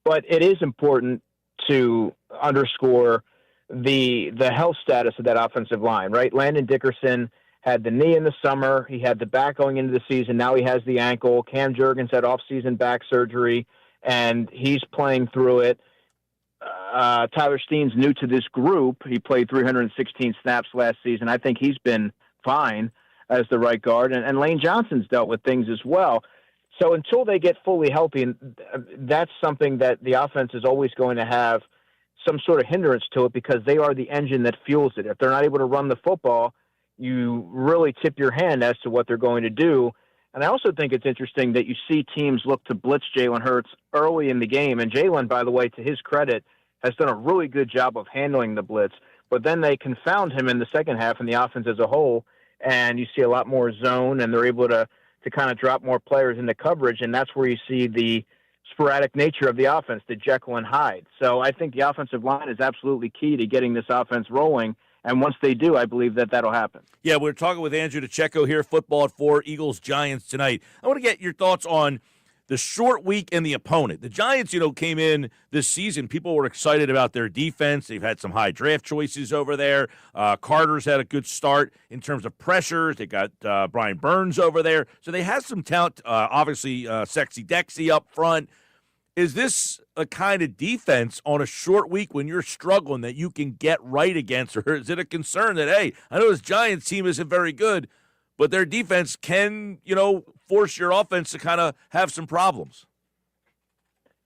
but it is important to underscore the health status of that offensive line, right? Landon Dickerson had the knee in the summer. He had the back going into the season. Now he has the ankle. Cam Jurgens had off-season back surgery, and he's playing through it. Tyler Steen's new to this group. He played 316 snaps last season. I think he's been fine as the right guard. And Lane Johnson's dealt with things as well. So until they get fully healthy, and that's something that the offense is always going to have some sort of hindrance to it because they are the engine that fuels it. If they're not able to run the football, you really tip your hand as to what they're going to do. And I also think it's interesting that you see teams look to blitz Jalen Hurts early in the game. And Jalen, by the way, to his credit, has done a really good job of handling the blitz. But then they confound him in the second half and the offense as a whole, and you see a lot more zone, and they're able to kind of drop more players into coverage, and that's where you see the sporadic nature of the offense, the Jekyll and Hyde. So I think the offensive line is absolutely key to getting this offense rolling, and once they do, I believe that that'll happen. Yeah, we're talking with Andrew DeCecco here, Football at 4, Eagles-Giants tonight. I want to get your thoughts on the short week and the opponent. The Giants, came in this season. People were excited about their defense. They've had some high draft choices over there. Carter's had a good start in terms of pressures. They got Brian Burns over there. So they have some talent, obviously Sexy Dexy up front. is this a kind of defense on a short week when you're struggling that you can get right against? Or is it a concern that, hey, I know this Giants team isn't very good, but their defense can, force your offense to kind of have some problems?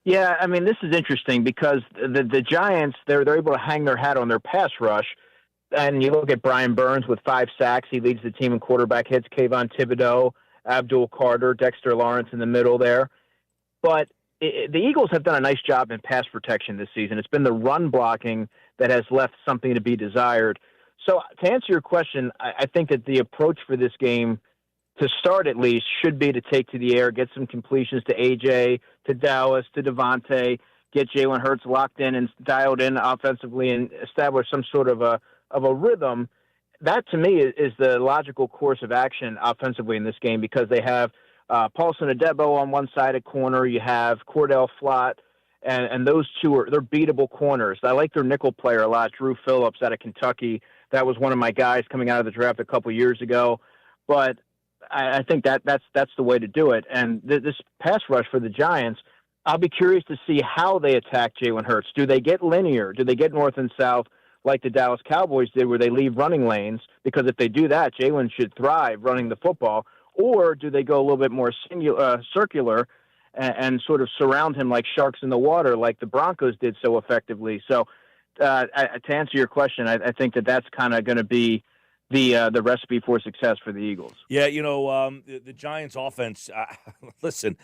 Yeah, I mean, this is interesting because the Giants, they're able to hang their hat on their pass rush. And you look at Brian Burns with 5 sacks. He leads the team in quarterback hits. Kayvon Thibodeau, Abdul Carter, Dexter Lawrence in the middle there. But the Eagles have done a nice job in pass protection this season. It's been the run blocking that has left something to be desired. So to answer your question, I think that the approach for this game, to start at least, should be to take to the air, get some completions to AJ, to Dallas, to Devontae, get Jalen Hurts locked in and dialed in offensively and establish some sort of a rhythm. That, to me, is the logical course of action offensively in this game, because they have Paulson Adebo on one side of corner. You have Cordell Flott, and those two they're beatable corners. I like their nickel player a lot, Drew Phillips out of Kentucky. That was one of my guys coming out of the draft a couple years ago. But I think that's the way to do it. And this pass rush for the Giants, I'll be curious to see how they attack Jalen Hurts. Do they get linear? Do they get north and south like the Dallas Cowboys did, where they leave running lanes? Because if they do that, Jalen should thrive running the football. Or do they go a little bit more circular and sort of surround him like sharks in the water, like the Broncos did so effectively? So to answer your question, I think that's kind of going to be the recipe for success for the Eagles. Yeah, the Giants offense, listen,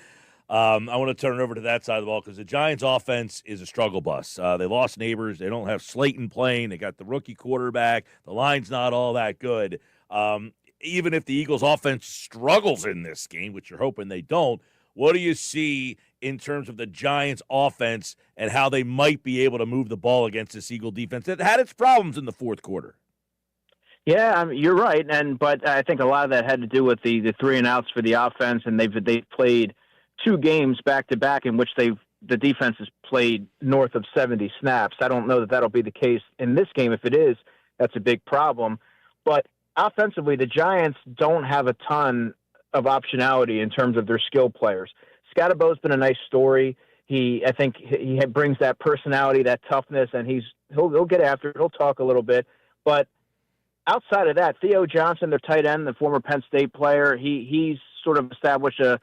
I want to turn it over to that side of the ball because the Giants offense is a struggle bus. They lost Neighbors. They don't have Slayton playing. They got the rookie quarterback. The line's not all that good. Even if the Eagles offense struggles in this game, which you're hoping they don't, what do you see in terms of the Giants offense and how they might be able to move the ball against this Eagle defense that had its problems in the fourth quarter? Yeah, you're right, but I think a lot of that had to do with the 3 and outs for the offense, and they've played 2 games back to back in which the defense has played north of 70 snaps. I don't know that that'll be the case in this game. If it is, that's a big problem. But offensively, the Giants don't have a ton of optionality in terms of their skill players. Scottibo's been a nice story. I think he brings that personality, that toughness, and he'll get after it. He'll talk a little bit, but outside of that, Theo Johnson, their tight end, the former Penn State player, he's sort of established a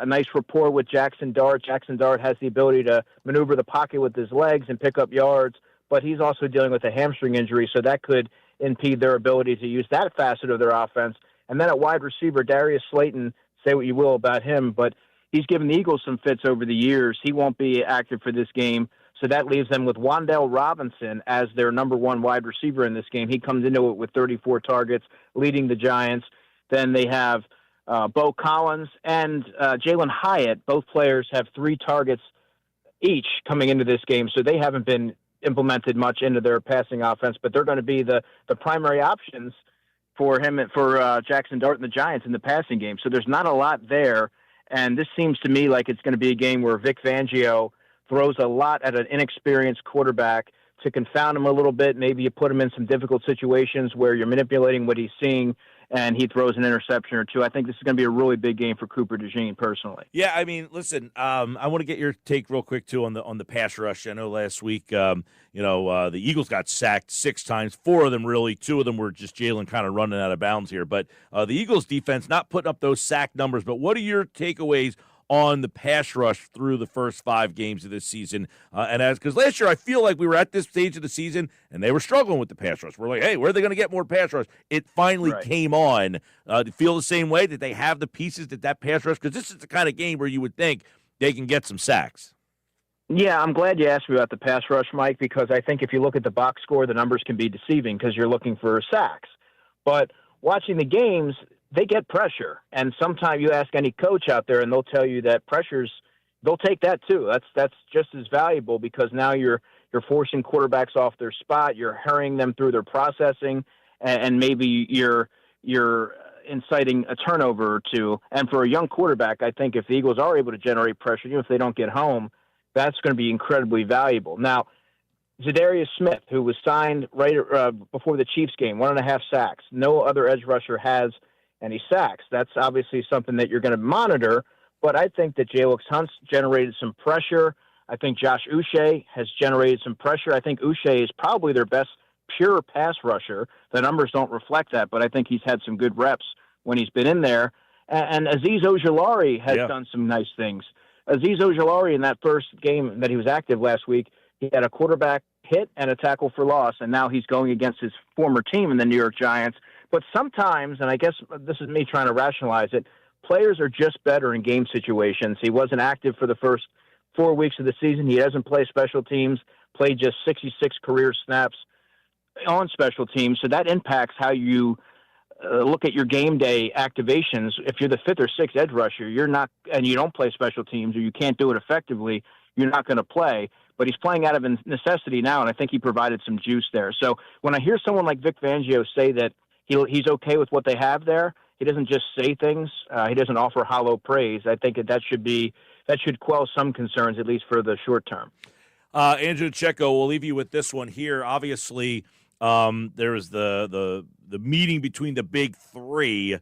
nice rapport with Jackson Dart. Jackson Dart has the ability to maneuver the pocket with his legs and pick up yards, but he's also dealing with a hamstring injury, so that could impede their ability to use that facet of their offense. And then at wide receiver, Darius Slayton, say what you will about him, but he's given the Eagles some fits over the years. He won't be active for this game. So that leaves them with Wan'Dale Robinson as their number 1 wide receiver in this game. He comes into it with 34 targets, leading the Giants. Then they have Bo Collins and Jalen Hyatt. Both players have 3 targets each coming into this game, so they haven't been implemented much into their passing offense, but they're going to be the primary options for him and for Jackson Dart and the Giants in the passing game. So there's not a lot there, and this seems to me like it's going to be a game where Vic Fangio throws a lot at an inexperienced quarterback to confound him a little bit. Maybe you put him in some difficult situations where you're manipulating what he's seeing, and he throws an interception or 2. I think this is going to be a really big game for Cooper DeJean personally. Yeah, I mean, listen, I want to get your take real quick too on the pass rush. I know last week, the Eagles got sacked 6 times, 4 of them really, 2 of them were just Jalen kind of running out of bounds here. But the Eagles defense not putting up those sack numbers. But what are your takeaways on the pass rush through the first 5 games of this season? Because last year I feel like we were at this stage of the season and they were struggling with the pass rush. We're like, hey, where are they going to get more pass rush? It finally came on. Do you feel the same way? That they have the pieces that pass rush? Because this is the kind of game where you would think they can get some sacks. Yeah, I'm glad you asked me about the pass rush, Mike, because I think if you look at the box score, the numbers can be deceiving because you're looking for sacks. But watching the games, they get pressure. And sometimes you ask any coach out there and they'll tell you that they'll take that too. That's just as valuable because now you're forcing quarterbacks off their spot. You're hurrying them through their processing, and maybe you're inciting a turnover or 2. And for a young quarterback, I think if the Eagles are able to generate pressure, even if they don't get home, that's going to be incredibly valuable. Now, Zadarius Smith, who was signed right before the Chiefs game, 1.5 sacks. No other edge rusher has any sacks. That's obviously something that you're going to monitor, But I think that Jalix Hunt's generated some pressure. I think Josh Uche has generated some pressure. I think Uche is probably their best pure pass rusher. The numbers don't reflect that, but I think he's had some good reps when he's been in there. And Azeez Ojulari has done some nice things. Azeez Ojulari, in that first game that he was active last week, he had a quarterback hit and a tackle for loss, and now he's going against his former team in the New York Giants. But sometimes, and I guess this is me trying to rationalize it, players are just better in game situations. He wasn't active for the first 4 weeks of the season. He doesn't play special teams, played just 66 career snaps on special teams. So that impacts how you look at your game day activations. If you're the fifth or sixth edge rusher, you're not, and you don't play special teams or you can't do it effectively, you're not going to play. But he's playing out of necessity now, and I think he provided some juice there. So when I hear someone like Vic Fangio say that he's okay with what they have there, he doesn't just say things. He doesn't offer hollow praise. I think that should quell some concerns, at least for the short term. Andrew Checo, we'll leave you with this one here. Obviously, there was the meeting between the big three.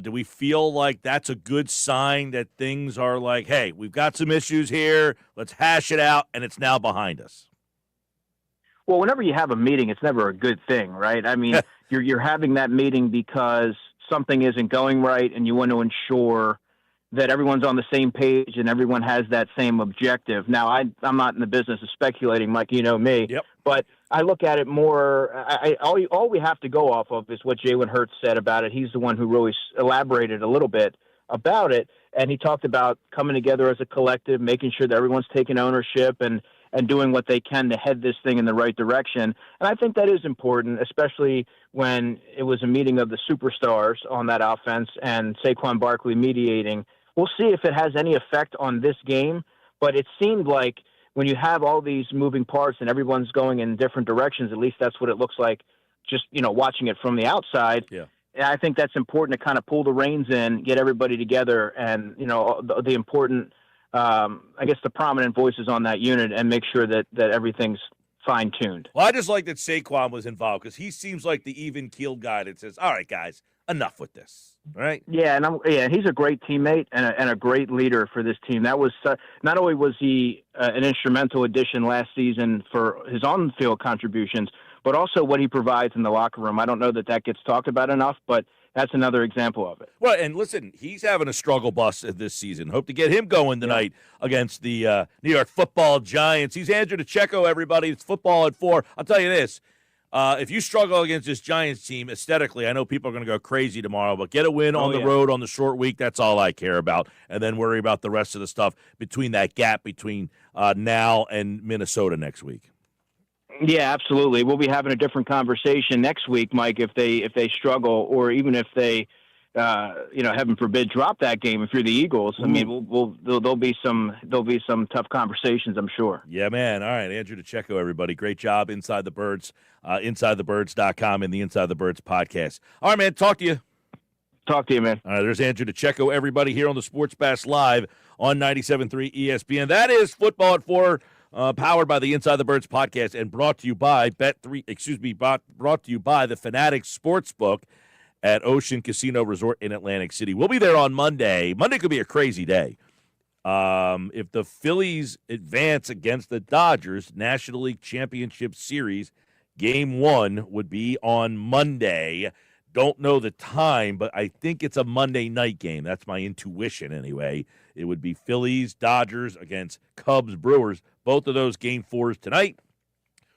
Do we feel like that's a good sign that things are like, hey, we've got some issues here, let's hash it out, and it's now behind us? Well, whenever you have a meeting, it's never a good thing, right? I mean, you're having that meeting because something isn't going right, and you want to ensure that everyone's on the same page and everyone has that same objective. Now, I'm not in the business of speculating, Mike, you know me, but I look at it more, all we have to go off of is what Jalen Hurts said about it. He's the one who really elaborated a little bit about it, and he talked about coming together as a collective, making sure that everyone's taking ownership and doing what they can to head this thing in the right direction. And I think that is important, especially when it was a meeting of the superstars on that offense and Saquon Barkley mediating. We'll see if it has any effect on this game, but it seemed like when you have all these moving parts and everyone's going in different directions, at least that's what it looks like just, watching it from the outside. Yeah. I think that's important to kind of pull the reins in, get everybody together and, the important, the prominent voices on that unit and make sure that everything's fine-tuned. Well, I just like that Saquon was involved because he seems like the even-keeled guy that says, all right, guys, enough with this. Right? Yeah, and he's a great teammate and a great leader for this team. That was not only was he an instrumental addition last season for his on-field contributions, but also what he provides in the locker room. I don't know that gets talked about enough, but that's another example of it. Well, and listen, he's having a struggle bus this season. Hope to get him going tonight against the New York Football Giants. He's Andrew DeCecco, everybody. It's Football at 4. I'll tell you this. If you struggle against this Giants team aesthetically, I know people are going to go crazy tomorrow, but get a win on the road on the short week. That's all I care about. And then worry about the rest of the stuff between that gap between now and Minnesota next week. Yeah, absolutely. We'll be having a different conversation next week, Mike, if they struggle or even if they, heaven forbid, drop that game. If you're the Eagles, I mean, there'll be some tough conversations, I'm sure. Yeah, man. All right, Andrew DeCecco, everybody. Great job. Inside the Birds, InsideTheBirds.com and the Inside the Birds podcast. All right, man. Talk to you. Talk to you, man. All right, there's Andrew DeCecco, everybody, here on the Sports Bash Live on 97.3 ESPN. That is Football at 4. Powered by the Inside the Birds podcast and brought to you by brought to you by the Fanatics Sportsbook at Ocean Casino Resort in Atlantic City. We'll be there on Monday. Monday could be a crazy day. If the Phillies advance against the Dodgers, National League Championship Series, Game 1 would be on Monday. Don't know the time, but I think it's a Monday night game. That's my intuition anyway. It would be Phillies, Dodgers against Cubs, Brewers. Both of those Game 4s tonight.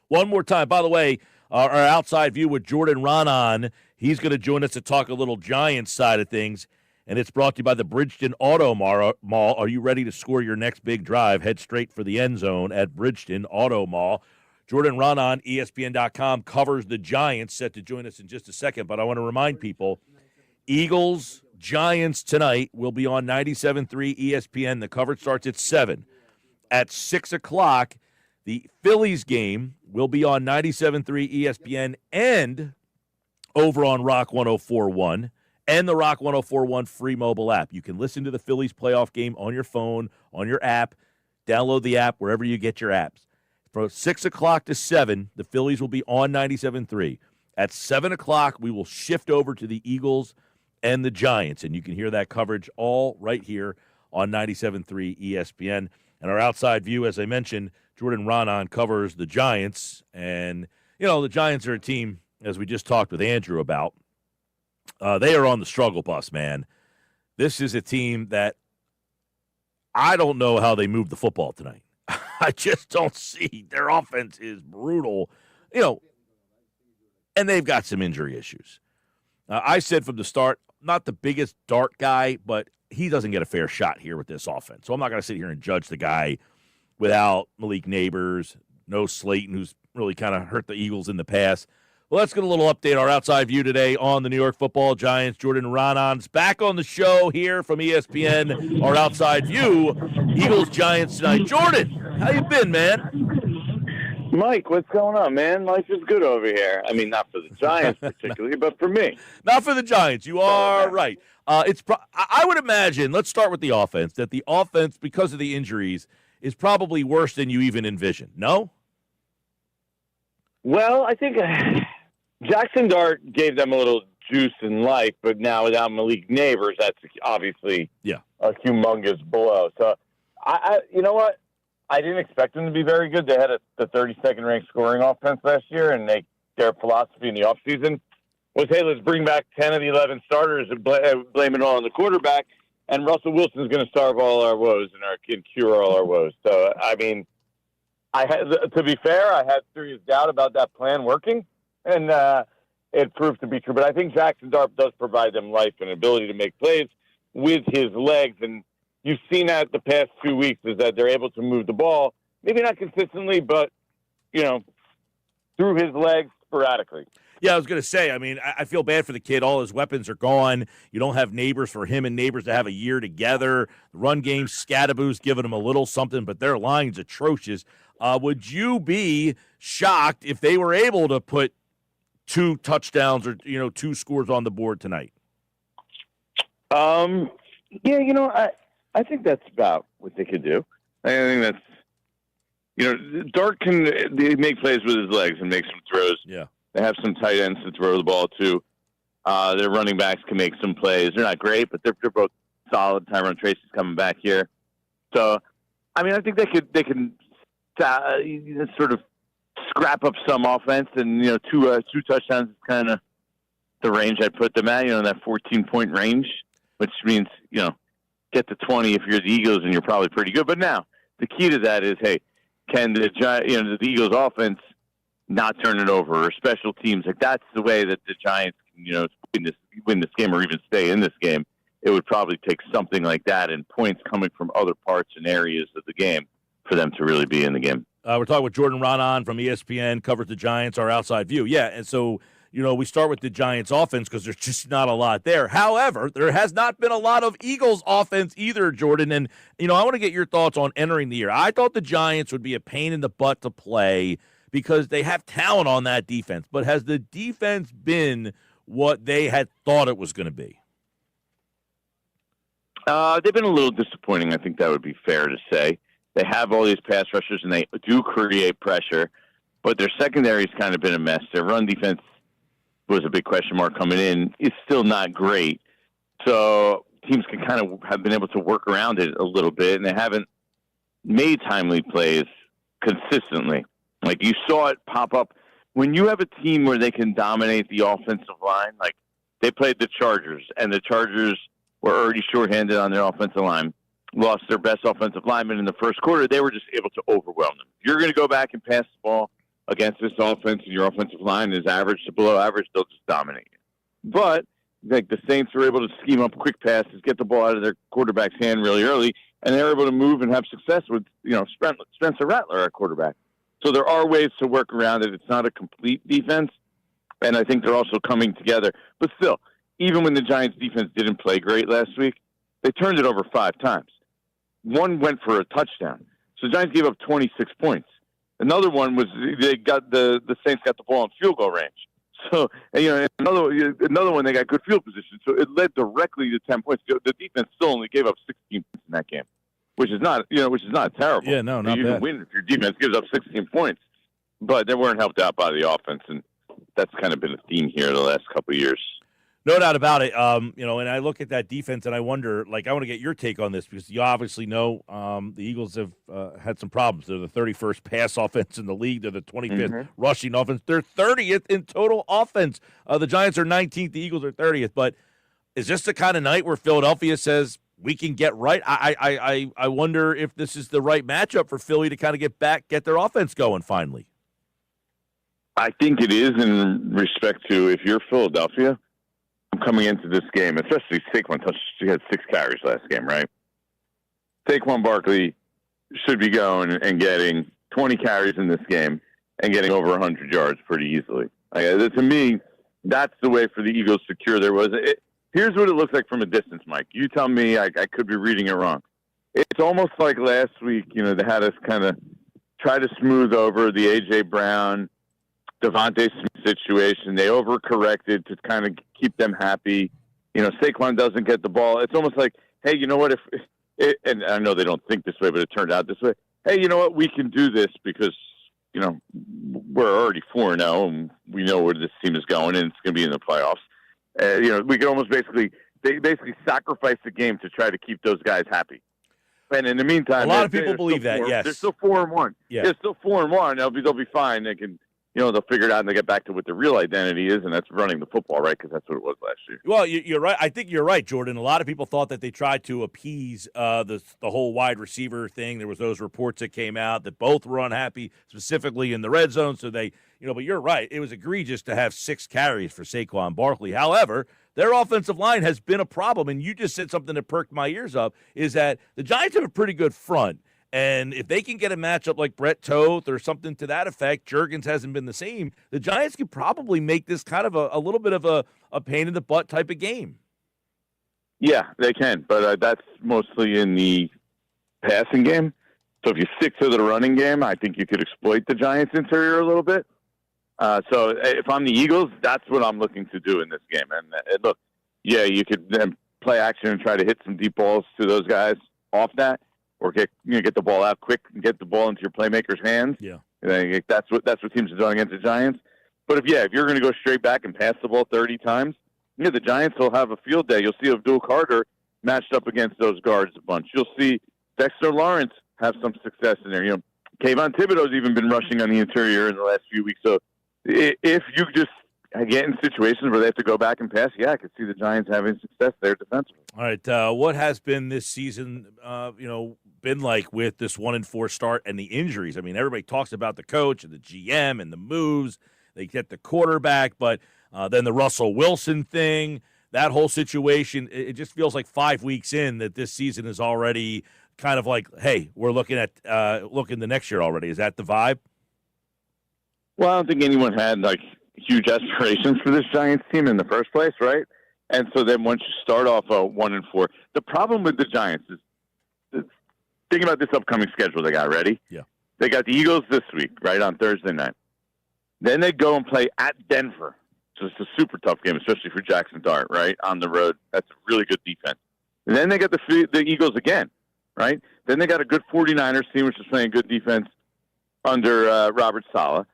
One more time. By the way, our outside view with Jordan Ronan. He's going to join us to talk a little Giants side of things. And it's brought to you by the Bridgeton Auto Mall. Are you ready to score your next big drive? Head straight for the end zone at Bridgeton Auto Mall. Jordan Ronan, ESPN.com, covers the Giants, set to join us in just a second. But I want to remind people, Eagles, Giants tonight will be on 97.3 ESPN. The coverage starts at 7. At 6 o'clock, the Phillies game will be on 97.3 ESPN and over on Rock 104.1 and the Rock 104.1 free mobile app. You can listen to the Phillies playoff game on your phone, on your app. Download the app wherever you get your apps. From 6 o'clock to 7, the Phillies will be on 97.3. At 7 o'clock, we will shift over to the Eagles and the Giants, and you can hear that coverage all right here on 97.3 ESPN. And our outside view, as I mentioned, Jordan Raanan covers the Giants. And, the Giants are a team, as we just talked with Andrew about, they are on the struggle bus, man. This is a team that I don't know how they move the football tonight. I just don't see. Their offense is brutal, and they've got some injury issues. I said from the start, not the biggest dart guy, but he doesn't get a fair shot here with this offense. So I'm not going to sit here and judge the guy without Malik Neighbors, no Slayton, who's really kind of hurt the Eagles in the past. Well, let's get a little update, our outside view today on the New York Football Giants. Jordan Raanan's back on the show here from ESPN, our outside view. Eagles-Giants tonight. Jordan, how you been, man? Mike, what's going on, man? Life is good over here. I mean, not for the Giants particularly, but for me. Not for the Giants. You are right. I would imagine, let's start with the offense, that the offense, because of the injuries, is probably worse than you even envisioned. No? Well, I think Jackson Dart gave them a little juice in life, but now without Malik Neighbors, that's obviously a humongous blow. So, you know what? I didn't expect them to be very good. They had the 32nd ranked scoring offense last year, and their philosophy in the offseason was, hey, let's bring back 10 of the 11 starters and blame it all on the quarterback, and Russell Wilson's going to starve all our woes and cure all our woes. So, I mean, to be fair, I had serious doubt about that plan working, and it proved to be true. But I think Jackson Dart does provide them life and ability to make plays with his legs, and you've seen that the past 2 weeks is that they're able to move the ball, maybe not consistently, but, through his legs sporadically. Yeah, I was going to say, I mean, I feel bad for the kid. All his weapons are gone. You don't have Neighbors for him and Neighbors to have a year together. The run game, Scadaboo's giving him a little something, but their line's atrocious. Would you be shocked if they were able to put 2 touchdowns or, 2 scores on the board tonight? Yeah, I think that's about what they could do. I think that's, Dart can make plays with his legs and make some throws. Yeah. They have some tight ends to throw the ball to. Their running backs can make some plays. They're not great, but they're both solid. Tyrone Tracy's coming back here. So, I mean, I think they can sort of scrap up some offense, and, 2 touchdowns is kind of the range I put them at, in that 14-point range, which means, get to 20 if you're the Eagles, and you're probably pretty good. But now, the key to that is, hey, can the Eagles offense not turn it over, or special teams? Like, that's the way that the Giants can, win this game or even stay in this game. It would probably take something like that and points coming from other parts and areas of the game for them to really be in the game. We're talking with Jordan Raanan from ESPN, covers the Giants, our outside view. Yeah, and so, we start with the Giants offense because there's just not a lot there. However, there has not been a lot of Eagles offense either, Jordan. And, I want to get your thoughts on entering the year. I thought the Giants would be a pain in the butt to play because they have talent on that defense. But has the defense been what they had thought it was going to be? They've been a little disappointing. I think that would be fair to say. They have all these pass rushers, and they do create pressure, but their secondary's kind of been a mess. Their run defense was a big question mark coming in. It's still not great. So teams can kind of have been able to work around it a little bit, and they haven't made timely plays consistently. Like, you saw it pop up. When you have a team where they can dominate the offensive line, like they played the Chargers, and the Chargers were already shorthanded on their offensive line, lost their best offensive lineman in the first quarter. They were just able to overwhelm them. If you're going to go back and pass the ball against this offense and your offensive line is average to below average, they'll just dominate you. But like, the Saints were able to scheme up quick passes, get the ball out of their quarterback's hand really early, and they're able to move and have success with, Spencer Rattler at quarterback. So there are ways to work around it. It's not a complete defense, and I think they're also coming together. But still, even when the Giants defense didn't play great last week, they turned it over 5 times. One went for a touchdown. So the Giants gave up 26 points. Another one was they got the Saints got the ball in field goal range. So, another one, they got good field position. So it led directly to 10 points. The defense still only gave up 16 points in that game, which is not terrible. Yeah, no, not you bad. can win if your defense gives up 16 points, but they weren't helped out by the offense, and that's kind of been a theme here the last couple of years. No doubt about it. And I look at that defense and I wonder, I want to get your take on this because you obviously know the Eagles have had some problems. They're the 31st pass offense in the league. They're the 25th rushing offense. They're 30th in total offense. The Giants are 19th. The Eagles are 30th. But is this the kind of night where Philadelphia says we can get right? I wonder if this is the right matchup for Philly to kind of get their offense going finally. I think it is in respect to if you're Philadelphia. Coming into this game, especially Saquon he had 6 carries last game, right? Saquon Barkley should be going and getting 20 carries in this game and getting over 100 yards pretty easily. To me, that's the way for the Eagles to secure their was. Here's what it looks like from a distance, Mike. You tell me I could be reading it wrong. It's almost like last week, they had us kind of try to smooth over the A.J. Brown, Devontae Smith situation. They overcorrected to kind of keep them happy. Saquon doesn't get the ball. It's almost like, hey, you know what? And I know they don't think this way, but it turned out this way. Hey, you know what? We can do this because, we're already 4-0 and we know where this team is going and it's going to be in the playoffs. We can almost they basically sacrifice the game to try to keep those guys happy. And in the meantime, a lot of people believe that. Yes, they're still 4-1. Yeah, they're still 4-1. They'll be fine. They can. They'll figure it out and they get back to what their real identity is, and that's running the football, right? Because that's what it was last year. Well, you're right. I think you're right, Jordan. A lot of people thought that they tried to appease the whole wide receiver thing. There was those reports that came out that both were unhappy, specifically in the red zone. So they, but you're right. It was egregious to have 6 carries for Saquon Barkley. However, their offensive line has been a problem, and you just said something that perked my ears up, is that the Giants have a pretty good front. And if they can get a matchup like Brett Toth or something to that effect, Juergens hasn't been the same, the Giants could probably make this kind of a little bit of a pain in the butt type of game. Yeah, they can, but that's mostly in the passing game. So if you stick to the running game, I think you could exploit the Giants' interior a little bit. So if I'm the Eagles, that's what I'm looking to do in this game. And look, yeah, you could then play action and try to hit some deep balls to those guys off that. Or get the ball out quick and get the ball into your playmaker's hands. Yeah, that's what teams are doing against the Giants. But if you're going to go straight back and pass the ball 30 times, the Giants will have a field day. You'll see Abdul Carter matched up against those guards a bunch. You'll see Dexter Lawrence have some success in there. Kayvon Thibodeau's even been rushing on the interior in the last few weeks. So if you just get in situations where they have to go back and pass, I could see the Giants having success there defensively. All right, what has been this season, been like with this 1-4 start and the injuries? I mean, everybody talks about the coach and the GM and the moves. They get the quarterback, but then the Russell Wilson thing, that whole situation, it just feels like 5 weeks in that this season is already kind of like, hey, we're looking at the next year already. Is that the vibe? Well, I don't think anyone had huge aspirations for this Giants team in the first place, right? And so then once you start off 1-4, the problem with the Giants is think about this upcoming schedule they got ready. Yeah. They got the Eagles this week, right, on Thursday night. Then they go and play at Denver. So it's a super tough game, especially for Jackson Dart, right, on the road. That's a really good defense. And then they got the Eagles again, right? Then they got a good 49ers team, which is playing good defense under Robert Saleh.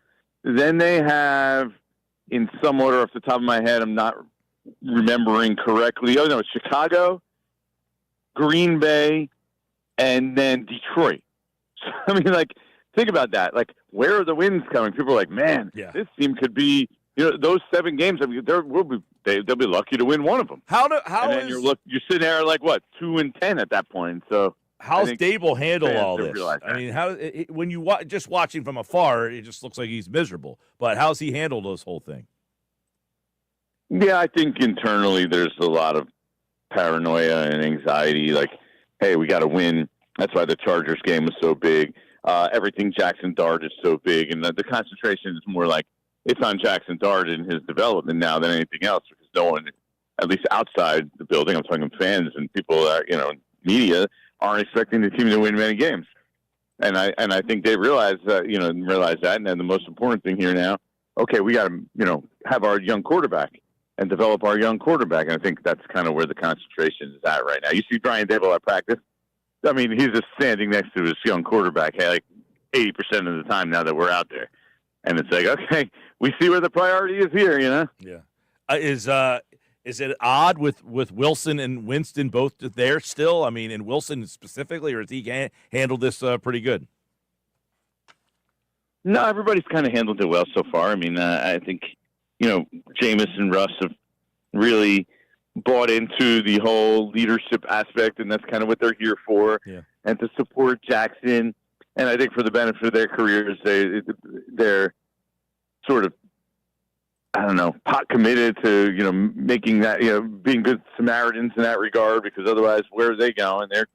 Then they have, in some order off the top of my head, I'm not remembering correctly. Oh, no, it's Chicago, Green Bay, and then Detroit. So, I mean, think about that. Where are the wins coming? People are like, man, this team could be, those 7 games, I mean, they'll be lucky to win one of them. You're sitting there 2-10 at that point. So how's Dable handle all this? I mean, when you just watching from afar, it just looks like he's miserable. But how's he handled this whole thing? Yeah, I think internally there's a lot of paranoia and anxiety. Hey, we got to win. That's why the Chargers game was so big. Everything Jackson Dart is so big. And the concentration is more it's on Jackson Dart and his development now than anything else, because no one, at least outside the building, I'm talking fans and people that, media, aren't expecting the team to win many games. And I think they realize that, and then the most important thing here now, okay, we got to, have our young quarterback and develop our young quarterback. And I think that's kind of where the concentration is at right now. You see Brian Dable at practice. I mean, he's just standing next to his young quarterback 80% of the time now that we're out there. And it's okay, we see where the priority is here, Yeah. Is it odd with Wilson and Winston both there still? I mean, and Wilson specifically, or has he handled this pretty good? No, everybody's kind of handled it well so far. I mean, I think, Jameis and Russ have really bought into the whole leadership aspect, and that's kind of what they're here for. Yeah. And to support Jackson. And I think for the benefit of their careers, they're sort of, I don't know, pot committed to, making that, being good Samaritans in that regard, because otherwise, where are they going? They're,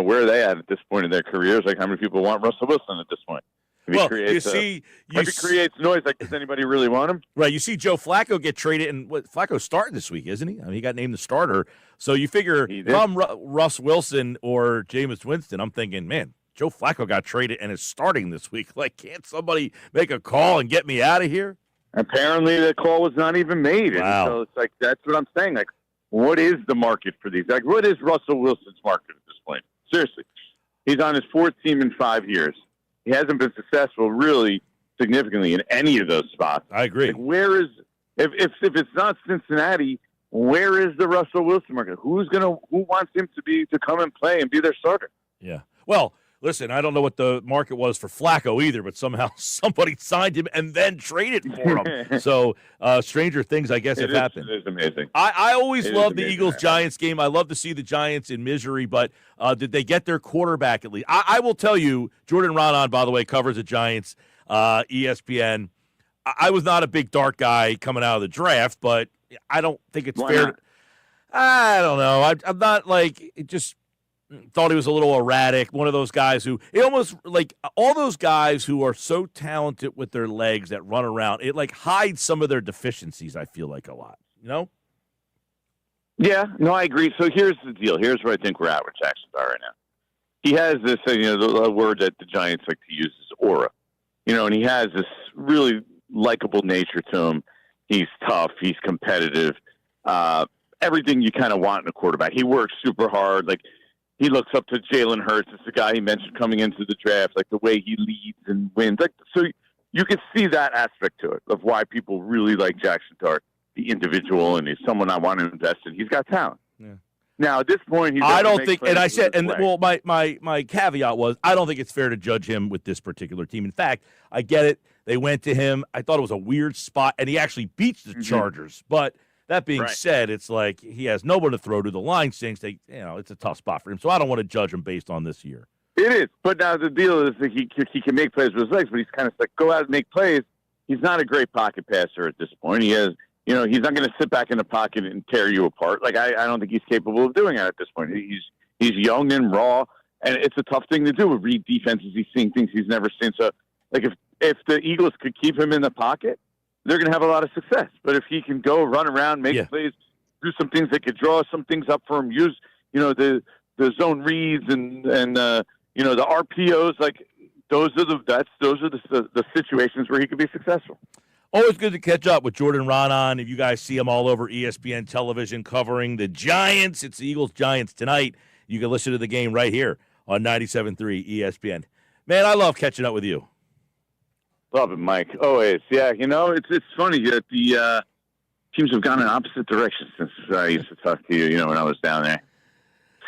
where are they at this point in their careers? Like, how many people want Russell Wilson at this point? If he creates noise, like, does anybody really want him? Right. You see Joe Flacco get traded, and Flacco's starting this week, isn't he? I mean, he got named the starter. So you figure, come Russ Wilson or Jameis Winston, I'm thinking, man, Joe Flacco got traded and is starting this week. Like, can't somebody make a call and get me out of here? Apparently, the call was not even made. Wow. And so it's like, that's what I'm saying. Like, what is the market for these? Like, what is Russell Wilson's market at this point? Seriously. He's on his fourth team in 5 years. He hasn't been successful really significantly in any of those spots. I agree. Like, where is, if it's not Cincinnati, where is the Russell Wilson market? Who wants him to come and play and be their starter? Yeah. Well, listen, I don't know what the market was for Flacco either, but somehow somebody signed him and then traded for him. So stranger things, I guess, have happened. It is amazing. I always loved the Eagles-Giants game. I love to see the Giants in misery, but did they get their quarterback at least? I will tell you, Jordan Raanan, by the way, covers the Giants, ESPN. I was not a big Dart guy coming out of the draft, but I don't think it's fair. I don't know. I'm not like – just – thought he was a little erratic, one of those guys who – it almost – like all those guys who are so talented with their legs that run around, it like hides some of their deficiencies, I feel like, a lot, Yeah, no, I agree. So here's the deal. Here's where I think we're at with Jackson Dart right now. He has this, the word that the Giants like to use is aura. And he has this really likable nature to him. He's tough. He's competitive. Everything you kind of want in a quarterback. He works super hard. Like, he looks up to Jalen Hurts. It's the guy he mentioned coming into the draft, like the way he leads and wins. Like, so you can see that aspect to it of why people really like Jackson Dart, the individual, and he's someone I want to invest in. He's got talent. Yeah. Now, at this point, I don't think, and I said, and well, my caveat was, I don't think it's fair to judge him with this particular team. In fact, I get it. They went to him. I thought it was a weird spot, and he actually beats the Chargers. But that being said, it's like he has no one to throw to. The line stinks. It's a tough spot for him. So I don't want to judge him based on this year. It is. But now the deal is that he can make plays with his legs, but he's kind of like, go out and make plays. He's not a great pocket passer at this point. He has, he's not going to sit back in the pocket and tear you apart. Like, I don't think he's capable of doing that at this point. He's young and raw, and it's a tough thing to do. Read defenses. He's seeing things he's never seen. So, like, if the Eagles could keep him in the pocket, they're going to have a lot of success. But if he can go run around, make plays, do some things that could draw some things up for him, use, the zone reads and the RPOs, like, those are the situations where he could be successful. Always good to catch up with Jordan Raanan. If you guys see him all over ESPN television covering the Giants, it's the Eagles-Giants tonight. You can listen to the game right here on 97.3 ESPN. Man, I love catching up with you. Love it, Mike. Always. Yeah, it's funny that the teams have gone in opposite directions since I used to talk to you, when I was down there.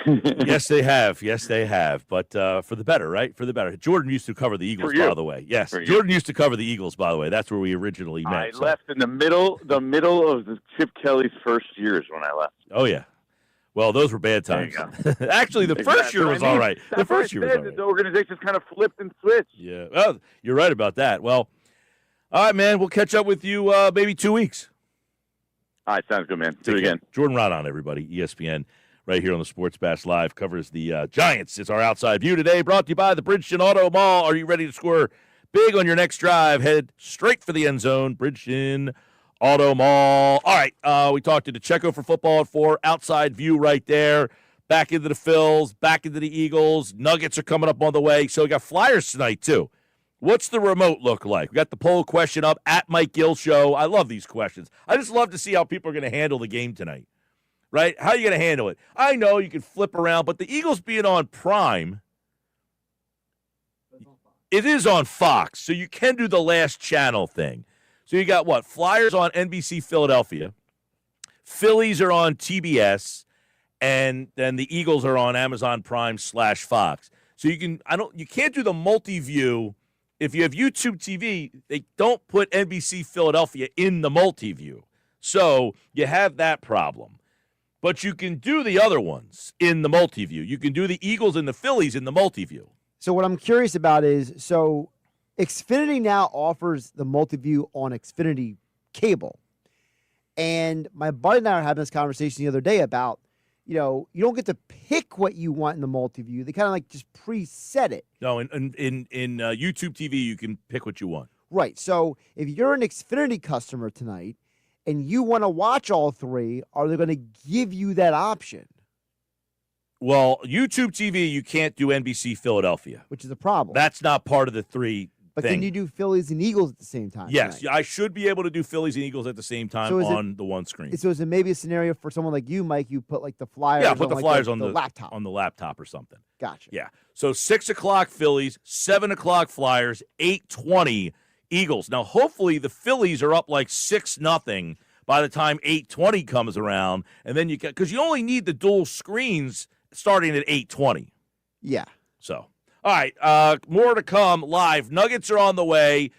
Yes, they have. Yes, they have. But for the better, right? For the better. Jordan used to cover the Eagles, by the way. Yes, Jordan used to cover the Eagles, by the way. That's where we originally met. I left in the middle of the Chip Kelly's first years when I left. Oh, yeah. Well, those were bad times. Actually, the first year was all right. The first year was all right. The organization's kind of flipped and switched. Yeah. Well, you're right about that. Well, all right, man. We'll catch up with you maybe 2 weeks. All right. Sounds good, man. Do it again. Jordan Raanan, everybody. ESPN right here on the Sports Bash Live covers the Giants. It's our outside view today, brought to you by the Bridgeton Auto Mall. Are you ready to score big on your next drive? Head straight for the end zone. Bridgeton Auto Mall. All right, we talked to DeCecco for football at 4. Outside view right there. Back into the Phils, back into the Eagles. Nuggets are coming up on the way. So we got Flyers tonight, too. What's the remote look like? We got the poll question up at Mike Gill Show. I love these questions. I just love to see how people are going to handle the game tonight. Right? How are you going to handle it? I know you can flip around, but the Eagles being on Prime, it is on Fox, so you can do the last channel thing. So you got what? Flyers on NBC Philadelphia. Phillies are on TBS, and then the Eagles are on Amazon Prime /Fox. So you can't do the multi-view. If you have YouTube TV, they don't put NBC Philadelphia in the multi-view. So you have that problem. But you can do the other ones in the multi-view. You can do the Eagles and the Phillies in the multi-view. So what I'm curious about is, so Xfinity now offers the multi-view on Xfinity cable. And my buddy and I were having this conversation the other day about, you don't get to pick what you want in the multi-view. They kind of like just preset it. No, in YouTube TV, you can pick what you want. Right. So if you're an Xfinity customer tonight and you want to watch all three, are they going to give you that option? Well, YouTube TV, you can't do NBC Philadelphia. Which is a problem. That's not part of the three But thing. can you do Phillies and Eagles at the same time? Yes, tonight? I should be able to do Phillies and Eagles at the same time on the one screen. So is it maybe a scenario for someone like you, Mike, you put like the Flyers Yeah, put the on, Flyers like on the laptop. On the laptop or something. Gotcha. Yeah. So 6 o'clock Phillies, 7 o'clock Flyers, 8:20 Eagles. Now, hopefully the Phillies are up like 6-0 by the time 8:20 comes around, and then because you only need the dual screens starting at 8:20. Yeah. So, all right, more to come live. Nuggets are on the way,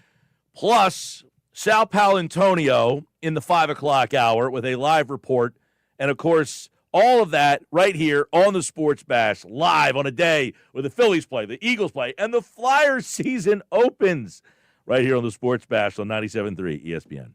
plus Sal Paolantonio in the 5 o'clock hour with a live report, and of course, all of that right here on the Sports Bash, live on a day where the Phillies play, the Eagles play, and the Flyers season opens right here on the Sports Bash on 97.3 ESPN.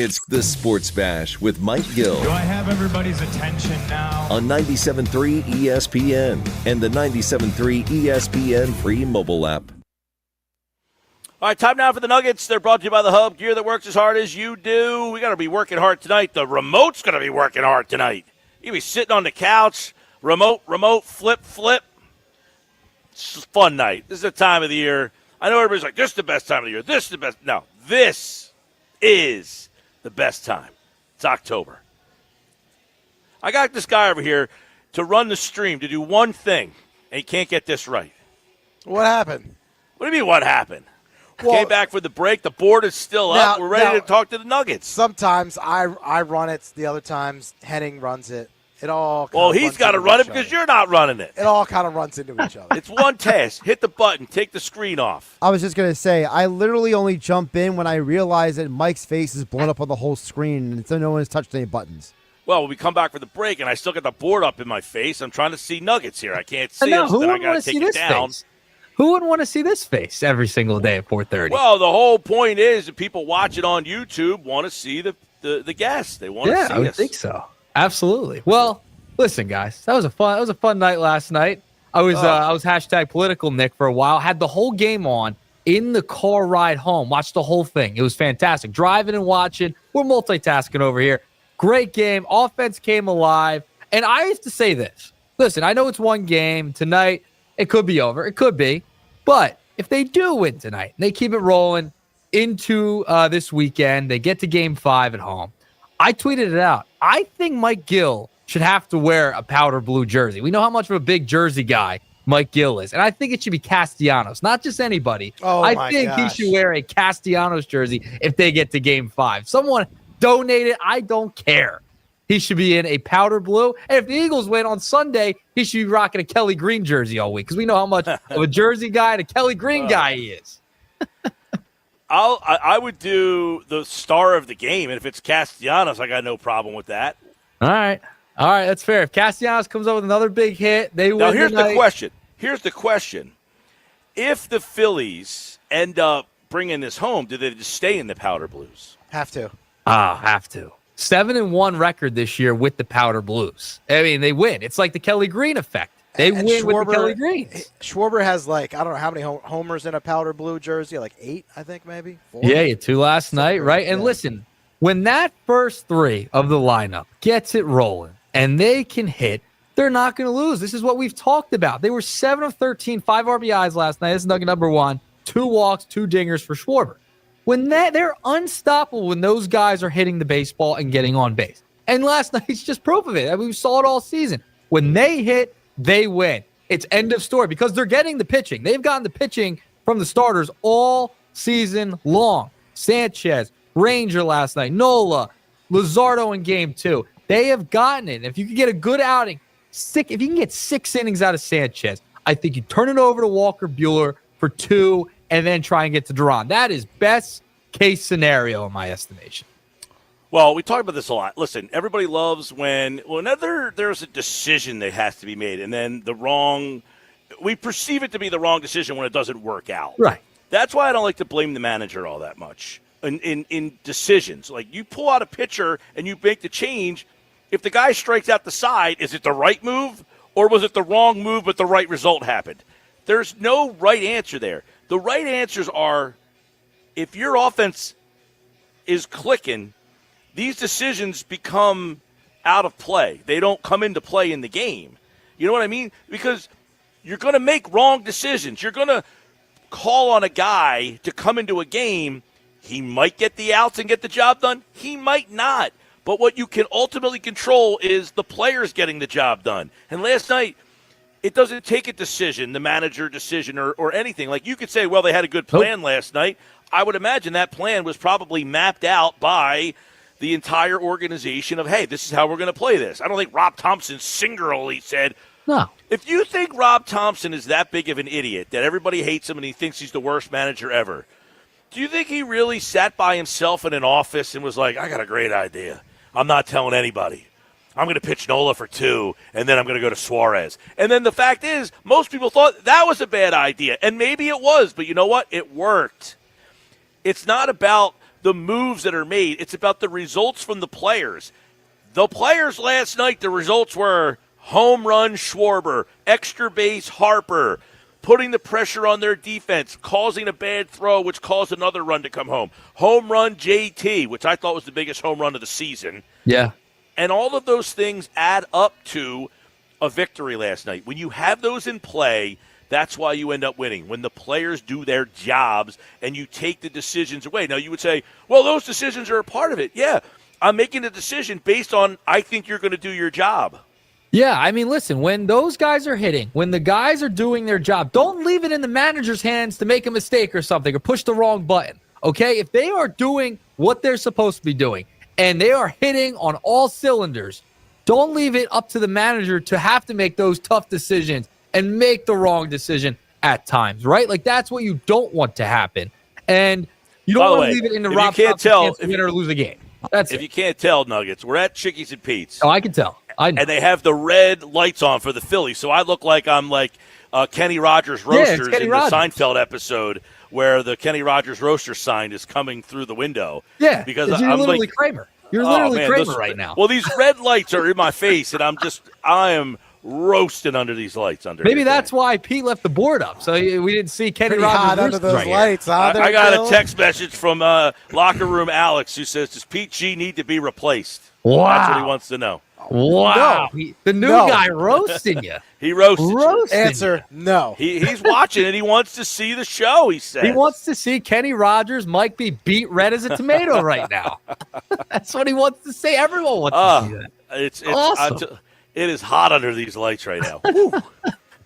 It's the Sports Bash with Mike Gill. Do I have everybody's attention now? On 97.3 ESPN and the 97.3 ESPN free mobile app. All right, time now for the Nuggets. They're brought to you by the Hub, gear that works as hard as you do. We got to be working hard tonight. The remote's going to be working hard tonight. You'll be sitting on the couch, remote, flip. It's a fun night. This is the time of the year. I know everybody's like, this is the best time of the year. This is the best. No, this is the best time. It's October. I got this guy over here to run the stream, to do one thing, and he can't get this right. What happened? What do you mean, what happened? Well, came back for the break. The board is still up. We're ready to talk to the Nuggets. Sometimes I run it. The other times Henning runs it. It all. Well, he's got to run it because you're not running it. It all kind of runs into each other. It's one task. Hit the button. Take the screen off. I was just going to say, I literally only jump in when I realize that Mike's face is blown up on the whole screen and so no one has touched any buttons. Well, when we come back for the break, and I still got the board up in my face, I'm trying to see Nuggets here. I can't see them, so then I got to take it down. Who wouldn't want to see this face every single day at 4:30? Well, the whole point is that people watch it on YouTube want to see the guests. They want to see us. Yeah, I would think so. Absolutely. Well, listen, guys, that was a fun night last night. I was hashtag political Nick for a while. Had the whole game on in the car ride home. Watched the whole thing. It was fantastic. Driving and watching. We're multitasking over here. Great game. Offense came alive. And I have to say this. Listen, I know it's one game tonight. It could be over. It could be. But if they do win tonight, and they keep it rolling into this weekend, they get to Game 5 at home. I tweeted it out. I think Mike Gill should have to wear a powder blue jersey. We know how much of a big jersey guy Mike Gill is. And I think it should be Castellanos, not just anybody. I think he should wear a Castellanos jersey if they get to Game 5. Someone donate it. I don't care. He should be in a powder blue. And if the Eagles win on Sunday, he should be rocking a Kelly Green jersey all week because we know how much of a jersey guy and a Kelly Green guy he is. I would do the star of the game, and if it's Castellanos, I got no problem with that. All right, that's fair. If Castellanos comes up with another big hit, they win. Now, here's tonight. the question. Here's the question. If the Phillies end up bringing this home, do they just stay in the powder blues? Have to. Have to. 7-1 record this year with the powder blues. I mean, they win. It's like the Kelly Green effect. They win with the Kelly Greens. Schwarber has I don't know how many homers in a powder blue jersey, like 8, I think maybe. 4? Yeah, you had 2 last night, right? And listen, when that first 3 of the lineup gets it rolling and they can hit, they're not going to lose. This is what we've talked about. They were 7 of 13, 5 RBIs last night. This is nugget number 1. 2 walks, 2 dingers for Schwarber. When they're unstoppable when those guys are hitting the baseball and getting on base. And last night's just proof of it. I mean, we saw it all season. When they hit, they win. It's end of story because they're getting the pitching. They've gotten the pitching from the starters all season long. Sanchez, Ranger last night, Nola, Luzardo in game 2. They have gotten it. If you can get a good outing, if you can get 6 innings out of Sanchez, I think you turn it over to Walker Buehler for 2 and then try and get to Duran. That is best case scenario in my estimation. Well, we talk about this a lot. Listen, everybody loves whenever there's a decision that has to be made, and then we perceive it to be the wrong decision when it doesn't work out. Right. That's why I don't like to blame the manager all that much in decisions. Like, you pull out a pitcher and you make the change. If the guy strikes out the side, is it the right move or was it the wrong move but the right result happened? There's no right answer there. The right answers are, if your offense is clicking, these decisions become out of play. They don't come into play in the game. You know what I mean? Because you're going to make wrong decisions. You're going to call on a guy to come into a game. He might get the outs and get the job done. He might not. But what you can ultimately control is the players getting the job done. And last night, it doesn't take a decision, the manager decision or anything. Like, you could say, well, they had a good plan last night. I would imagine that plan was probably mapped out by the entire organization of, hey, this is how we're going to play this. I don't think Rob Thompson singularly said, no. If you think Rob Thompson is that big of an idiot, that everybody hates him and he thinks he's the worst manager ever, do you think he really sat by himself in an office and was like, I got a great idea. I'm not telling anybody. I'm going to pitch Nola for 2, and then I'm going to go to Suarez. And then the fact is, most people thought that was a bad idea, and maybe it was, but you know what? It worked. It's not about the moves that are made. It's about the results from the players. The players last night, the results were home run Schwarber, extra base Harper, putting the pressure on their defense, causing a bad throw, which caused another run to come home. Home run JT, which I thought was the biggest home run of the season. Yeah. And all of those things add up to a victory last night. When you have those in play, that's why you end up winning. When the players do their jobs and you take the decisions away. Now, you would say, well, those decisions are a part of it. Yeah, I'm making a decision based on I think you're going to do your job. Yeah, I mean, listen, when those guys are hitting, when the guys are doing their job, don't leave it in the manager's hands to make a mistake or something or push the wrong button, okay? If they are doing what they're supposed to be doing and they are hitting on all cylinders, don't leave it up to the manager to have to make those tough decisions and make the wrong decision at times, right? Like, that's what you don't want to happen. And you don't want to leave it in the Rob Thompson's hands to win or lose a game. That's if you can't tell, Nuggets, we're at Chickies and Pete's. Oh, I can tell. I know. And they have the red lights on for the Phillies, so I look like I'm like Kenny Rogers Roasters in the Seinfeld episode where the Kenny Rogers Roasters sign is coming through the window. Yeah, because you're I'm literally like, Kramer. You're literally Kramer right now. Well, these red lights are in my face, and I am roasting under these lights. Maybe that's why Pete left the board up, so we didn't see Kenny Rogers hot under those lights. I got a text message from Locker Room Alex who says, does Pete G need to be replaced? Wow. That's what he wants to know. Wow. The new guy roasting you. He roasted you. Answer, no. He's watching it. He wants to see the show, he says. He wants to see Kenny Rogers might be beat red as a tomato right now. That's what he wants to say. Everyone wants to see that. It's awesome. It is hot under these lights right now.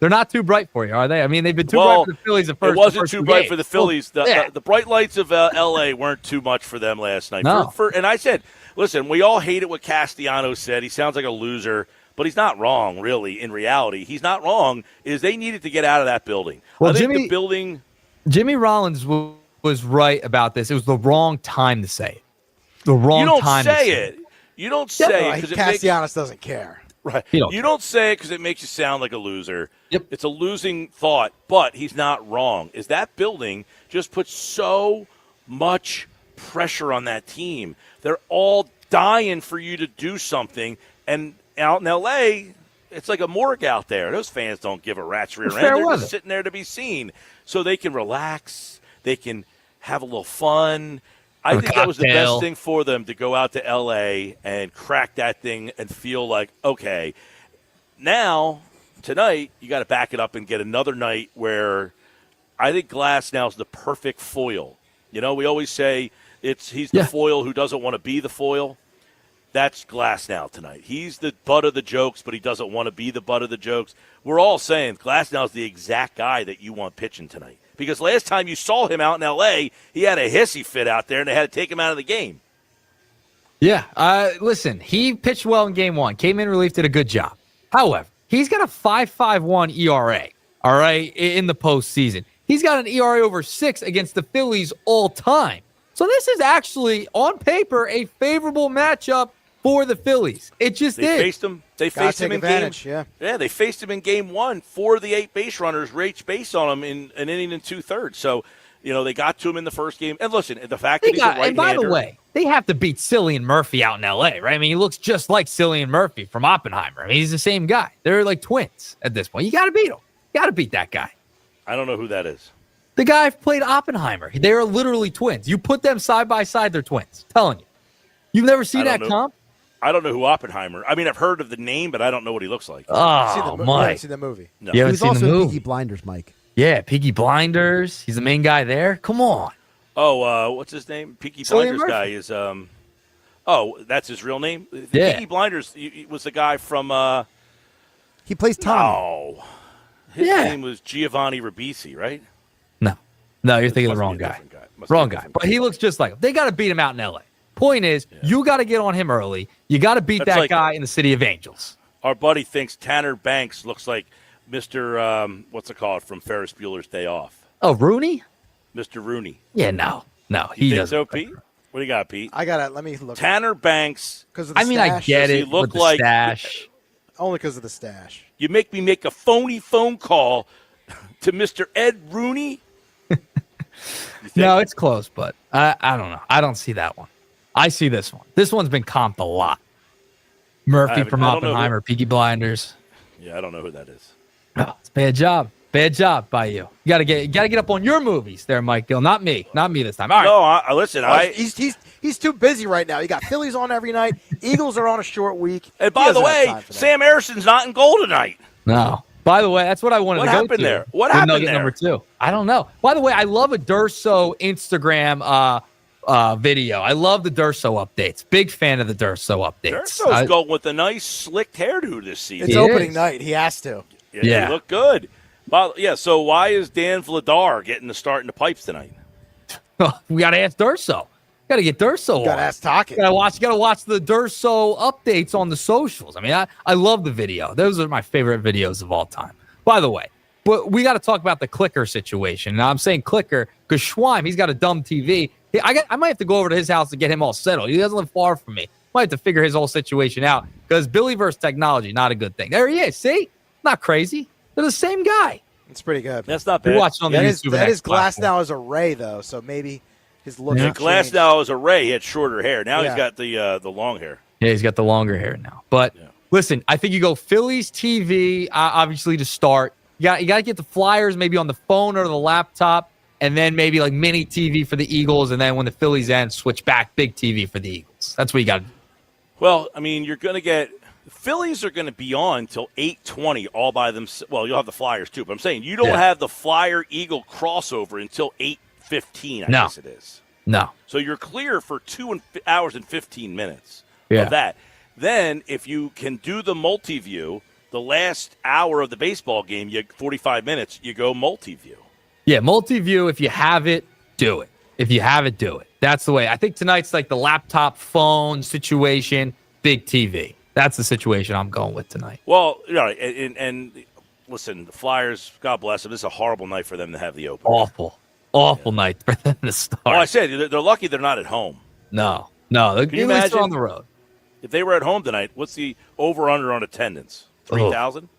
They're not too bright for you, are they? I mean, they've been too bright for the Phillies at first. It wasn't too bright for the Phillies. Yeah. The bright lights of L.A. weren't too much for them last night. No. And I said, listen, we all hated what Castellanos said. He sounds like a loser, but he's not wrong, really, in reality. He's not wrong, is they needed to get out of that building. Well, I think the building... Jimmy Rollins was right about this. It was the wrong time to say it. The wrong time to say it. You don't say it because Castellanos doesn't care. Right. You don't say it because it makes you sound like a loser. Yep. It's a losing thought, but he's not wrong. Is that building just puts so much pressure on that team. They're all dying for you to do something. And out in L.A., it's like a morgue out there. Those fans don't give a rat's rear end. They're just sitting there to be seen. So they can relax. They can have a little fun. I think that was the best thing for them, to go out to L.A. and crack that thing and feel like, okay, now, tonight, you got to back it up and get another night where I think Glass now is the perfect foil. You know, we always say he's the foil who doesn't want to be the foil. That's Glass now tonight. He's the butt of the jokes, but he doesn't want to be the butt of the jokes. We're all saying Glass now is the exact guy that you want pitching tonight. Because last time you saw him out in L.A., he had a hissy fit out there, and they had to take him out of the game. Yeah. Listen, he pitched well in game one. Came in relief, did a good job. However, he's got a 5.51 ERA, all right, in the postseason. He's got an ERA over 6 against the Phillies all time. So this is actually, on paper, a favorable matchup for the Phillies. It just They is. faced him. They faced him in game. Yeah, they faced him in game one. 4 of the 8 base runners reached base on him in an inning and 2/3. So, you know, they got to him in the first game. And listen, the fact that he's a right-hander. And by the way, they have to beat Cillian Murphy out in L.A., right? I mean, he looks just like Cillian Murphy from Oppenheimer. I mean, he's the same guy. They're like twins at this point. You got to beat him. You got to beat that guy. I don't know who that is. The guy played Oppenheimer. They are literally twins. You put them side by side, they're twins. I'm telling you. You've never seen that comp? I don't know who Oppenheimer. I mean, I've heard of the name, but I don't know what he looks like. Oh, Mike. You haven't seen the movie. No. You haven't He's seen also the in movie? Peaky Blinders, Mike. Yeah, Peaky Blinders. He's the main guy there. Come on. Oh, what's his name? Peaky Cillian Blinders Murphy. guy is that's his real name? Yeah. Peaky Blinders he was the guy from He plays Tom. Oh. His name was Giovanni Ribisi, right? No, you're thinking of the wrong guy. Wrong guy. But he looks just like him. They got to beat him out in L.A. Point is, you got to get on him early. You got to beat That's that like- guy in the City of Angels. Our buddy thinks Tanner Banks looks like Mr. What's it called from Ferris Bueller's Day Off? Oh, Rooney? Mr. Rooney. Yeah, no, You he think doesn't. so, Pete? What do you got, Pete? I got it. Let me look. Tanner Banks. Because of the I mean, I stash? get Does he it. look with the like- stash. Only because of the stash. You make me make a phony phone call to Mr. Ed Rooney? No, it's close, but I don't know. I don't see that one. I see this one. This one's been comped a lot. Murphy from Oppenheimer, Peaky Blinders. Yeah, I don't know who that is. Oh, it's a bad job. Bad job by you. You gotta get up on your movies there, Mike Gill. Not me. Not me this time. All right. No, listen. He's too busy right now. You got Phillies on every night. Eagles are on a short week. And by the way, Sam Harrison's not in goal tonight. No. By the way, that's what I wanted to go to. What happened there? What happened there? Number 2. I don't know. By the way, I love a Durso Instagram video. I love the Durso updates. Big fan of the Durso updates. Durso's going with a nice slicked hairdo this season. It's opening night. He has to. Yeah. He looked good. Well, yeah, so why is Dan Vladar getting the start in the pipes tonight? We got to ask Durso. Got to get Durso on. Got to ask Tockett. Got to watch the Durso updates on the socials. I mean, I love the video. Those are my favorite videos of all time. By the way, but we got to talk about the clicker situation. Now, I'm saying clicker because Schweim, he's got a dumb TV. I might have to go over to his house to get him all settled. He doesn't live far from me. Might have to figure his whole situation out because Billy versus technology, not a good thing. There he is. See? Not crazy. They're the same guy. It's pretty good. That's not bad. You're watching on the YouTube. That is Glass now is a Ray, though, so maybe his look. Yeah, Glass now is a Ray. He had shorter hair. Now he's got the long hair. Yeah, he's got the longer hair now. But listen, I think you go Phillies TV, obviously, to start. You got to get the Flyers maybe on the phone or the laptop, and then maybe like mini TV for the Eagles, and then when the Phillies end, switch back big TV for the Eagles. That's what you got to do. Well, I mean, you're going to get – the Phillies are going to be on until 8:20 all by themselves. Well, you'll have the Flyers too, but I'm saying you don't have the Flyer-Eagle crossover until 8:15, I guess it is. No. So you're clear for 2 hours and 15 minutes of that. Then if you can do the multi-view, the last hour of the baseball game, 45 minutes, you go multi-view. Yeah, multi-view, if you have it, do it. If you have it, do it. That's the way. I think tonight's like the laptop phone situation, big TV. That's the situation I'm going with tonight. Well, and listen, the Flyers, God bless them. This is a horrible night for them to have the open. Awful night for them to start. Well, I said they're lucky they're not at home. No. Can you imagine on the road? If they were at home tonight, what's the over/under on attendance? 3,000.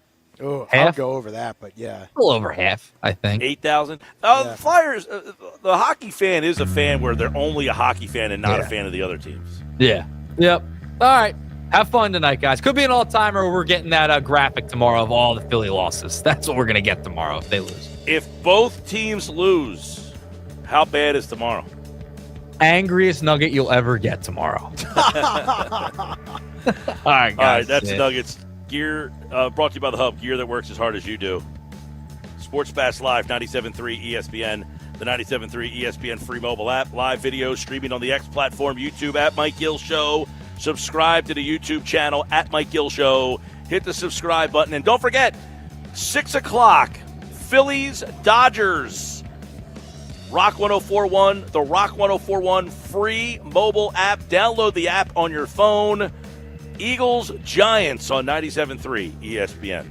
Oh, half? I'll go over that, but yeah, a little over half, I think. 8,000. The Flyers, the hockey fan is a fan where they're only a hockey fan and not a fan of the other teams. Yeah. Yep. All right. Have fun tonight, guys. Could be an all-timer, or we're getting that graphic tomorrow of all the Philly losses. That's what we're going to get tomorrow if they lose. If both teams lose, how bad is tomorrow? Angriest nugget you'll ever get tomorrow. All right, guys. All right, that's Nuggets. Gear brought to you by The Hub. Gear that works as hard as you do. Sports Bash Live, 97.3 ESPN, the 97.3 ESPN free mobile app, live video streaming on the X platform, YouTube at Mike Gill Show. Subscribe to the YouTube channel at Mike Gill Show. Hit the subscribe button. And don't forget, 6 o'clock, Phillies, Dodgers. Rock 104.1, the Rock 104.1 free mobile app. Download the app on your phone. Eagles, Giants on 97.3 ESPN.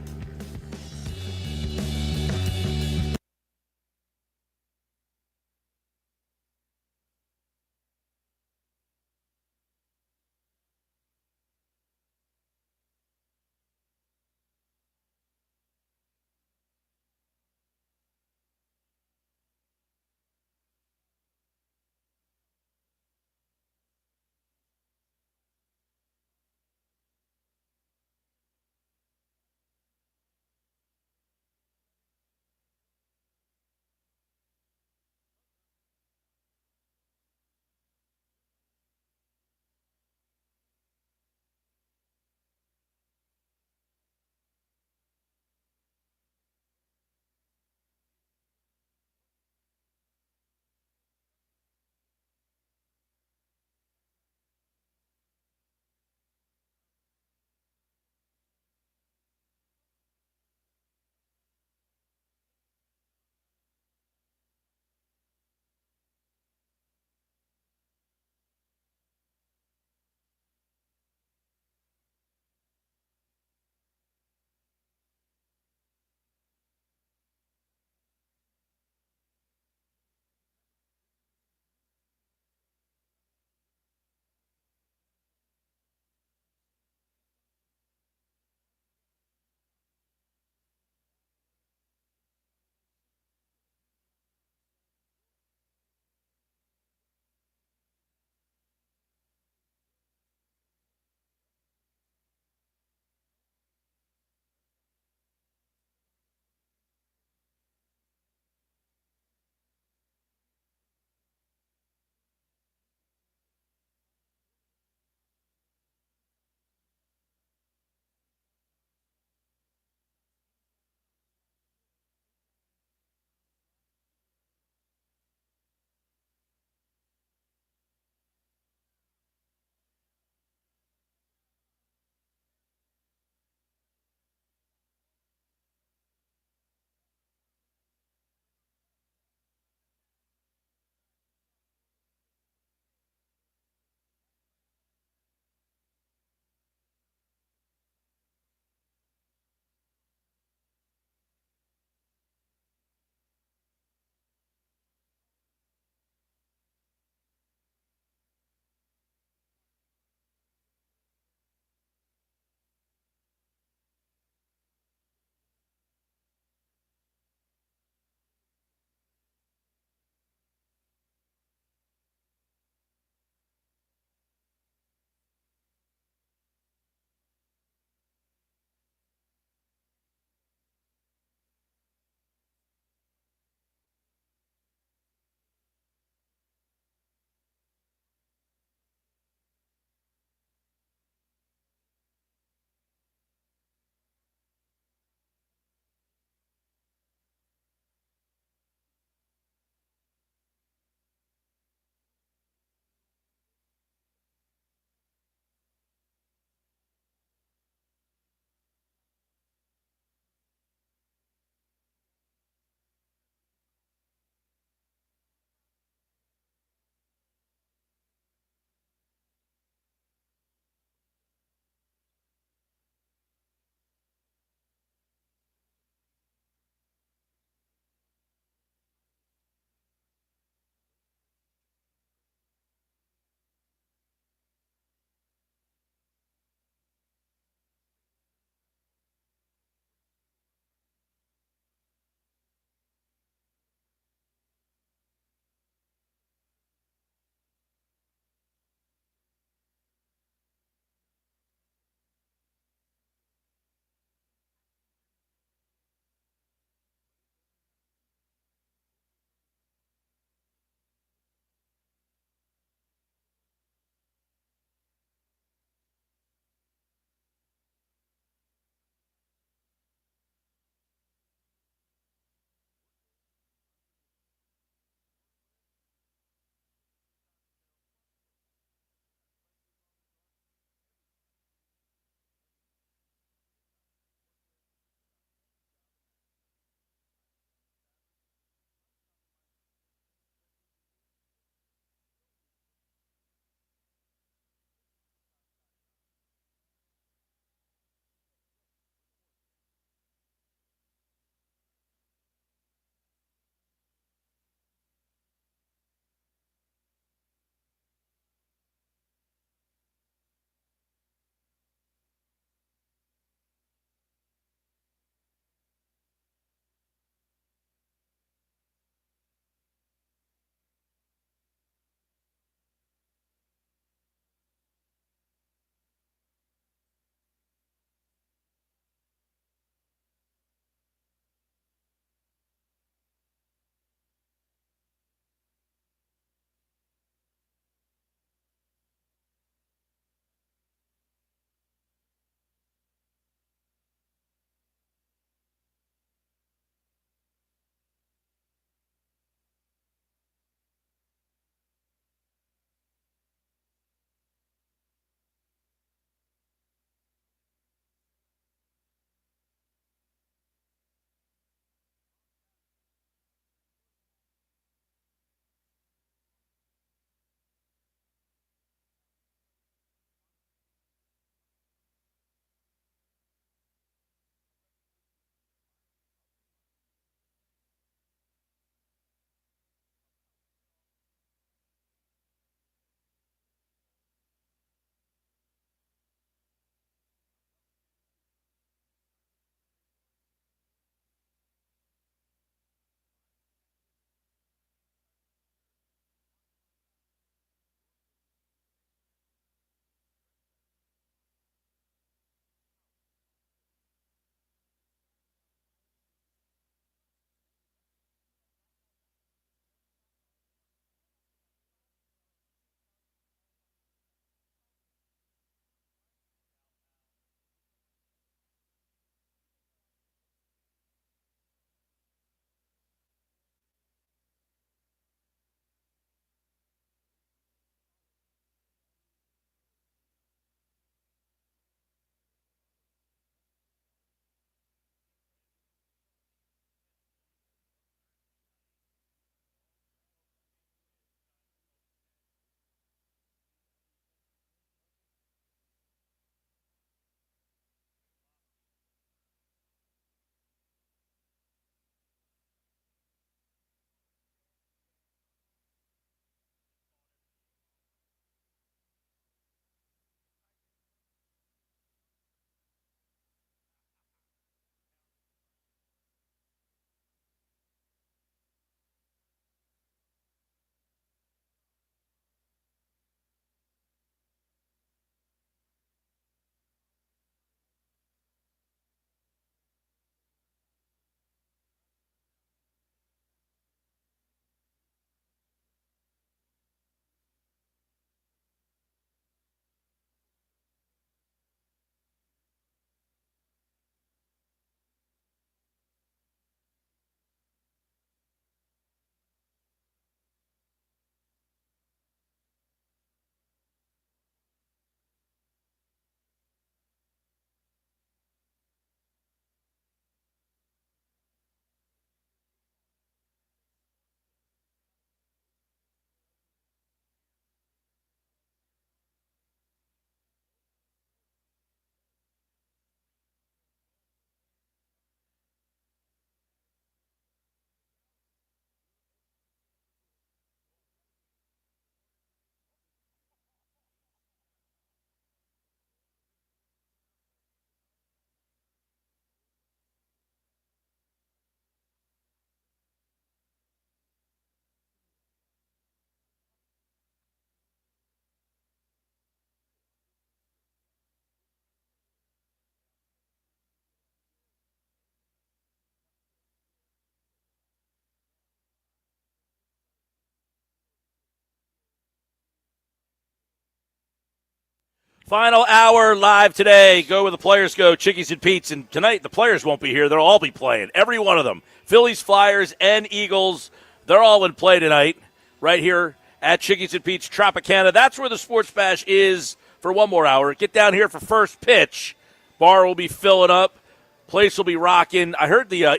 Final hour live today. Go where the players go, Chickies and Pete's. And tonight, the players won't be here. They'll all be playing. Every one of them. Phillies, Flyers, and Eagles. They're all in play tonight right here at Chickies and Pete's Tropicana. That's where the Sports Bash is for one more hour. Get down here for first pitch. Bar will be filling up. Place will be rocking. I heard the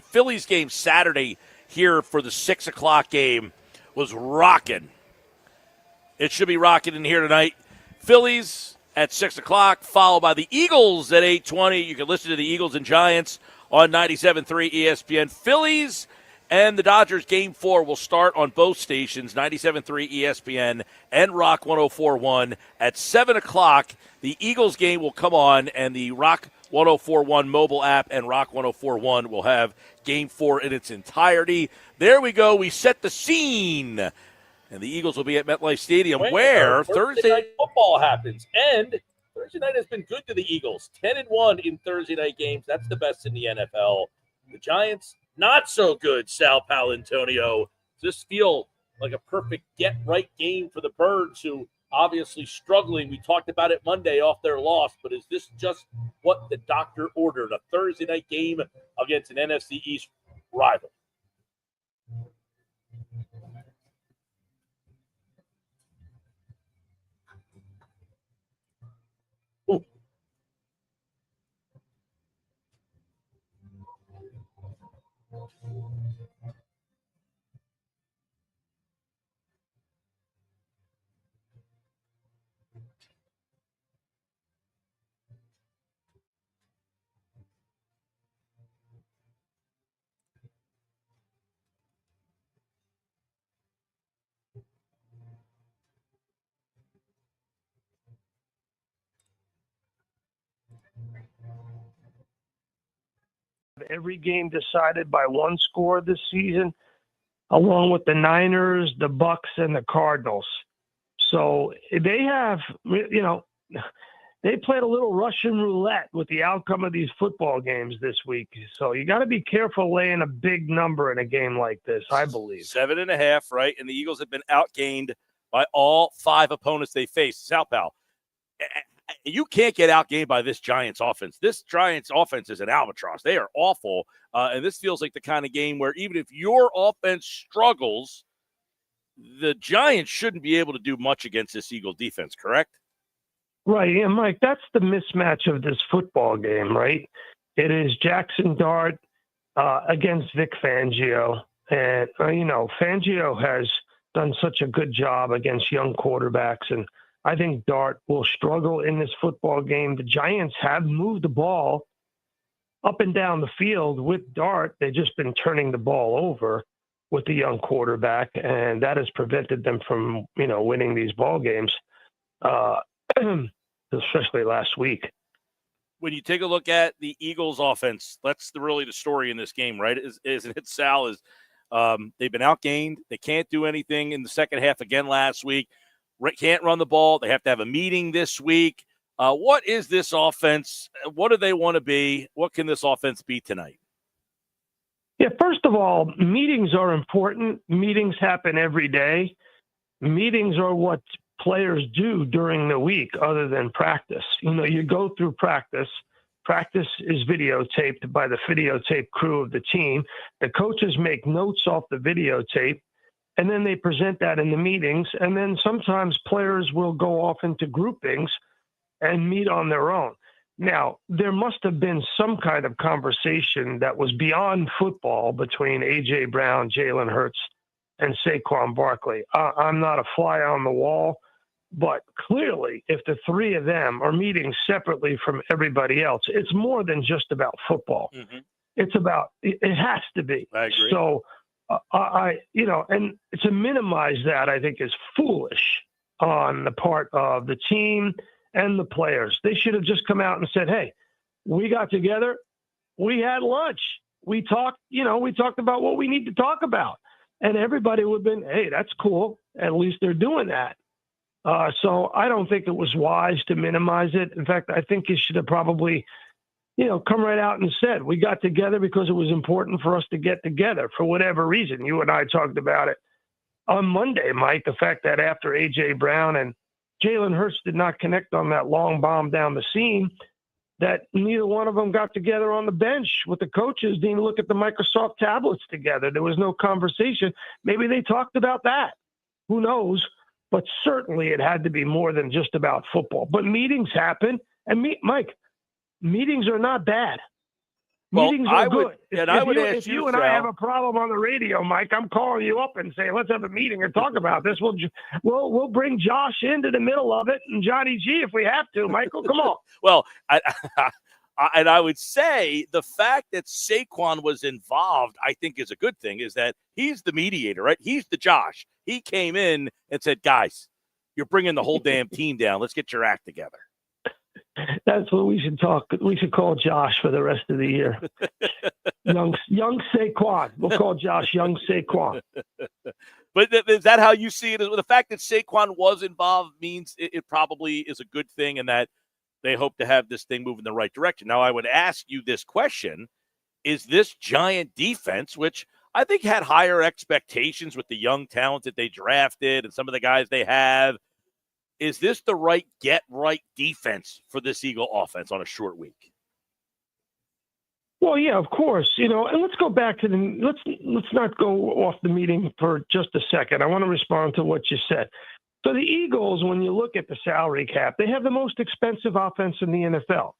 Phillies game Saturday here for the 6 o'clock game was rocking. It should be rocking in here tonight. Phillies at 6 o'clock, followed by the Eagles at 8:20. You can listen to the Eagles and Giants on 97.3 ESPN. Phillies and the Dodgers game 4 will start on both stations, 97.3 ESPN and Rock 104.1 at 7 o'clock. The Eagles game will come on, and the Rock 104.1 mobile app and Rock 104.1 will have game 4 in its entirety. There we go. We set the scene. And the Eagles will be at MetLife Stadium, where Thursday night football happens. And Thursday night has been good to the Eagles. 10-1 in Thursday night games. That's the best in the NFL. The Giants, not so good, Sal Paolantonio. Does this feel like a perfect get-right game for the Birds, who obviously struggling? We talked about it Monday off their loss, but is this just what the doctor ordered, a Thursday night game against an NFC East rival? Every game decided by one score this season, along with the Niners, the Bucks, and the Cardinals. So they have, they played a little Russian roulette with the outcome of these football games this week. So you got to be careful laying a big number in a game like this, I believe. 7.5, right? And the Eagles have been outgained by all 5 opponents they faced. Sal Pal, you can't get outgained by this Giants offense. This Giants offense is an albatross. They are awful. And this feels like the kind of game where even if your offense struggles, the Giants shouldn't be able to do much against this Eagle defense, correct? Right. Yeah, Mike, that's the mismatch of this football game, right? It is Jackson Dart against Vic Fangio. And, Fangio has done such a good job against young quarterbacks, and I think Dart will struggle in this football game. The Giants have moved the ball up and down the field with Dart. They've just been turning the ball over with the young quarterback, and that has prevented them from, winning these ball games, especially last week. When you take a look at the Eagles offense, that's really the story in this game, right? Isn't it, Sal? They've been outgained. They can't do anything in the second half again last week. Can't run the ball. They have to have a meeting this week. What is this offense? What do they want to be? What can this offense be tonight? Yeah, first of all, meetings are important. Meetings happen every day. Meetings are what players do during the week other than practice. You go through practice. Practice is videotaped by the videotape crew of the team. The coaches make notes off the videotape, and then they present that in the meetings. And then sometimes players will go off into groupings and meet on their own. Now, there must have been some kind of conversation that was beyond football between A.J. Brown, Jalen Hurts, and Saquon Barkley. I'm not a fly on the wall, but clearly if the three of them are meeting separately from everybody else, it's more than just about football. Mm-hmm. It's about, it has to be. I agree. So, and to minimize that, I think, is foolish on the part of the team and the players. They should have just come out and said, hey, we got together, we had lunch, we talked about what we need to talk about. And everybody would have been, hey, that's cool. At least they're doing that. So I don't think it was wise to minimize it. In fact, I think you should have probably come right out and said, we got together because it was important for us to get together for whatever reason. You and I talked about it on Monday, Mike, the fact that after A.J. Brown and Jalen Hurts did not connect on that long bomb down the seam, that neither one of them got together on the bench with the coaches, didn't look at the Microsoft tablets together. There was no conversation. Maybe they talked about that. Who knows? But certainly it had to be more than just about football. But meetings happen. And Mike, meetings are not bad. Well, Meetings are good. If you and I have a problem on the radio, Mike, I'm calling you up and saying, let's have a meeting and talk about this. We'll bring Josh into the middle of it and Johnny G if we have to. Michael, come on. Well, I would say the fact that Saquon was involved, I think, is a good thing, is that he's the mediator, right? He's the Josh. He came in and said, guys, you're bringing the whole damn team down. Let's get your act together. That's what we should talk. We should call Josh for the rest of the year. young Saquon. We'll call Josh Young Saquon. But is that how you see it? The fact that Saquon was involved means it probably is a good thing, and that they hope to have this thing move in the right direction. Now, I would ask you this question. Is this Giant defense, which I think had higher expectations with the young talent that they drafted and some of the guys they have, is this the right get-right defense for this Eagle offense on a short week? Well, yeah, of course. And let's go back to let's not go off the meeting for just a second. I want to respond to what you said. So the Eagles, when you look at the salary cap, they have the most expensive offense in the NFL.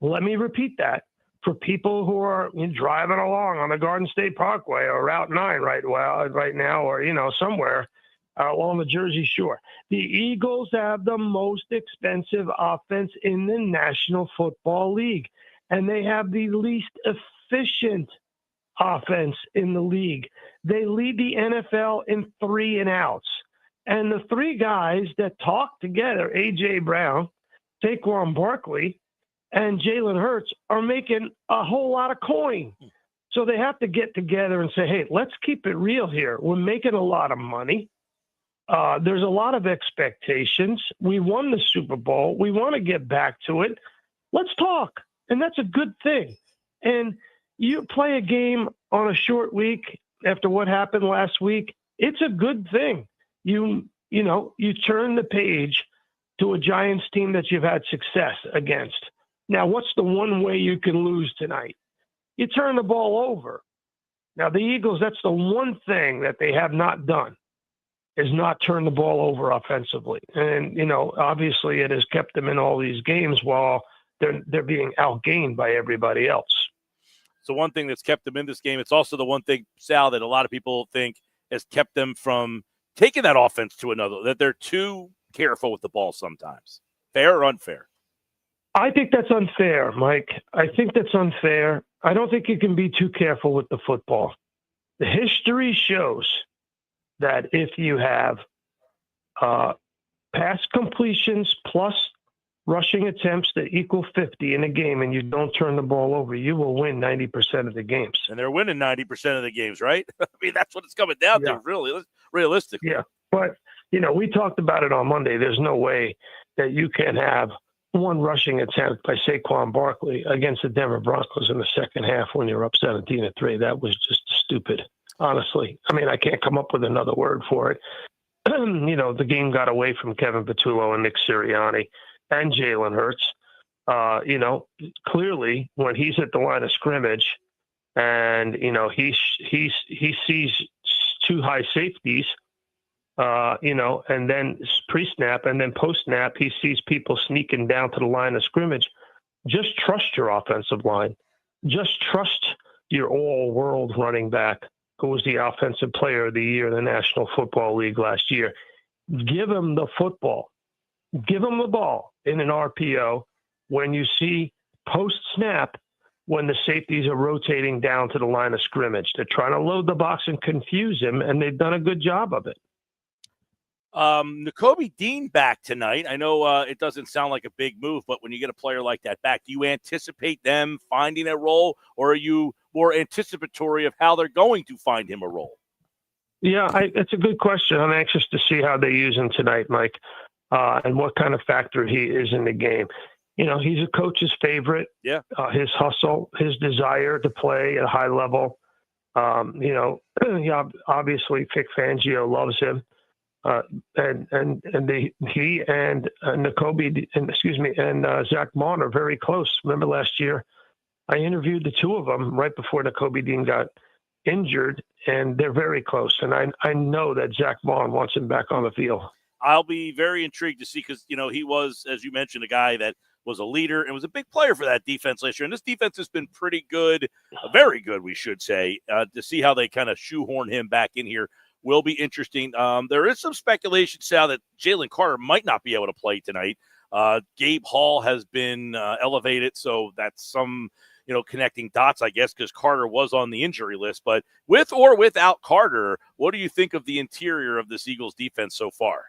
Let me repeat that for people who are driving along on the Garden State Parkway or Route 9 right now, or somewhere along the Jersey Shore. The Eagles have the most expensive offense in the National Football League, and they have the least efficient offense in the league. They lead the NFL in 3 and outs. And the 3 guys that talk together, A.J. Brown, Saquon Barkley, and Jalen Hurts, are making a whole lot of coin. So they have to get together and say, hey, let's keep it real here. We're making a lot of money. There's a lot of expectations. We won the Super Bowl. We want to get back to it. Let's talk. And that's a good thing. And you play a game on a short week after what happened last week, it's a good thing. You turn the page to a Giants team that you've had success against. Now, what's the one way you can lose tonight? You turn the ball over. Now, the Eagles, that's the one thing that they have not done, is not turn the ball over offensively. And, obviously it has kept them in all these games while they're being outgained by everybody else. So one thing that's kept them in this game, it's also the one thing, Sal, that a lot of people think has kept them from taking that offense to another, that they're too careful with the ball sometimes. Fair or unfair? I think that's unfair, Mike. I think that's unfair. I don't think you can be too careful with the football. The history shows that if you have pass completions plus rushing attempts that equal 50 in a game and you don't turn the ball over, you will win 90% of the games. And they're winning 90% of the games, right? I mean, that's what it's coming down to, really, realistically. Yeah, but, we talked about it on Monday. There's no way that you can have one rushing attempt by Saquon Barkley against the Denver Broncos in the second half when you're up 17-3. That was just stupid, honestly. I mean, I can't come up with another word for it. The game got away from Kevin Patullo and Nick Sirianni and Jalen Hurts. Clearly when he's at the line of scrimmage and, he sees 2 high safeties, and then pre-snap and then post-snap, he sees people sneaking down to the line of scrimmage. Just trust your offensive line. Just trust your all-world running back, who was the offensive player of the year in the National Football League last year. Give him the football. Give him the ball in an RPO when you see post-snap when the safeties are rotating down to the line of scrimmage. They're trying to load the box and confuse him, and they've done a good job of it. Nakobe Dean back tonight. I know it doesn't sound like a big move, but when you get a player like that back, do you anticipate them finding a role, or are you more anticipatory of how they're going to find him a role? Yeah, it's a good question. I'm anxious to see how they use him tonight, Mike, and what kind of factor he is in the game. He's a coach's favorite. Yeah. His hustle, his desire to play at a high level. Obviously Vic Fangio loves him. He and Nakobe, and Zach Mon are very close. Remember last year, I interviewed the two of them right before Nakobe Dean got injured, and they're very close. And I know that Zach Mon wants him back on the field. I'll be very intrigued to see because, he was, as you mentioned, a guy that was a leader and was a big player for that defense last year. And this defense has been pretty good, very good, we should say. To see how they kind of shoehorn him back in here will be interesting. There is some speculation, Sal, that Jalen Carter might not be able to play tonight. Gabe Hall has been elevated, so that's some connecting dots, I guess, because Carter was on the injury list. But with or without Carter, what do you think of the interior of this Eagles defense so far?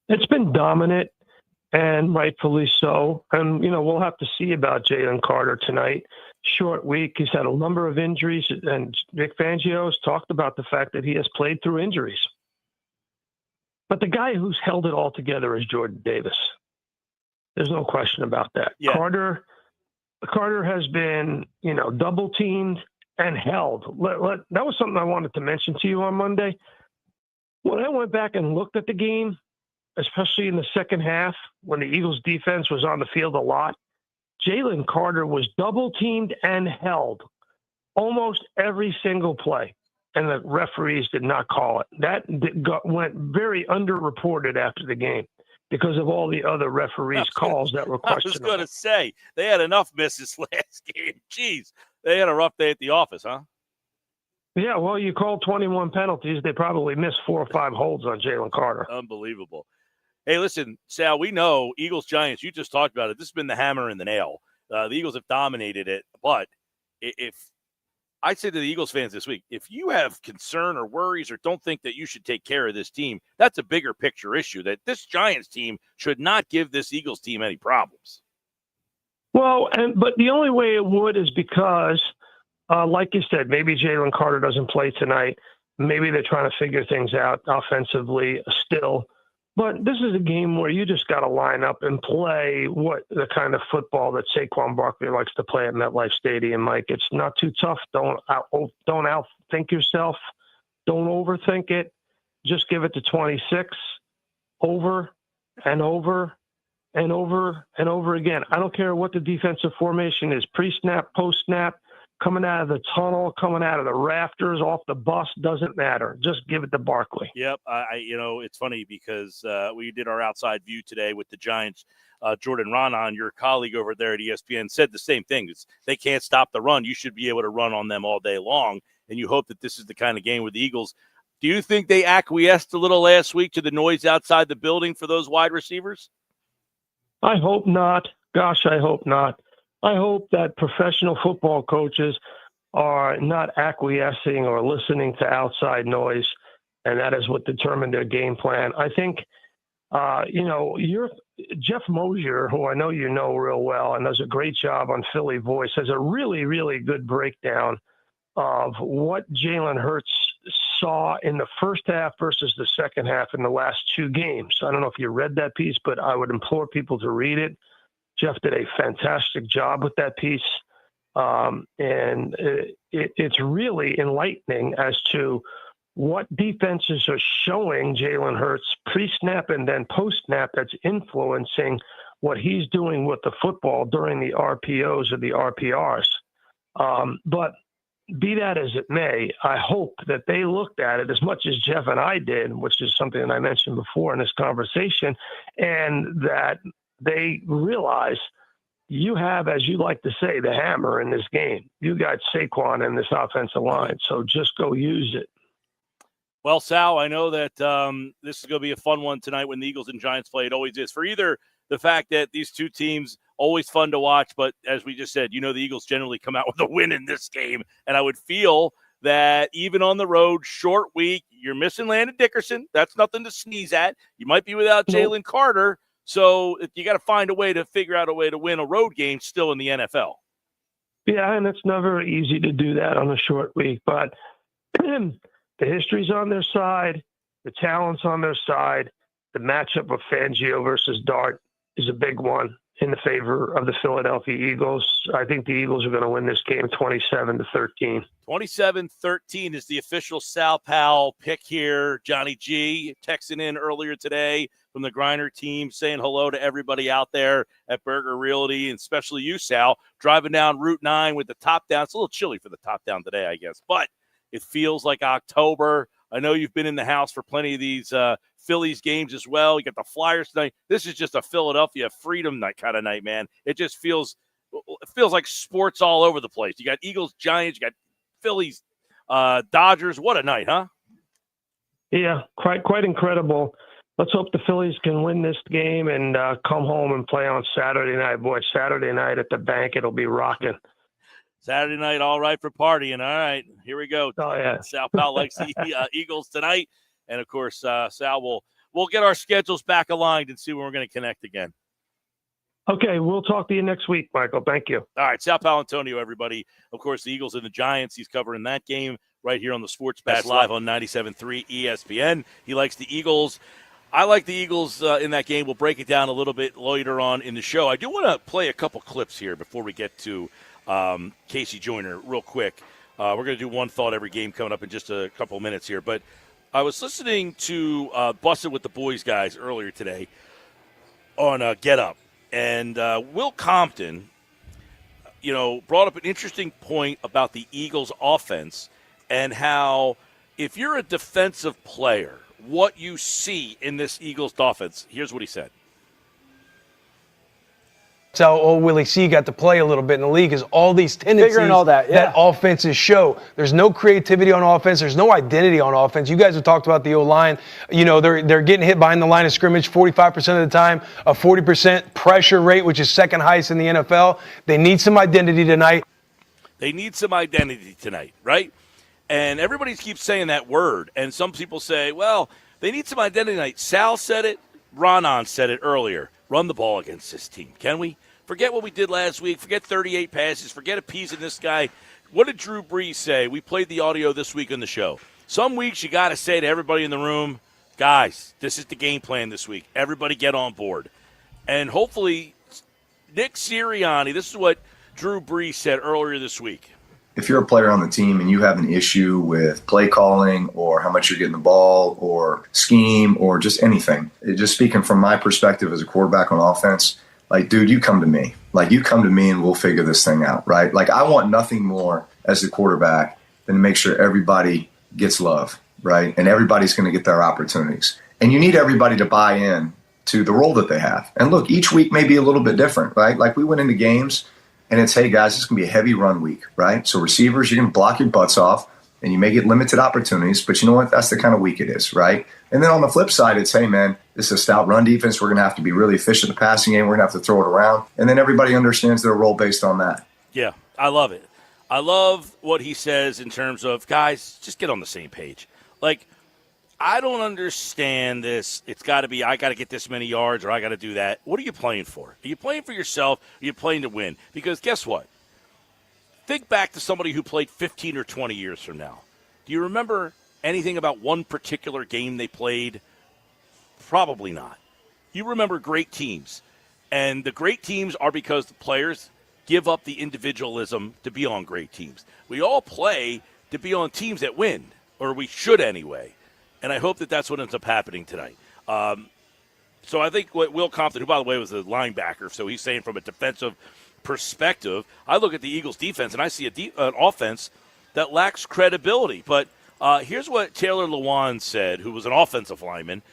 It's been dominant, and rightfully so. And, we'll have to see about Jalen Carter tonight. Short week. He's had a number of injuries, and Vic Fangio has talked about the fact that he has played through injuries. But the guy who's held it all together is Jordan Davis. There's no question about that. Yeah. Carter has been, double teamed and held. That was something I wanted to mention to you on Monday. When I went back and looked at the game, especially in the second half, when the Eagles defense was on the field a lot, Jalen Carter was double teamed and held almost every single play, and the referees did not call it. That went very underreported after the game because of all the other referees' calls that were questionable. I was going to say, they had enough misses last game. Jeez, they had a rough day at the office, huh? Yeah, well, you called 21 penalties. They probably missed 4 or 5 holds on Jalen Carter. Unbelievable. Hey, listen, Sal, we know Eagles-Giants, you just talked about it. This has been the hammer and the nail. The Eagles have dominated it. But if I'd say to the Eagles fans this week, if you have concern or worries or don't think that you should take care of this team, that's a bigger picture issue, that this Giants team should not give this Eagles team any problems. Well, but the only way it would is because, like you said, maybe Jalen Carter doesn't play tonight. Maybe they're trying to figure things out offensively still. But this is a game where you just got to line up and play the kind of football that Saquon Barkley likes to play at MetLife Stadium, Mike. It's not too tough. Don't outthink yourself. Don't overthink it. Just give it to 26 over and over and over and over again. I don't care what the defensive formation is, pre-snap, post-snap, coming out of the tunnel, coming out of the rafters, off the bus, doesn't matter. Just give it to Barkley. Yep. It's funny because we did our outside view today with the Giants. Jordan Ronan, your colleague over there at ESPN, said the same thing. They can't stop the run. You should be able to run on them all day long, and you hope that this is the kind of game where the Eagles – do you think they acquiesced a little last week to the noise outside the building for those wide receivers? I hope not. Gosh, I hope not. I hope that professional football coaches are not acquiescing or listening to outside noise, and that is what determined their game plan. I think, you're Jeff Mosier, who I know you know real well and does a great job on Philly Voice, has a really, really good breakdown of what Jalen Hurts saw in the first half versus the second half in the last 2 games. I don't know if you read that piece, but I would implore people to read it. Jeff did a fantastic job with that piece. And it's really enlightening as to what defenses are showing Jalen Hurts pre-snap and then post-snap that's influencing what he's doing with the football during the RPOs or the RPRs. But be that as it may, I hope that they looked at it as much as Jeff and I did, which is something that I mentioned before in this conversation, and that they realize you have, as you like to say, the hammer in this game. You got Saquon in this offensive line, so just go use it. Well, Sal, I know that this is going to be a fun one tonight when the Eagles and Giants play. It always is. For either the fact that these two teams, always fun to watch, but as we just said, the Eagles generally come out with a win in this game, and I would feel that even on the road, short week, you're missing Landon Dickerson. That's nothing to sneeze at. You might be without Jalen Carter. So you got to find a way to figure out a way to win a road game still in the NFL. Yeah, and it's never easy to do that on a short week. But the history's on their side. The talent's on their side. The matchup of Fangio versus Dart is a big one. in the favor of the Philadelphia Eagles. I think the Eagles are going to win this game 27-13. 27-13 is the official Sal Powell pick here. Johnny G texting in earlier today from the Griner team saying hello to everybody out there at Burger Realty, and especially you, Sal, driving down Route 9 with the top down. It's a little chilly for the top down today, I guess, but it feels like October. I know you've been in the house for plenty of these Phillies games as well. You got the Flyers tonight. This is just a Philadelphia freedom night kind of night, man. It feels like sports all over the place. You got Eagles, Giants, you got Phillies, Dodgers. What a night, huh? Yeah, quite incredible. Let's hope the Phillies can win this game and come home and play on Saturday night. Boy, Saturday night at the bank, it'll be rocking. Saturday night, all right for partying. All right, here we go. Oh, yeah. Sal Powell likes the Eagles tonight. And, of course, Sal, we'll get our schedules back aligned and see when we're going to connect again. Okay, we'll talk to you next week, Michael. Thank you. All right, Sal Paolantonio, everybody. Of course, the Eagles and the Giants. He's covering that game right here on the Sports Bash Live on 97.3 ESPN. He likes the Eagles. I like the Eagles in that game. We'll break it down a little bit later on in the show. I do want to play a couple clips here before we get to Casey Joyner real quick. We're going to do one thought every game coming up in just a couple minutes here. But I was listening to Busted with the Boys guys earlier today on Get Up. And Will Compton, brought up an interesting point about the Eagles' offense and how if you're a defensive player, what you see in this Eagles offense. Here's what he said. That's how old Willie C got to play a little bit in the league, is all these tendencies Figuring all that offenses show. There's no creativity on offense. There's no identity on offense. You guys have talked about the O-line. They're getting hit behind the line of scrimmage 45% of the time, a 40% pressure rate, which is second highest in the NFL. They need some identity tonight. They need some identity tonight, right? And everybody keeps saying that word. And some people say, well, they need some identity tonight. Sal said it. Ronan said it earlier. Run the ball against this team. Can we? Forget what we did last week. Forget 38 passes. Forget appeasing this guy. What did Drew Brees say? We played the audio this week on the show. Some weeks you got to say to everybody in the room, guys, this is the game plan this week. Everybody get on board. And hopefully, Nick Sirianni, this is what Drew Brees said earlier this week. If you're a player on the team and you have an issue with play calling or how much you're getting the ball or scheme or just anything, just speaking from my perspective as a quarterback on offense, like, dude, you come to me. Like, you come to me and we'll figure this thing out, right? Like, I want nothing more as the quarterback than to make sure everybody gets love, right? And everybody's going to get their opportunities. And you need everybody to buy in to the role that they have. And look, each week may be a little bit different, right? Like, we went into games and it's, hey, guys, it's going to be a heavy run week, right? So receivers, you're going to block your butts off, and you may get limited opportunities, but you know what? That's the kind of week it is, right? And then on the flip side, it's, hey, man, this is a stout run defense. We're going to have to be really efficient in the passing game. We're going to have to throw it around. And then everybody understands their role based on that. Yeah, I love it. I love what he says in terms of, guys, just get on the same page. Like, I don't understand this. It's got to be, I got to get this many yards or I got to do that. What are you playing for? Are you playing for yourself? Are you playing to win? Because guess what? Think back to somebody who played 15 or 20 years from now. Do you remember anything about one particular game they played? Probably not. You remember great teams. And the great teams are because the players give up the individualism to be on great teams. We all play to be on teams that win, or we should anyway. And I hope that that's what ends up happening tonight. So I think what Will Compton, who, by the way, was a linebacker, so he's saying from a defensive perspective, I look at the Eagles' defense, and I see an offense that lacks credibility. But here's what Taylor Lewan said, who was an offensive lineman.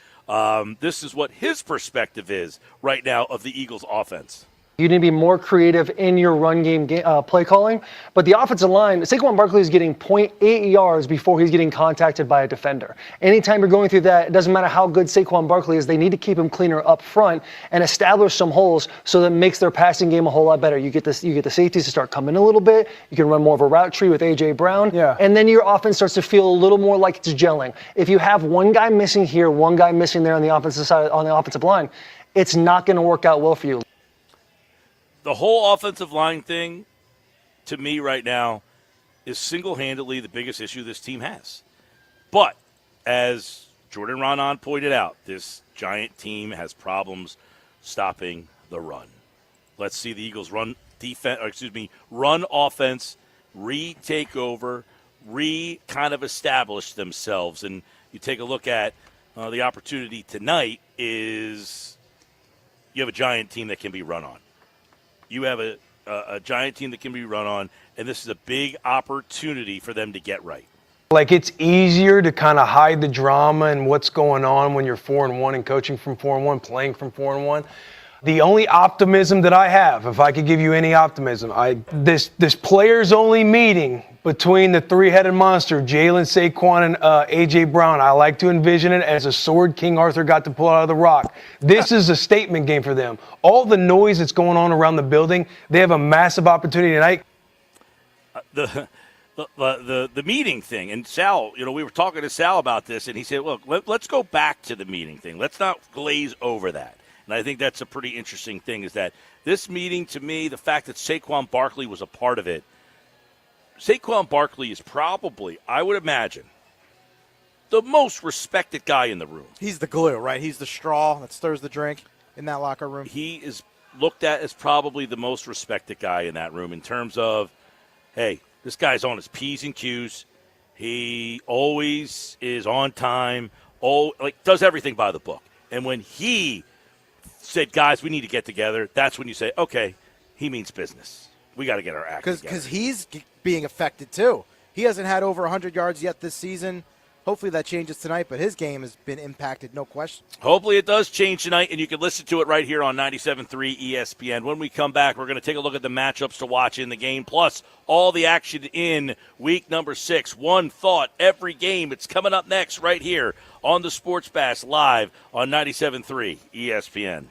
This is what his perspective is right now of the Eagles' offense. You need to be more creative in your run game play calling. But the offensive line, Saquon Barkley is getting 0.8 yards before he's getting contacted by a defender. Anytime you're going through that, it doesn't matter how good Saquon Barkley is, they need to keep him cleaner up front and establish some holes so that it makes their passing game a whole lot better. You get the safeties to start coming a little bit. You can run more of a route tree with A.J. Brown. Yeah. And then your offense starts to feel a little more like it's gelling. If you have one guy missing here, one guy missing there on the offensive side, on the offensive line, it's not going to work out well for you. The whole offensive line thing, to me right now, is single-handedly the biggest issue this team has. But, as Jordan Ronan pointed out, this Giant team has problems stopping the run. Let's see the Eagles run run offense, retake over, kind of establish themselves. And you take a look at the opportunity tonight is you have a Giant team that can be run on. You have a Giant team that can be run on, and this is a big opportunity for them to get right. Like, it's easier to kind of hide the drama and what's going on when you're 4-1 and coaching from 4-1, playing from 4-1. The only optimism that I have, if I could give you any optimism, this players only meeting between the three-headed monster, Jalen, Saquon, and A.J. Brown, I like to envision it as a sword King Arthur got to pull out of the rock. This is a statement game for them. All the noise that's going on around the building, they have a massive opportunity tonight. The meeting thing, and Sal, we were talking to Sal about this, and he said, look, let's go back to the meeting thing. Let's not glaze over that. And I think that's a pretty interesting thing, is that this meeting, to me, the fact that Saquon Barkley was a part of it, Saquon Barkley is probably, I would imagine, the most respected guy in the room. He's the glue, right? He's the straw that stirs the drink in that locker room. He is looked at as probably the most respected guy in that room in terms of, hey, this guy's on his P's and Q's. He always is on time, does everything by the book. And when he said, guys, we need to get together, that's when you say, okay, he means business. We got to get our act together. Because he's being affected too. He hasn't had over 100 yards yet this season. Hopefully that changes tonight, but his game has been impacted, no question. Hopefully it does change tonight, and you can listen to it right here on 97.3 ESPN. When we come back, we're going to take a look at the matchups to watch in the game, plus all the action in week number 6. One thought every game. It's coming up next right here on the Sports Bash live on 97.3 ESPN.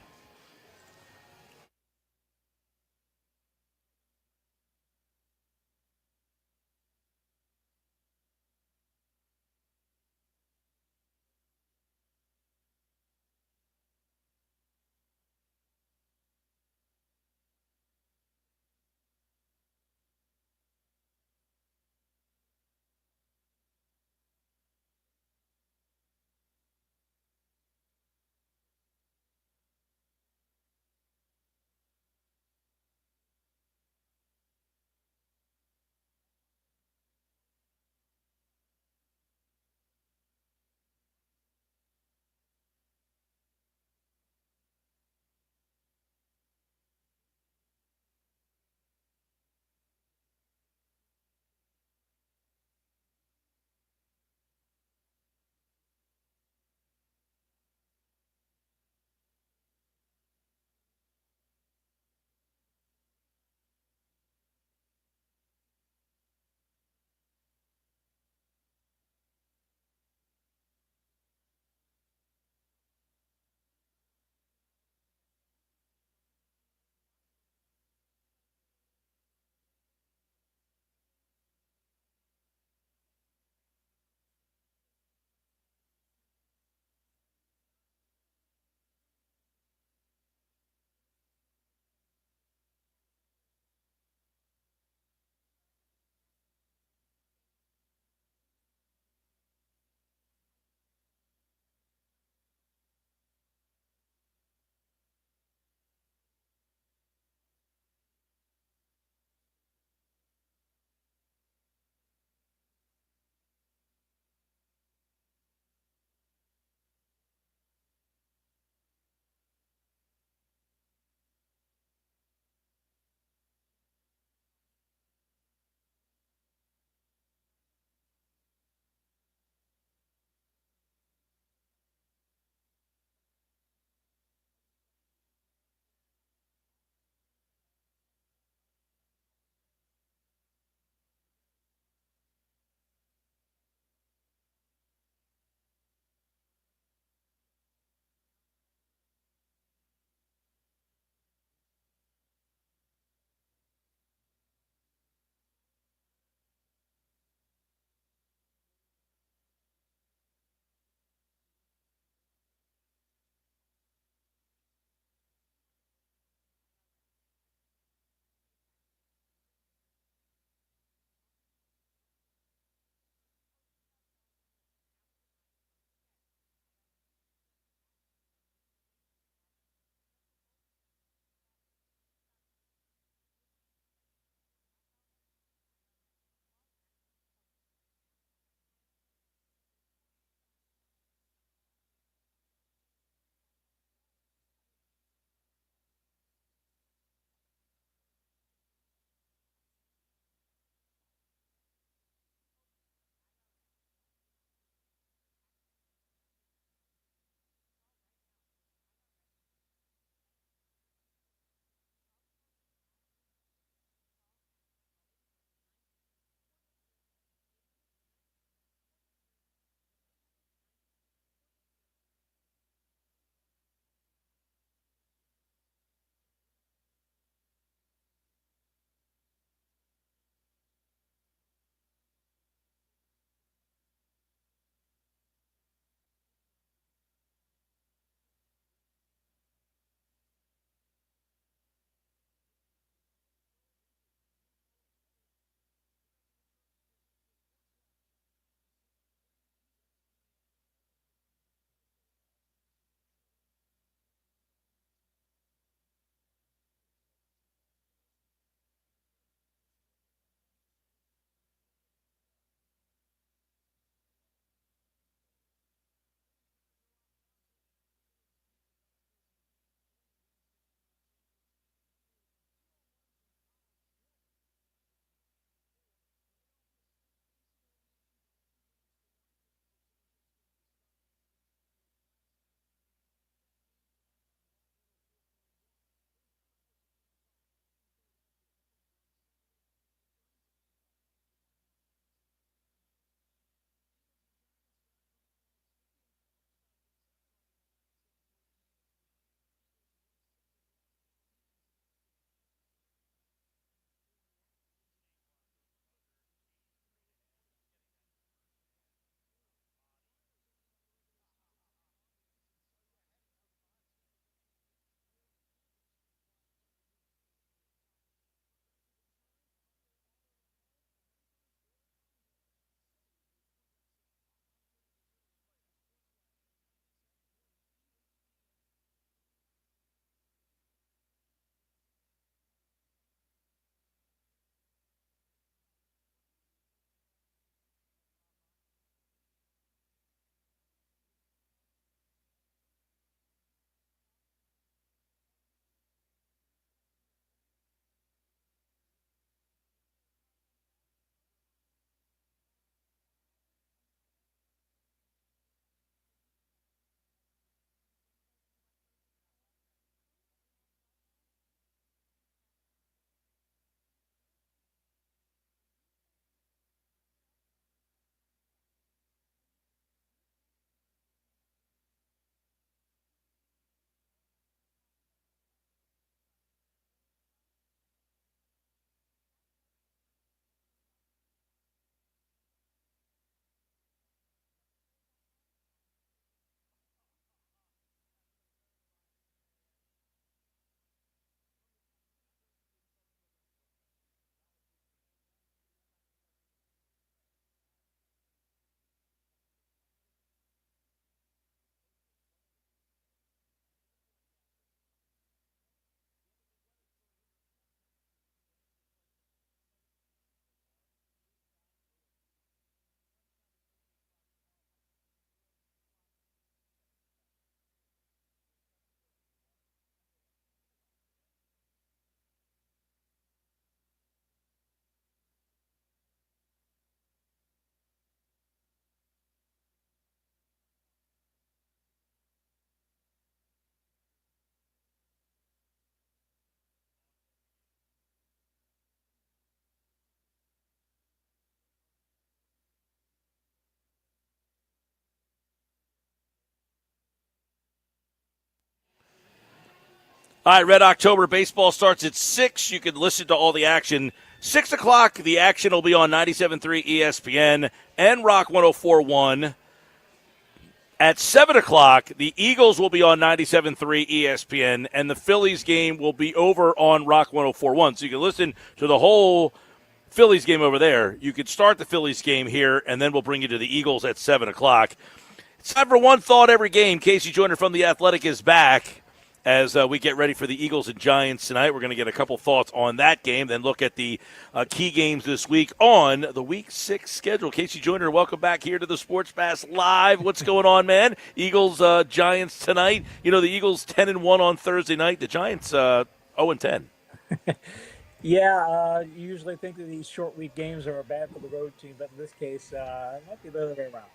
All right, Red October baseball starts at 6. You can listen to all the action. 6 o'clock, the action will be on 97.3 ESPN and Rock 104.1. At 7 o'clock, the Eagles will be on 97.3 ESPN, and the Phillies game will be over on Rock 104.1. So you can listen to the whole Phillies game over there. You could start the Phillies game here, and then we'll bring you to the Eagles at 7 o'clock. It's time for one thought every game. Casey Joyner from The Athletic is back as we get ready for the Eagles and Giants tonight. We're going to get a couple thoughts on that game, then look at the key games this week on the Week 6 schedule. Casey Joyner, welcome back here to the Sports Pass Live. What's going on, man? Eagles, Giants tonight. You know, the Eagles 10-1 on Thursday night. The Giants 0-10. Yeah, you usually think that these short week games are bad for the road team, but in this case, it might be the other way around.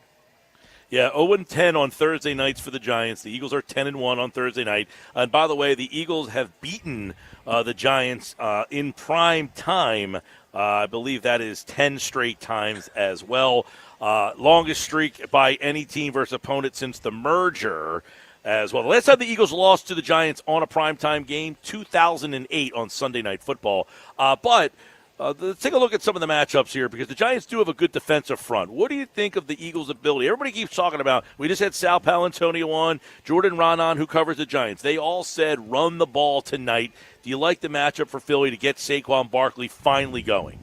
Yeah, 0-10 on Thursday nights for the Giants. The Eagles are 10-1 on Thursday night. And by the way, the Eagles have beaten the Giants in prime time. I believe that is 10 straight times as well. Longest streak by any team versus opponent since the merger as well. The last time the Eagles lost to the Giants on a primetime game, 2008 on Sunday Night Football. But let's take a look at some of the matchups here because the Giants do have a good defensive front. What do you think of the Eagles' ability? Everybody keeps talking about, we just had Sal Palantonio on, Jordan Ranan, who covers the Giants. They all said run the ball tonight. Do you like the matchup for Philly to get Saquon Barkley finally going?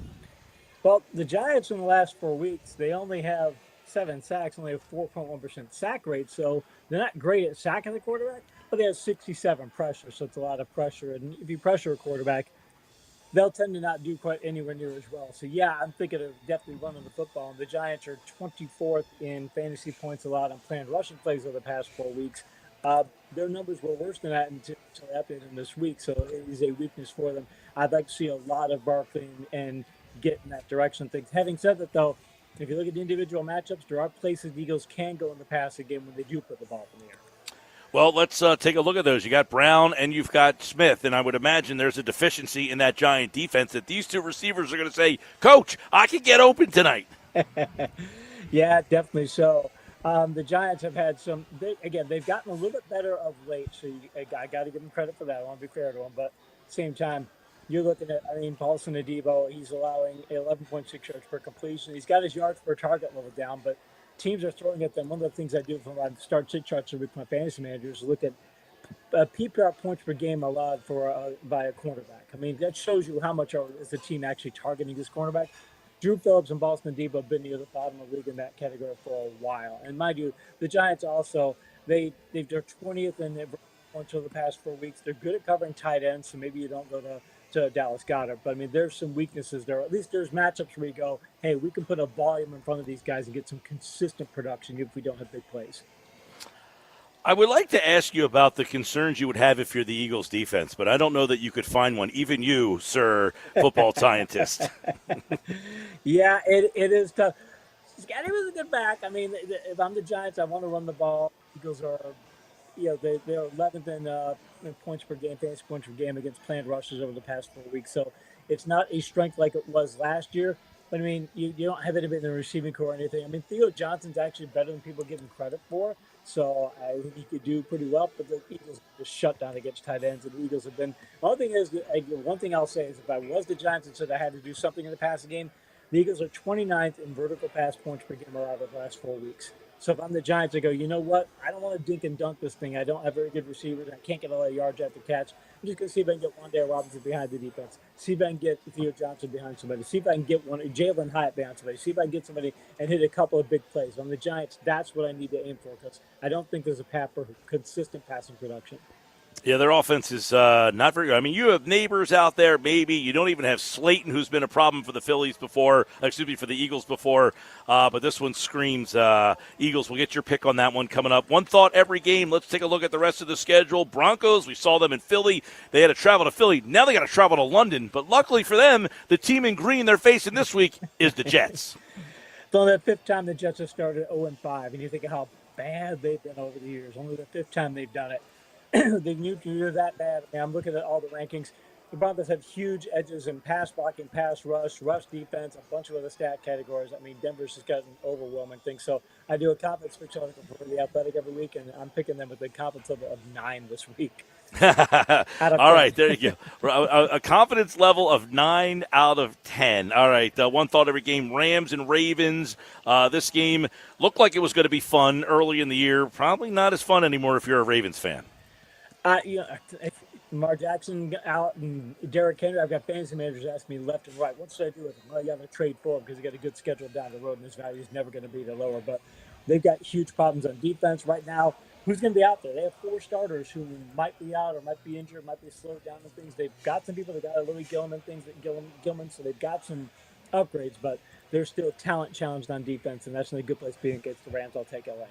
Well, the Giants in the last 4 weeks, they only have 7 sacks, only a 4.1% sack rate, so they're not great at sacking the quarterback, but they have 67 pressure, so it's a lot of pressure. And if you pressure a quarterback, they'll tend to not do quite anywhere near as well. So, yeah, I'm thinking of definitely running the football. And the Giants are 24th in fantasy points allowed on planned rushing plays over the past 4 weeks. Their numbers were worse than that until they updated them this week, so it is a weakness for them. I'd like to see a lot of Barkley and get in that direction. Things. Having said that, though, if you look at the individual matchups, there are places the Eagles can go in the passing game when they do put the ball in the air. Well, let's take a look at those. You got Brown and you've got Smith, and I would imagine there's a deficiency in that Giant defense that these two receivers are going to say, Coach, I can get open tonight. Yeah, definitely so. The Giants have had they've gotten a little bit better of late, so I got to give them credit for that. I want to be fair to them, but at the same time, you're looking at, Paulson Adebo, he's allowing 11.6 yards per completion. He's got his yards per target level down, but teams are throwing at them. One of the things I do from my start sit charts with my fantasy managers is look at PPR points per game allowed by a cornerback. That shows you how much is the team actually targeting this cornerback. Drew Phillips and Boston Debo have been near the bottom of the league in that category for a while. And mind you, the Giants also, they're 20th in their points over the past 4 weeks. They're good at covering tight ends, so maybe you don't go to Dallas Goedert. But, there's some weaknesses there. At least there's matchups where you go, hey, we can put a volume in front of these guys and get some consistent production if we don't have big plays. I would like to ask you about the concerns you would have if you're the Eagles defense, but I don't know that you could find one, even you, sir, football scientist. Yeah, it is tough. Scotty was a good back. If I'm the Giants, I want to run the ball. Eagles are, they're 11th in points per game, fantasy points per game against planned rushes over the past 4 weeks. So it's not a strength like it was last year. But, you don't have anybody in the receiving core or anything. Theo Johnson's actually better than people give him credit for. So I think he could do pretty well, but the Eagles just shut down against tight ends, and the Eagles have been. One thing I'll say is if I was the Giants and said I had to do something in the passing game, the Eagles are 29th in vertical pass points per game allowed over the last 4 weeks. So if I'm the Giants, I go, you know what? I don't want to dink and dunk this thing. I don't have very good receivers. I can't get a lot of yards after catch. I'm just going to see if I can get Wan'Dale Robinson behind the defense. See if I can get Theo Johnson behind somebody. See if I can get Jalen Hyatt behind somebody. See if I can get somebody and hit a couple of big plays. On the Giants, that's what I need to aim for because I don't think there's a path for consistent passing production. Yeah, their offense is not very good. You have Neighbors out there, maybe. You don't even have Slayton, who's been a problem for the Phillies before, for the Eagles before. But this one screams Eagles. We'll get your pick on that one coming up. One thought every game. Let's take a look at the rest of the schedule. Broncos, we saw them in Philly. They had to travel to Philly. Now they got to travel to London. But luckily for them, the team in green they're facing this week is the Jets. It's only the 5th time the Jets have started 0-5, and you think of how bad they've been over the years. Only the 5th time they've done it. They knew to do that bad. I'm looking at all the rankings. the Broncos have huge edges in pass blocking, pass rush defense, a bunch of other stat categories. I mean, Denver's just got an overwhelming thing. So I do a confidence picks article for The Athletic every week, and I'm picking them with a confidence level of 9 this week. All right, there you go. A confidence level of 9 out of 10. All right, one thought every game, Rams and Ravens. This game looked like it was going to be fun early in the year. Probably not as fun anymore if you're a Ravens fan. Lamar Jackson out and Derrick Henry. I've got fantasy managers asking me left and right, what should I do with him? Well, you got to trade for him because he got a good schedule down the road, and his value is never going to be the lower. But they've got huge problems on defense right now. Who's going to be out there? They have 4 starters who might be out or might be injured, might be slowed down and things. They've got some people. They got a Louis Gilman Gilman, so they've got some upgrades, but they're still talent challenged on defense, and that's a good place to be against the Rams. I'll take LA.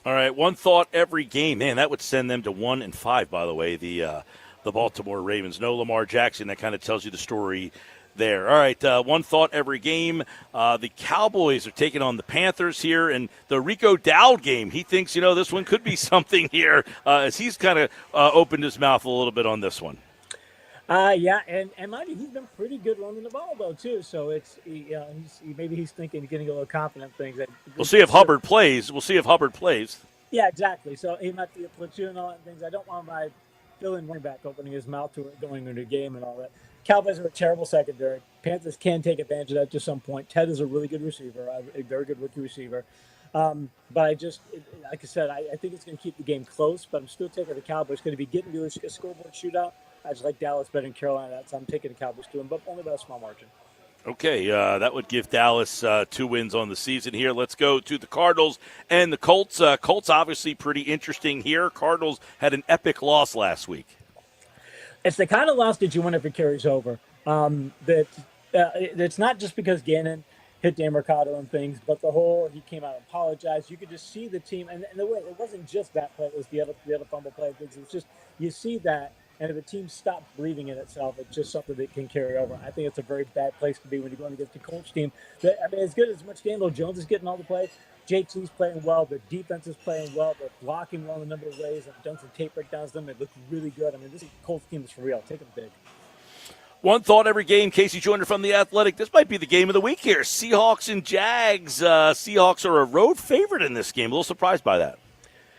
All right, one thought every game. Man, that would send them to 1-5. By the way, the Baltimore Ravens. No Lamar Jackson. That kind of tells you the story there. All right, one thought every game. The Cowboys are taking on the Panthers here, and the Rico Dowd game. He thinks this one could be something here, as he's kind of opened his mouth a little bit on this one. Yeah, and mind you, he's been pretty good running the ball though too. So it's maybe he's thinking, getting a little confident things. We'll see if Hubbard plays. Yeah, exactly. So he might be a platoon and all that things. I don't want my fill-in running back opening his mouth to it going into a game and all that. Cowboys are a terrible secondary. Panthers can take advantage of that to some point. Ted is a really good receiver, a very good rookie receiver. But like I said, I think it's going to keep the game close, but I'm still taking the Cowboys. Going to be getting to a scoreboard shootout. I just like Dallas better than Carolina, so I'm taking the Cowboys to them, but only by a small margin. Okay, that would give Dallas 2 wins on the season here. Let's go to the Cardinals and the Colts. Colts obviously pretty interesting here. Cardinals had an epic loss last week. It's the kind of loss that you win if it carries over. It's not just because Gannon hit Dan Mercado and things, but he came out and apologized. You could just see the team, and the way it wasn't just that play; it was the other fumble play. It was just you see that. And if a team stops believing in itself, it's just something that can carry over. I think it's a very bad place to be when you're going against the Colts team. As good as much Daniel Jones is getting all the play, JT's playing well. The defense is playing well. They're blocking well in a number of ways. I've done some tape breakdowns of them. They look really good. This Colts team is for real. Take them big. One thought every game. Casey Joyner from The Athletic. This might be the game of the week here. Seahawks and Jags. Seahawks are a road favorite in this game. A little surprised by that.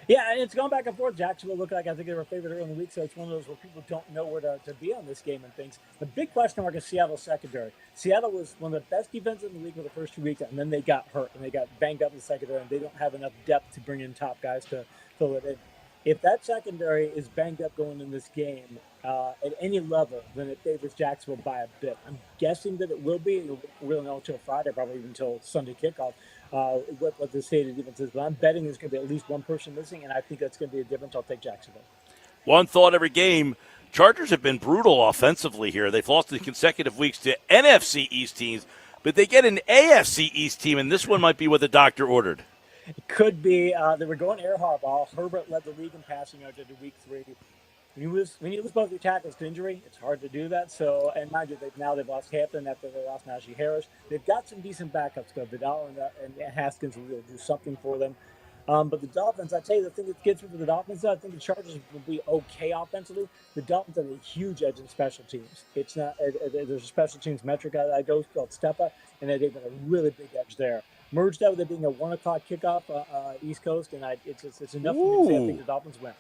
Yeah, it's going back and forth. Jacksonville looked like I think they were favored early in the week, so it's one of those where people don't know where to be on this game and things. The big question mark is Seattle's secondary. Seattle was one of the best defenses in the league for the first 2 weeks, and then they got hurt and they got banged up in the secondary, and they don't have enough depth to bring in top guys to fill it in. If that secondary is banged up going in this game at any level, then it favors Jacksonville by a bit. I'm guessing that it will be. We'll know until Friday, probably even until Sunday kickoff. What the state of defense is, but I'm betting there's going to be at least one person missing, and I think that's going to be a difference. I'll take Jacksonville. One thought every game. Chargers have been brutal offensively here. They've lost in consecutive weeks to NFC East teams, but they get an AFC East team, and this one might be what the doctor ordered. It could be. They were going air hardball. Herbert led the league in passing yards into week 3. When you lose both your tackles to injury, it's hard to do that. So, and mind you, they've lost Hampton after they lost Najee Harris. They've got some decent backups, though. Vidal and Haskins will do something for them. But the Dolphins, I tell you, the thing that gets me for the Dolphins, I think the Chargers will be okay offensively. The Dolphins have a huge edge in special teams. It's not there's a special teams metric I go called Stepa, and they've got a really big edge there. Merge that with it being a 1:00 kickoff East Coast, and it's enough for me to say I think the Dolphins win.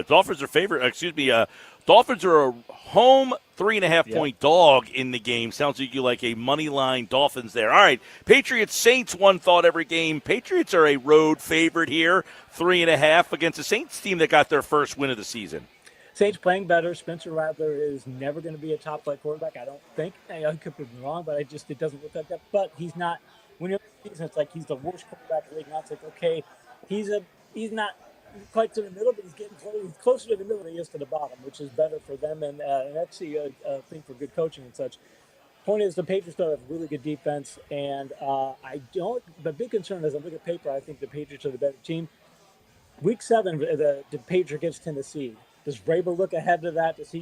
Dolphins are favorite. Dolphins are a home 3.5-point dog in the game. Sounds like you like a money line Dolphins there. All right, Patriots Saints. One thought every game. Patriots are a road favorite here, 3.5 against a Saints team that got their first win of the season. Saints playing better. Spencer Rattler is never going to be a top flight quarterback. I don't think. I could be wrong, but it doesn't look like that. But he's not. When you're in the season, it's like he's the worst quarterback in the league. Now it's like, okay, he's not quite to the middle, but he's getting close. He's closer to the middle than he is to the bottom, which is better for them, and that's a thing for good coaching and such. Point is, the Patriots still have really good defense, and the big concern is, I look at paper, I think the Patriots are the better team. Week 7, the Patriots gets Tennessee. Does Vrabel look ahead to that? Does he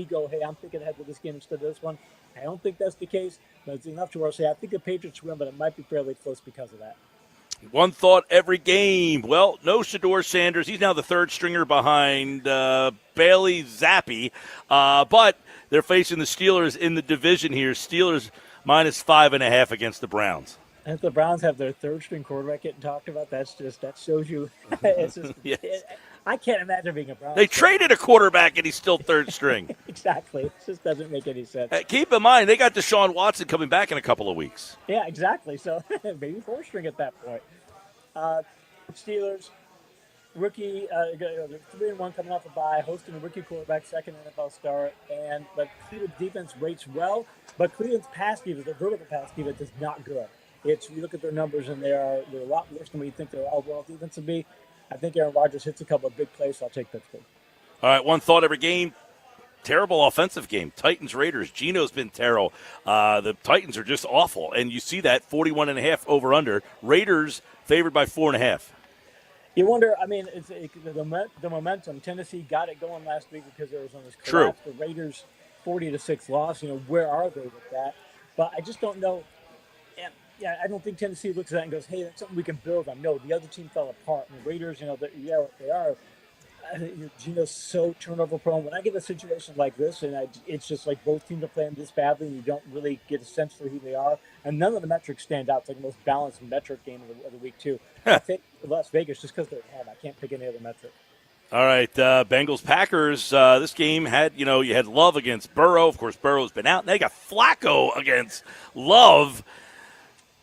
go, hey, I'm thinking ahead to this game instead of this one? I don't think that's the case, but it's enough to where I say I think the Patriots win, but it might be fairly close because of that. One thought every game. Well, no Shador Sanders. He's now the third stringer behind Bailey Zappi. But they're facing the Steelers in the division here. Steelers -5.5 against the Browns. And if the Browns have their third string quarterback getting talked about, that shows you. It's just, Yes. I can't imagine being a Browns. They traded a quarterback and he's still third string. Exactly. It just doesn't make any sense. Keep in mind, they got Deshaun Watson coming back in a couple of weeks. Yeah, exactly. So maybe fourth string at that point. Steelers, rookie, 3-1 coming off a bye, hosting a rookie quarterback, second NFL start, but Cleveland's defense rates well, but Cleveland's pass defense, the vertical pass defense, is not good. You look at their numbers and they're a lot worse than what you think their overall defense would be. I think Aaron Rodgers hits a couple of big plays, so I'll take Pittsburgh. All right, one thought every game. Terrible offensive game. Titans-Raiders. Geno's been terrible. The Titans are just awful, and you see that 41.5 over-under. Raiders favored by 4.5. You wonder, I mean, the momentum. Tennessee got it going last week because Arizona's collapsed. True. The Raiders 40-6 loss. Where are they with that? But I just don't know. Yeah, I don't think Tennessee looks at that and goes, "Hey, that's something we can build on." No, the other team fell apart. And the Raiders, they are. Geno's so turnover prone. When I get a situation like this, and it's just like both teams are playing this badly, and you don't really get a sense for who they are, and none of the metrics stand out. It's like the most balanced metric game of the week too. I think Las Vegas just because they're at home. I can't pick any other metric. All right, Bengals Packers. This game had you had Love against Burrow. Of course, Burrow's been out. Now you got Flacco against Love.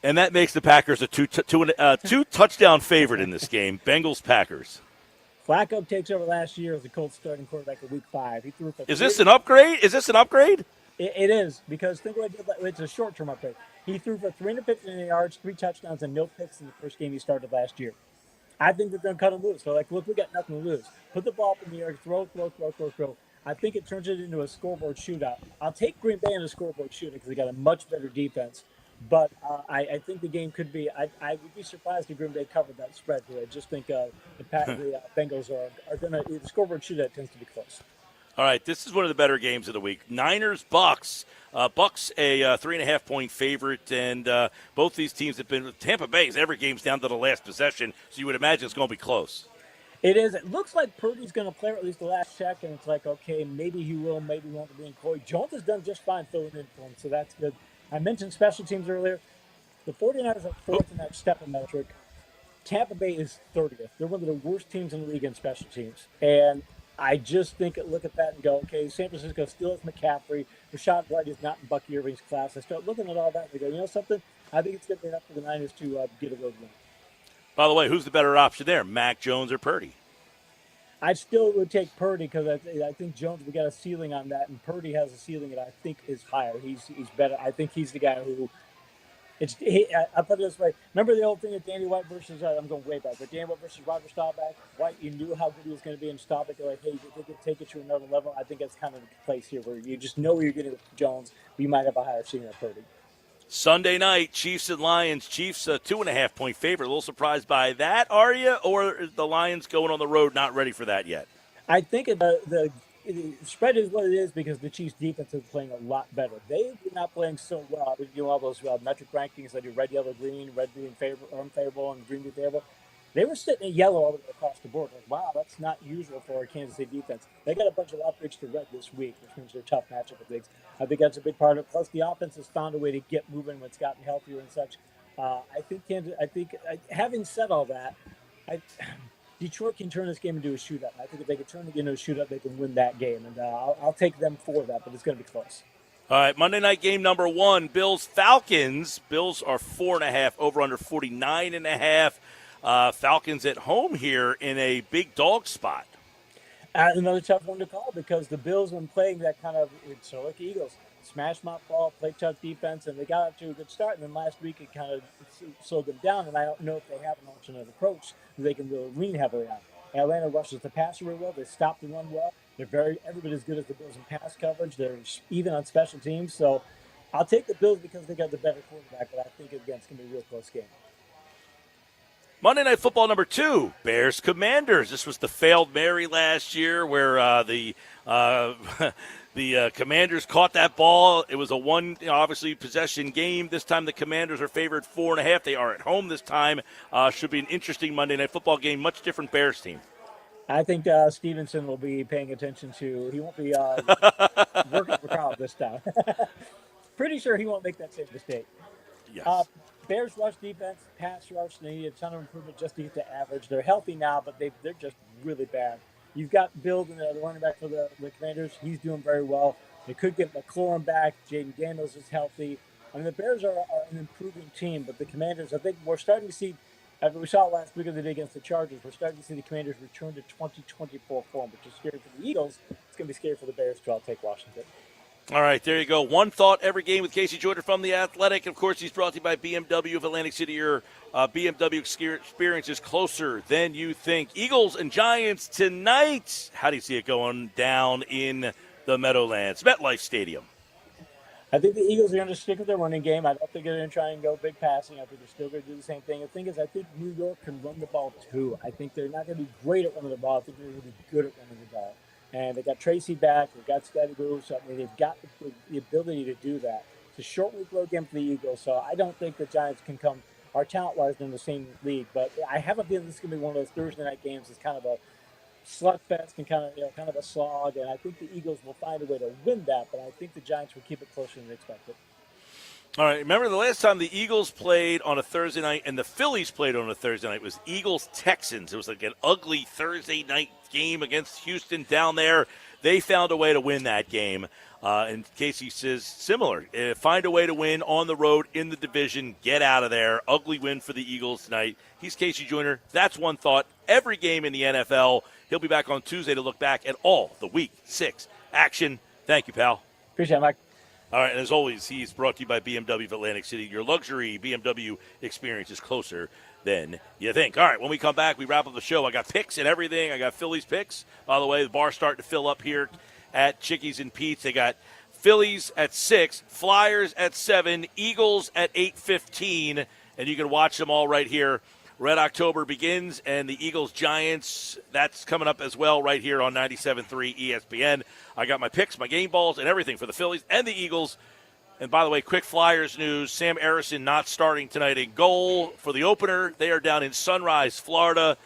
And that makes the Packers a two touchdown favorite in this game. Bengals Packers. Flacco takes over last year as the Colts starting quarterback at Week 5. He threw for Is this an upgrade? It is, because think what he did. It's a short-term upgrade. He threw for 359 yards, 3 touchdowns, and no picks in the first game he started last year. I think that they're going to cut him loose. They're like, look, we got nothing to lose. Put the ball up in the air, throw. I think it turns it into a scoreboard shootout. I'll take Green Bay in a scoreboard shootout because they got a much better defense. But I think the game could be. I would be surprised if Green Bay covered that spread here. I just think the Bengals are going to. The scoreboard shootout tends to be close. All right, this is one of the better games of the week. Niners Bucks. Bucks a 3.5-point favorite, and both these teams have been. Tampa Bay's every game's down to the last possession, so you would imagine it's going to be close. It is. It looks like Purdy's going to play, or at least the last check, and it's like, okay, maybe he will, maybe he won't be in Corey. Jones has done just fine filling in for him, so that's good. I mentioned special teams earlier. The 49ers are fourth in that step metric. Tampa Bay is 30th. They're one of the worst teams in the league in special teams. And I just look at that and go, okay, San Francisco still has McCaffrey. Rashad White is not in Bucky Irving's class. I start looking at all that and I go, you know something? I think it's going to be enough for the Niners to get a road win. By the way, who's the better option there, Mac Jones or Purdy? I still would take Purdy because I think Jones, we got a ceiling on that, and Purdy has a ceiling that I think is higher. He's better. I think he's the guy who. I'll put it this way. Remember the old thing of Danny White versus I'm going way back, but Danny White versus Roger Staubach. White, you knew how good he was going to be in Staubach. You're like, hey, they could take it to another level. I think that's kind of the place here where you just know where you're getting with Jones. We might have a higher ceiling than Purdy. Sunday night, Chiefs and Lions. Chiefs a 2.5-point favorite. A little surprised by that, are you? Or is the Lions going on the road not ready for that yet? I think the spread is what it is because the Chiefs' defense is playing a lot better. They were not playing so well. We do all those metric rankings. I do red, yellow, green, red being unfavorable, and green being favorable. They were sitting at yellow all the way across the board. Like, wow, that's not usual for a Kansas City defense. They got a bunch of upgrades to red this week, which means they're a tough matchup with things. I think that's a big part of it. Plus, the offense has found a way to get moving when it's gotten healthier and such. Having said all that, Detroit can turn this game into a shootout. I think if they can turn it into a shootout, they can win that game. And I'll take them for that, but it's going to be close. All right, Monday night game number 1, Bills-Falcons. Bills are 4.5, over under 49.5. Falcons at home here in a big dog spot. Another tough one to call because the Bills, when playing that kind of, so like Eagles, smash mouth ball, play tough defense, and they got up to a good start. And then last week it kind of slowed them down. And I don't know if they have an alternate approach that they can really lean heavily on. Atlanta rushes the passer really well. They stop the run well. They're every bit as good as the Bills in pass coverage. They're even on special teams. So I'll take the Bills because they got the better quarterback. But I think again it's going to be a real close game. Monday Night Football number 2, Bears Commanders. This was the failed Mary last year where the Commanders caught that ball. It was a obviously possession game. This time the Commanders are favored 4.5. They are at home this time. Should be an interesting Monday Night Football game. Much different Bears team. I think Stevenson will be paying attention to. He won't be working the crowd this time. Pretty sure he won't make that same mistake. Yes. Bears rush defense, pass rush, they need a ton of improvement just to get to average. They're healthy now, but they're just really bad. You've got Bill, the running back for the Commanders. He's doing very well. They could get McLaurin back. Jaden Daniels is healthy. I mean, the Bears are an improving team, but the Commanders, I think we're starting to see, after we saw it last week of the day against the Chargers, we're starting to see the Commanders return to 2024 form, which is scary for the Eagles. It's going to be scary for the Bears, too. I'll take Washington. All right, there you go. One thought every game with Casey Joyner from The Athletic. Of course, he's brought to you by BMW of Atlantic City. Your BMW experience is closer than you think. Eagles and Giants tonight. How do you see it going down in the Meadowlands, MetLife Stadium? I think the Eagles are going to stick with their running game. I don't think they're going to try and go big passing. I think they're still going to do the same thing. The thing is, I think New York can run the ball, too. I think they're not going to be great at running the ball. I think they're going to be good at running the ball. And they got Tracy back. They've got Scotty Boo. So, I mean, they've got the ability to do that. It's a short week road game for the Eagles. So I don't think the Giants can come, our talent-wise, in the same league. But I have a feeling this is going to be one of those Thursday night games. It's kind of a slugfest and kind of a slog. And I think the Eagles will find a way to win that. But I think the Giants will keep it closer than expected. All right, remember the last time the Eagles played on a Thursday night and the Phillies played on a Thursday night was Eagles-Texans. It was like an ugly Thursday night game against Houston down there. They found a way to win that game. And Casey says similar. Find a way to win on the road in the division. Get out of there. Ugly win for the Eagles tonight. He's Casey Joyner. That's one thought. Every game in the NFL. He'll be back on Tuesday to look back at all the Week 6 action. Thank you, pal. Appreciate it, Mike. All right, and as always, he's brought to you by BMW of Atlantic City. Your luxury BMW experience is closer than you think. All right, when we come back, we wrap up the show. I got picks and everything. I got Phillies picks. By the way, the bar's starting to fill up here at Chickies and Pete's. They got Phillies at 6, Flyers at 7, Eagles at 8:15, and you can watch them all right here. Red October begins, and the Eagles-Giants, that's coming up as well right here on 97.3 ESPN. I got my picks, my game balls, and everything for the Phillies and the Eagles. And by the way, quick Flyers news, Sam Arison not starting tonight in goal for the opener. They are down in Sunrise, Florida.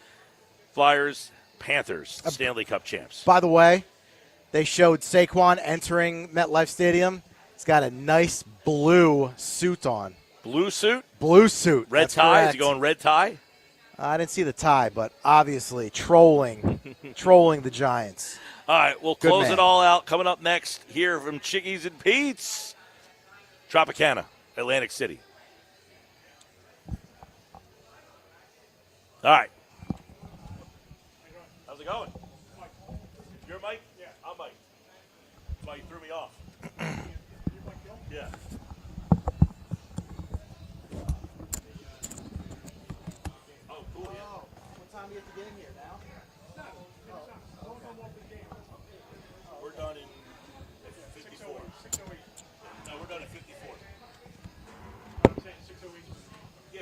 Flyers, Panthers, Stanley Cup champs. By the way, they showed Saquon entering MetLife Stadium. He's got a nice blue suit on. Blue suit? Blue suit. Red That's tie? correct. Is he going red tie? I didn't see the tie, but obviously trolling the Giants. All right, we'll Good close man. it all out. Coming up next here from Chickies and Pete's, Tropicana, Atlantic City. All right. How's it going? You're Mike? Yeah, I'm Mike. That's why you threw me off. Yeah. Oh, cool, yeah. What time do you have to get in here now? We're done in 54. No, we're done at 54. I'm saying 608. Yeah.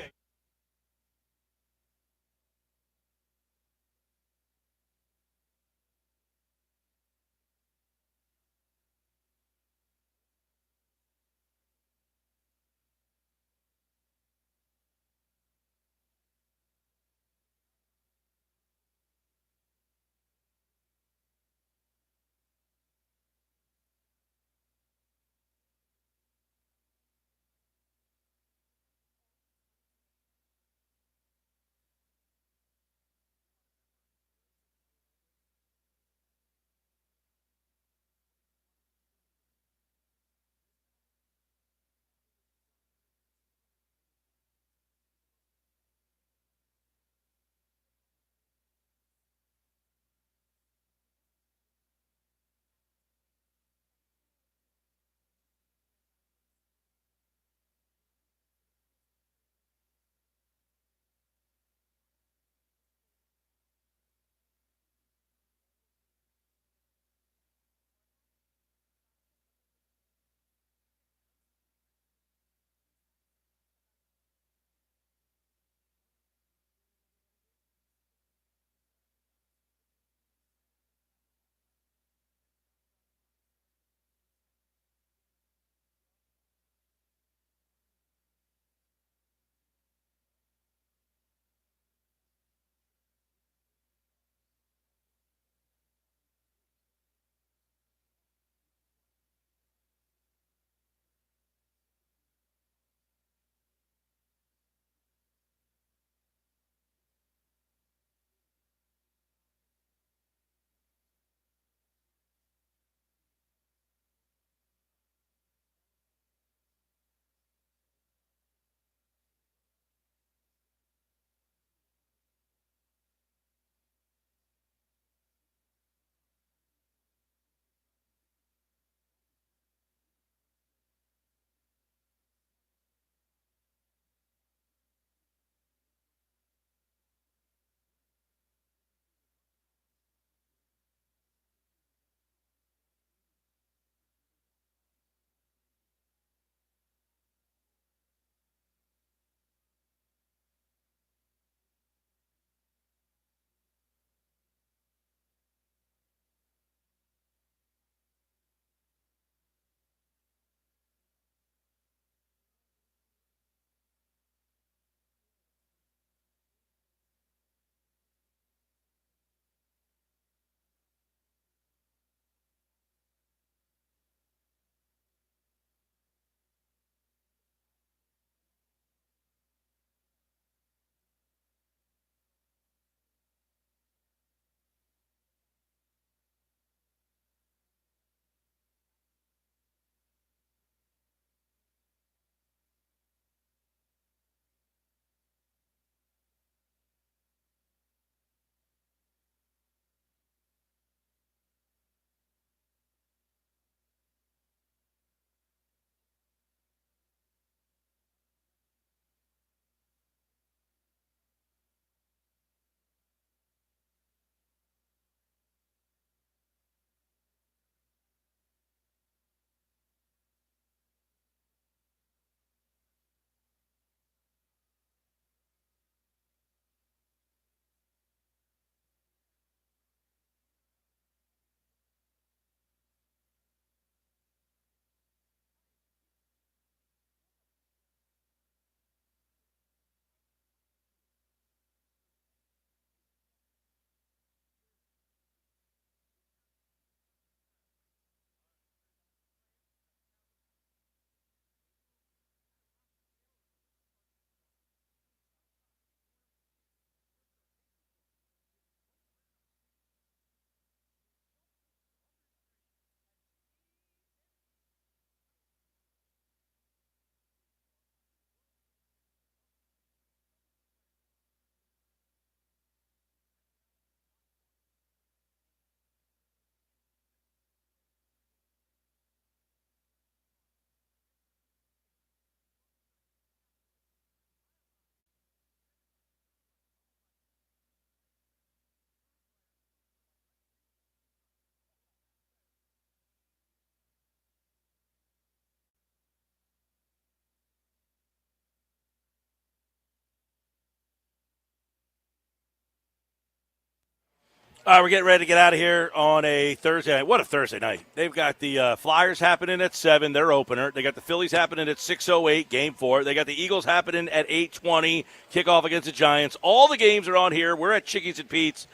All right, we're getting ready to get out of here on a Thursday night. What a Thursday night. They've got the Flyers happening at 7, their opener. They got the Phillies happening at 6:08, game 4. They got the Eagles happening at 8:20, kickoff against the Giants. All the games are on here. We're at Chickies and Pete's.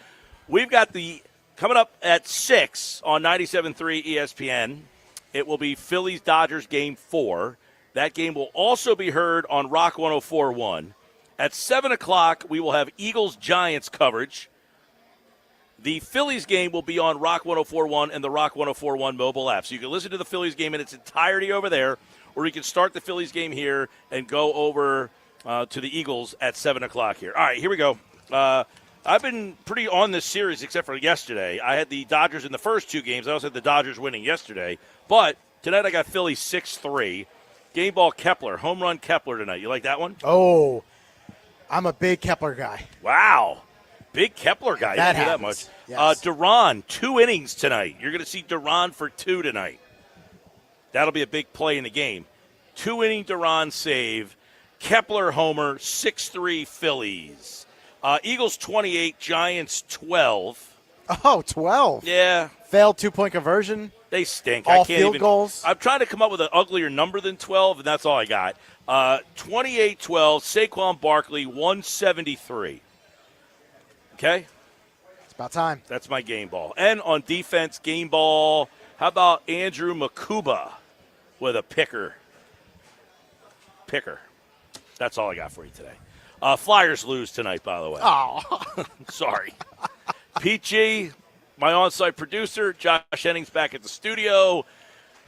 We've got the coming up at 6 on 97.3 ESPN. It will be Phillies-Dodgers game 4. That game will also be heard on Rock 104.1. At 7 o'clock, we will have Eagles-Giants coverage. The Phillies game will be on Rock 104.1 and the Rock 104.1 mobile app. So you can listen to the Phillies game in its entirety over there, or you can start the Phillies game here and go over to the Eagles at 7 o'clock here. All right, here we go. I've been pretty on this series except for yesterday. I had the Dodgers in the first 2 games. I also had the Dodgers winning yesterday. But tonight I got Phillies 6-3. Game ball Kepler, home run Kepler tonight. You like that one? Oh, I'm a big Kepler guy. Wow. Big Kepler guy. That Didn't do that happens. much. Yes. Duran, 2 innings tonight. You're going to see Duran for 2 tonight. That'll be a big play in the game. 2-inning Duran save. Kepler homer, 6-3 Phillies. Eagles 28, Giants 12. Oh, 12. Yeah. Failed 2-point conversion. They stink. All I can't field even, goals. I'm trying to come up with an uglier number than 12, and that's all I got. 28-12, Saquon Barkley, 173. Okay? It's about time. That's my game ball. And on defense, game ball, how about Andrew Makuba with a picker? That's all I got for you today. Flyers lose tonight, by the way. Oh. Sorry. Pete G, my on-site producer, Josh Hennings back at the studio.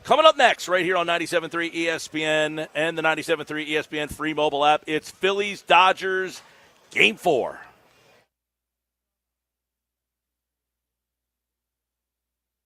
Coming up next, right here on 97.3 ESPN and the 97.3 ESPN free mobile app, it's Phillies-Dodgers, Game 4.